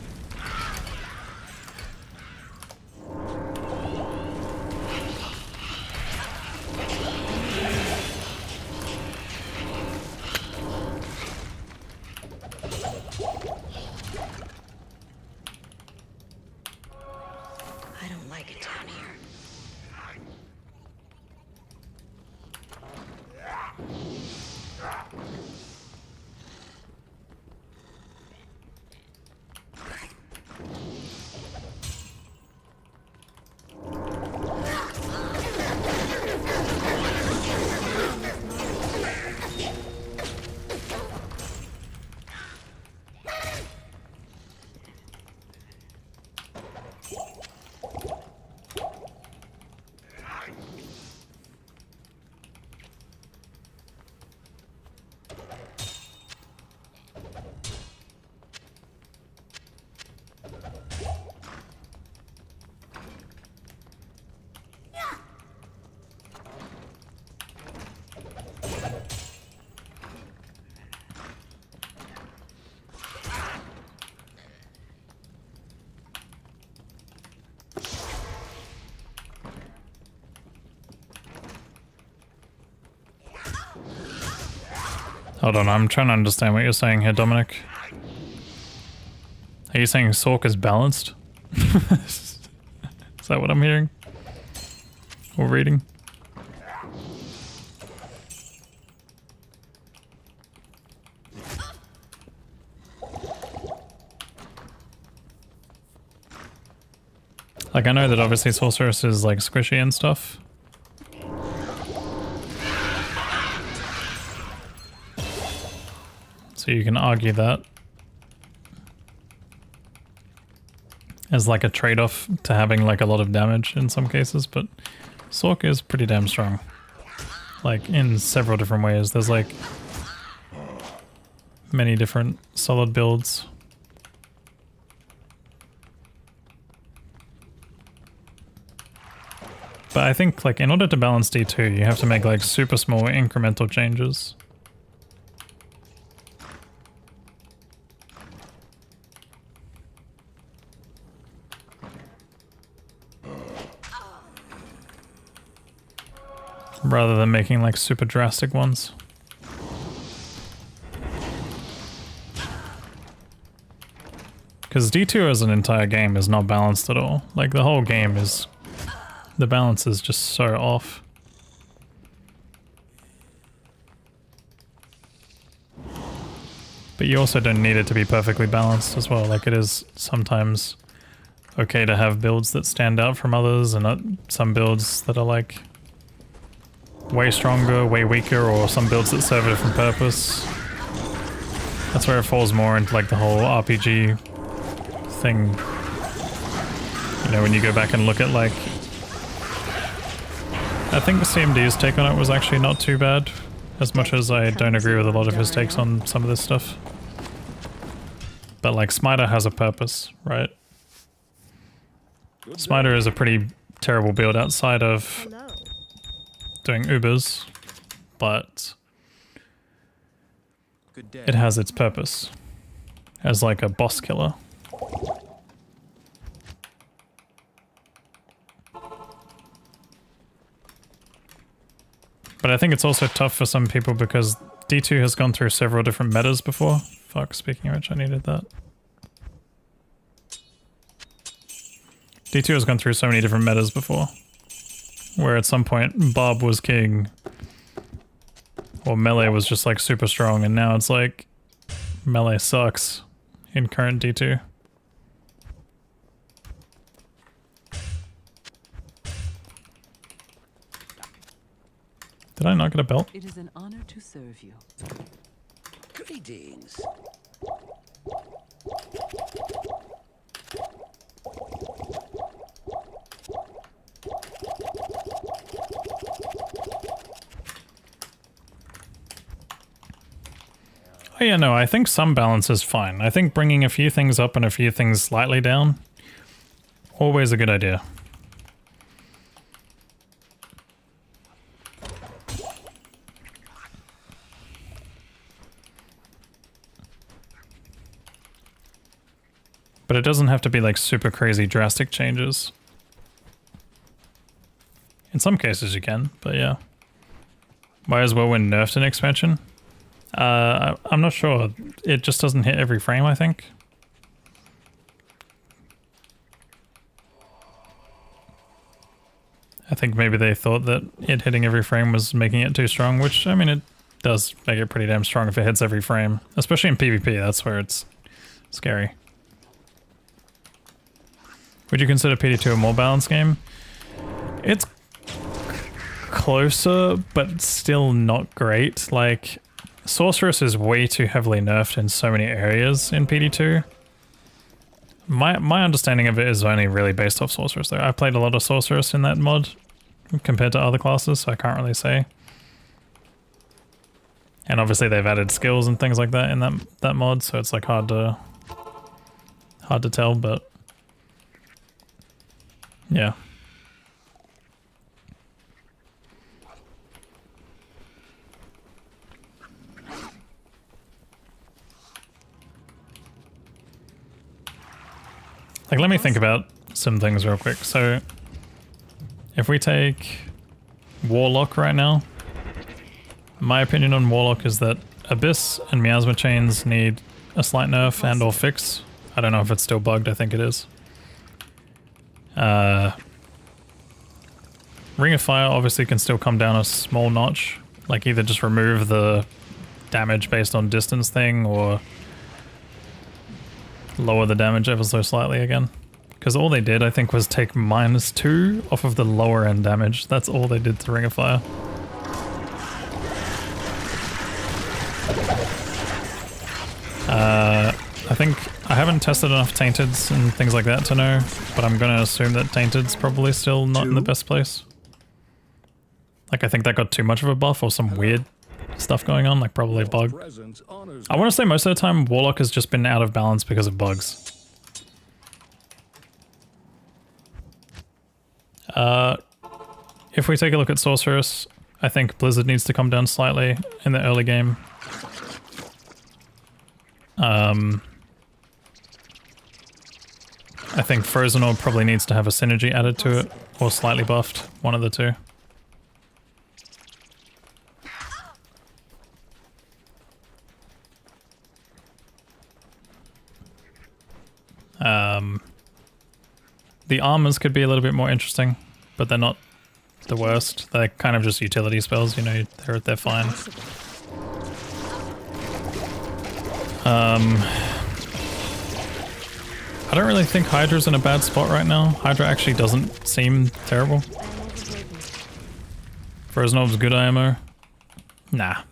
I don't like it down here. Hold on, I'm trying to understand what you're saying here, Dominic. Are you saying Sork is balanced? Is that what I'm hearing? Or reading? Like, I know that obviously Sorceress is like squishy and stuff. So you can argue that as like a trade-off to having like a lot of damage in some cases, but Sork is pretty damn strong. Like in several different ways. There's like many different solid builds. But I think like in order to balance D2, you have to make like super small incremental changes. Rather than making like super drastic ones. Because D2 as an entire game is not balanced at all. Like the whole game is... The balance is just so off. But you also don't need it to be perfectly balanced as well. Like, it is sometimes okay to have builds that stand out from others, and not some builds that are like way stronger, way weaker, or some builds that serve a different purpose. That's where it falls more into like the whole RPG thing. You know, when you go back and look at like... I think CMD's take on it was actually not too bad, as much as I don't agree with a lot of his takes on some of this stuff. But like, Smiter has a purpose, right? Smiter is a pretty terrible build outside of Hello. doing Ubers, but Good day. it has its purpose as like a boss killer. But I think it's also tough for some people because D2 has gone through several different metas before. Fuck, speaking of which, I needed that. D2 has gone through so many different metas before. Where at some point, Bob was king. Or Melee was just like super strong, and now it's like Melee sucks in current D2. Did I not get a belt? It is an honor to serve you. Greetings. Oh yeah, no, I think some balance is fine. I think bringing a few things up and a few things slightly down, always a good idea. But it doesn't have to be like super crazy drastic changes. In some cases you can, but yeah. Might as well when nerfed an expansion. I'm not sure. It just doesn't hit every frame, I think. I think maybe they thought that it hitting every frame was making it too strong, which, I mean, it does make it pretty damn strong if it hits every frame. Especially in PvP, that's where it's scary. Would you consider PD2 a more balanced game? It's closer, but still not great. Like, Sorceress is way too heavily nerfed in so many areas in PD2. My understanding of it is only really based off Sorceress though. I played a lot of Sorceress in that mod compared to other classes, so I can't really say. And obviously they've added skills and things like that in that mod, so it's like hard to tell, but yeah. Like, let me think about some things real quick. So, if we take Warlock right now, my opinion on Warlock is that Abyss and Miasma Chains need a slight nerf and or fix. I don't know if it's still bugged, I think it is. Ring of Fire obviously can still come down a small notch. Like, either just remove the damage based on distance thing, or lower the damage ever so slightly again. Because all they did, I think, was take -2 off of the lower end damage. That's all they did to Ring of Fire. I think I haven't tested enough Tainteds and things like that to know, but I'm gonna assume that Tainted's probably still not in the best place. Like, I think that got too much of a buff or some weird stuff going on, like probably a bug. I want to say most of the time Warlock has just been out of balance because of bugs. If we take a look at Sorceress, I think Blizzard needs to come down slightly in the early game. I think Frozen Orb probably needs to have a synergy added to it, or slightly buffed, one of the two. The armors could be a little bit more interesting, but they're not the worst. They're kind of just utility spells, you know, they're fine. I don't really think Hydra's in a bad spot right now. Hydra actually doesn't seem terrible. Frozen Orb's good IMO. Nah.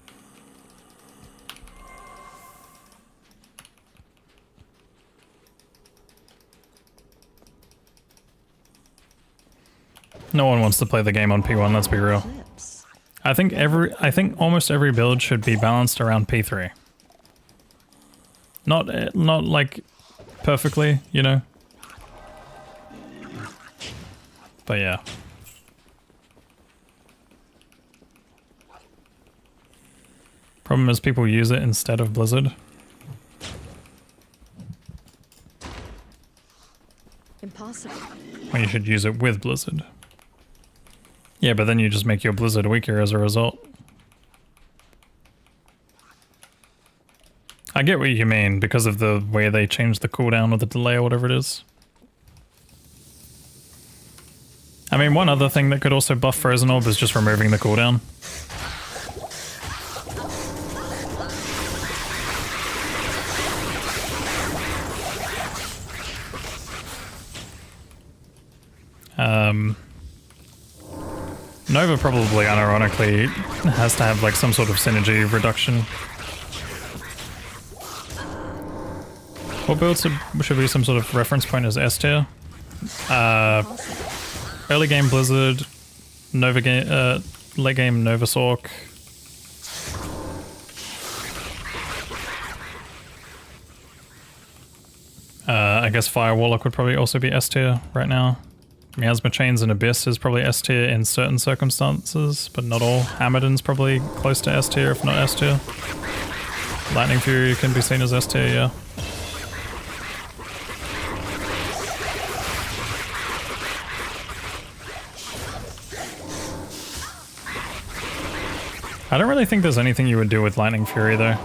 No one wants to play the game on P1, let's be real. I think almost every build should be balanced around P3. Not like perfectly, you know. But yeah. Problem is people use it instead of Blizzard. Impossible. Well, you should use it with Blizzard. Yeah, but then you just make your Blizzard weaker as a result. I get what you mean because of the way they changed the cooldown or the delay or whatever it is. I mean, one other thing that could also buff Frozen Orb is just removing the cooldown. Nova probably unironically has to have like some sort of synergy reduction. What build should be some sort of reference point as S tier? Early game Blizzard, Nova game, late game Nova Sork. I guess Fire Warlock would probably also be S tier right now. Miasma Chains and Abyss is probably S tier in certain circumstances, but not all. Hammerden's probably close to S tier, if not S tier. Lightning Fury can be seen as S tier, yeah. I don't really think there's anything you would do with Lightning Fury though.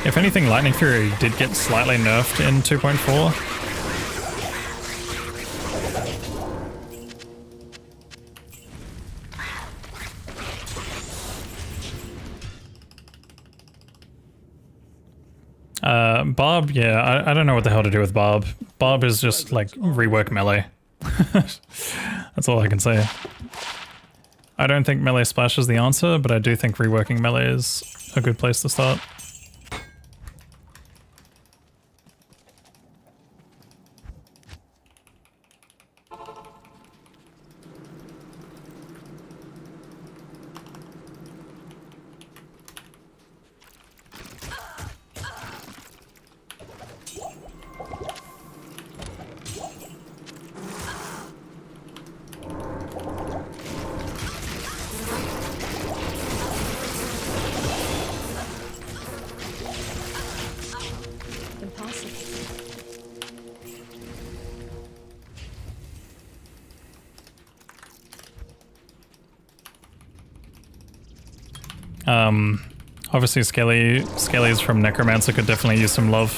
If anything, Lightning Fury did get slightly nerfed in 2.4. Barb, yeah, I don't know what the hell to do with Barb. Barb is just like rework melee. That's all I can say. I don't think melee splash is the answer, but I do think reworking melee is a good place to start. Obviously Skellies from Necromancer could definitely use some love.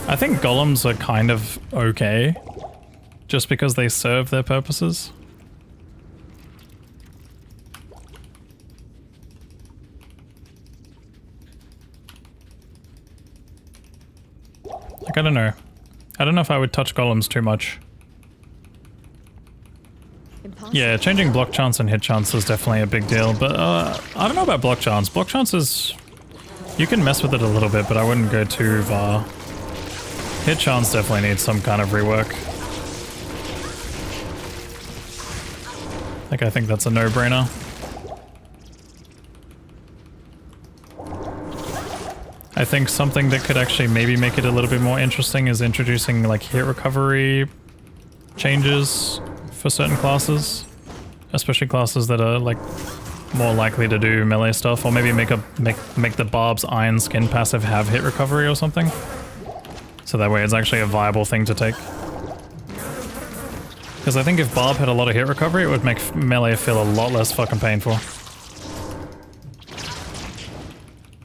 I think golems are kind of okay, just because they serve their purposes. Like, I don't know. I don't know if I would touch golems too much. Yeah, changing block chance and hit chance is definitely a big deal, but I don't know about block chance. Block chance is... you can mess with it a little bit, but I wouldn't go too far. Hit chance definitely needs some kind of rework. Like, I think that's a no-brainer. I think something that could actually maybe make it a little bit more interesting is introducing like hit recovery changes for certain classes, especially classes that are like more likely to do melee stuff, or maybe make the Barb's Iron Skin passive have hit recovery or something, so that way it's actually a viable thing to take. Because I think if Barb had a lot of hit recovery, it would make melee feel a lot less fucking painful.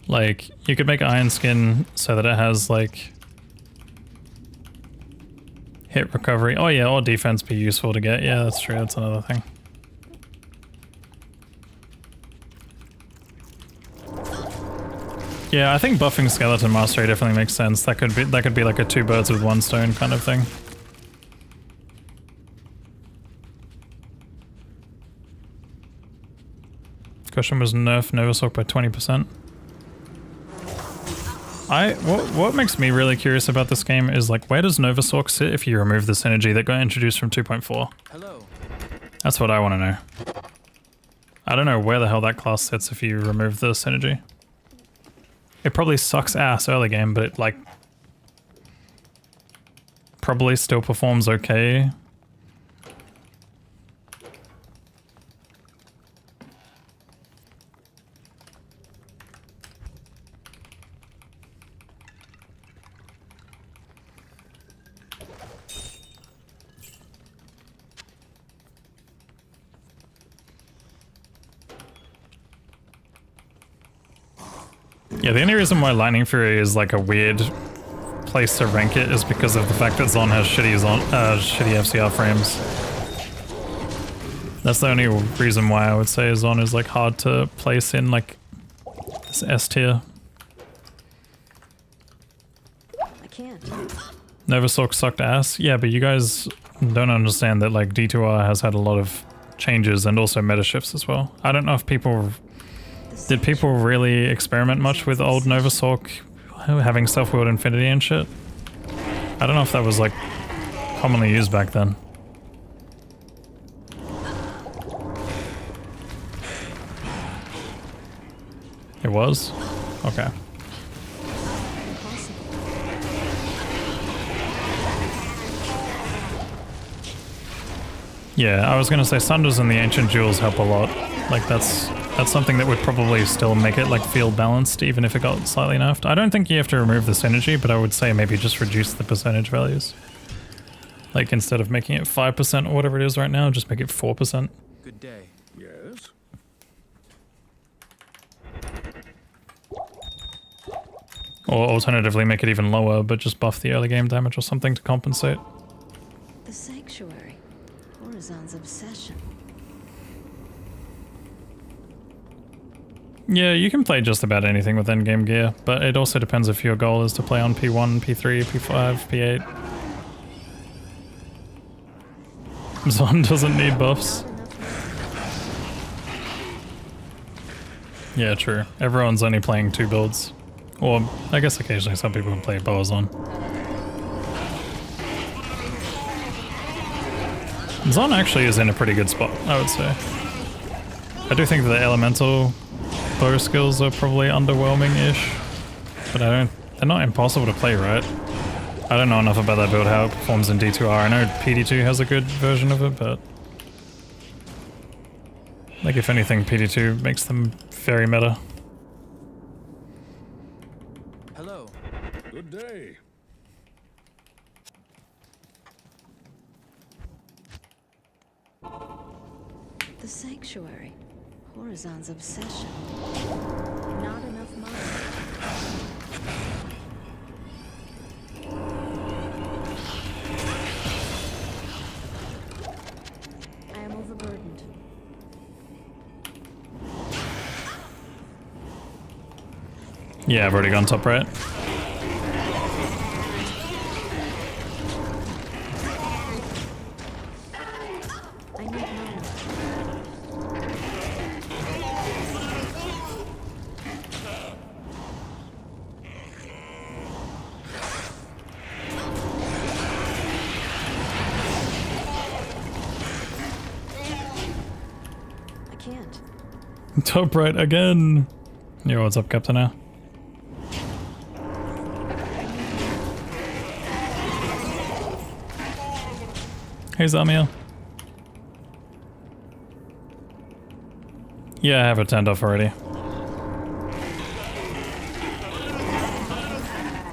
Like, you could make Iron Skin so that it has like hit recovery. Oh yeah, or defense be useful to get. Yeah, that's true. That's another thing. Yeah, I think buffing Skeleton Mastery definitely makes sense. That could be like a 2 birds with 1 stone kind of thing. Question was nerf Novasork by 20%. What makes me really curious about this game is like, where does Novasork sit if you remove the synergy that got introduced from 2.4? Hello. That's what I want to know. I don't know where the hell that class sits if you remove the synergy. It probably sucks ass early game, but it like probably still performs okay. Yeah, the only reason why Lightning Fury is like a weird place to rank it is because of the fact that Zon has shitty FCR frames. That's the only reason why I would say Zon is like hard to place in like this S tier. I can't. Novasork sucked ass. Yeah, but you guys don't understand that like D2R has had a lot of changes and also meta shifts as well. I don't know if people... Did people really experiment much with old Novasork having self-willed infinity and shit? I don't know if that was like commonly used back then. It was? Okay. Yeah, I was gonna say Sunders and the Ancient Jewels help a lot. Like that's something that would probably still make it like feel balanced even if it got slightly nerfed. I don't think you have to remove the synergy, but I would say maybe just reduce the percentage values. Like instead of making it 5% or whatever it is right now, just make it 4%. Good day. Yes? Or alternatively make it even lower, but just buff the early game damage or something to compensate. The Sanctuary. Horizon's obsession. Yeah, you can play just about anything with endgame gear, but it also depends if your goal is to play on P1, P3, P5, P8. Zon doesn't need buffs. Yeah, true. Everyone's only playing 2 builds. Or, I guess occasionally some people can play bow Zon. Zon actually is in a pretty good spot, I would say. I do think that the elemental bow skills are probably underwhelming-ish, but they're not impossible to play, right? I don't know enough about that build, how it performs in D2R. I know PD2 has a good version of it, but like if anything, PD2 makes them very meta. Hello. Good day. The Sanctuary. Horizon's obsession. Not enough money. I am overburdened. Yeah, I've already gone top right. I need money. I can't. Top right again! Yo, what's up, Captain Air? Hey, Zamia. Yeah, I have it turned off already.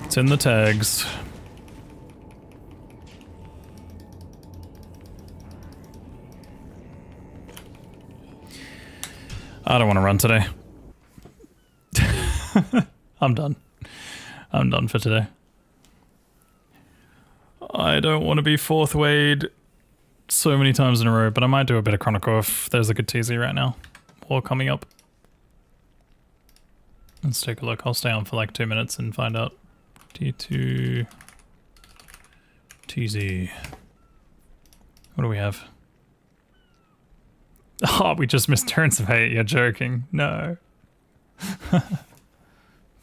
It's in the tags. I don't want to run today. I'm done. I'm done for today. I don't want to be 4th Wade so many times in a row, but I might do a bit of Chronicle if there's a good TZ right now. Or coming up. Let's take a look. I'll stay on for like 2 minutes and find out. T2 TZ. What do we have? Oh, we just missed turns of hate. You're joking. No.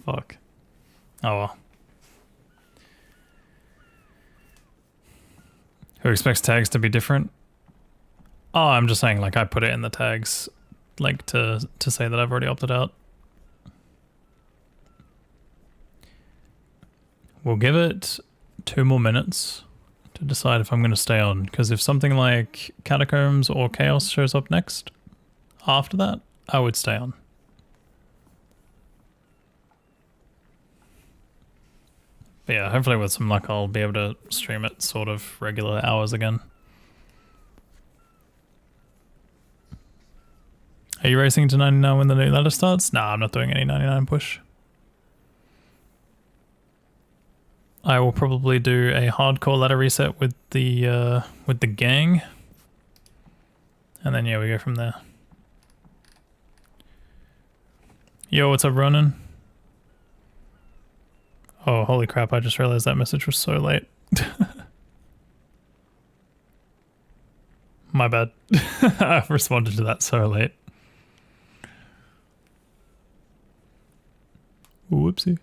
Fuck. Oh well. Who expects tags to be different? Oh, I'm just saying, like, I put it in the tags, like, to say that I've already opted out. We'll give it 2 more minutes to decide if I'm going to stay on, because if something like Catacombs or Chaos shows up next, after that, I would stay on. But yeah, hopefully with some luck I'll be able to stream it sort of regular hours again. Are you racing to 99 when the new ladder starts? Nah, I'm not doing any 99 push. I will probably do a hardcore ladder reset with the gang. And then yeah, we go from there. Yo, what's up, Ronan? Oh, holy crap, I just realized that message was so late. My bad. I responded to that so late. Whoopsie.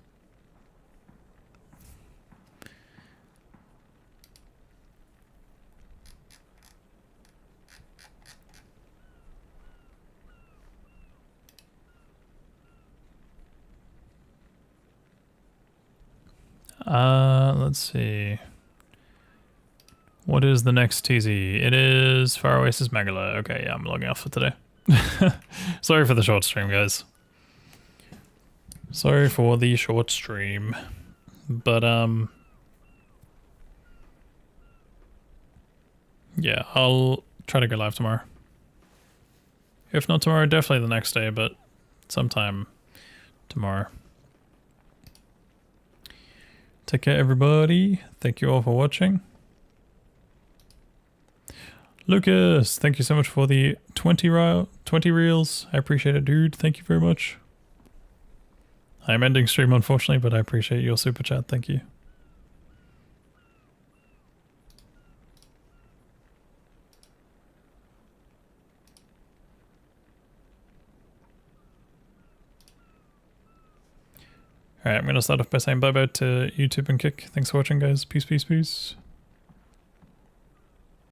Let's see. What is the next TZ? It is Far Oasis Megala. Okay, yeah, I'm logging off for today. Sorry for the short stream, guys. Sorry for the short stream. But, yeah, I'll try to go live tomorrow. If not tomorrow, definitely the next day, but sometime tomorrow. Take care, everybody. Thank you all for watching. Lucas, thank you so much for the 20 reels. I appreciate it, dude. Thank you very much. I'm ending stream, unfortunately, but I appreciate your super chat. Thank you. Alright, I'm going to start off by saying bye-bye to YouTube and Kick. Thanks for watching, guys. Peace, peace, peace.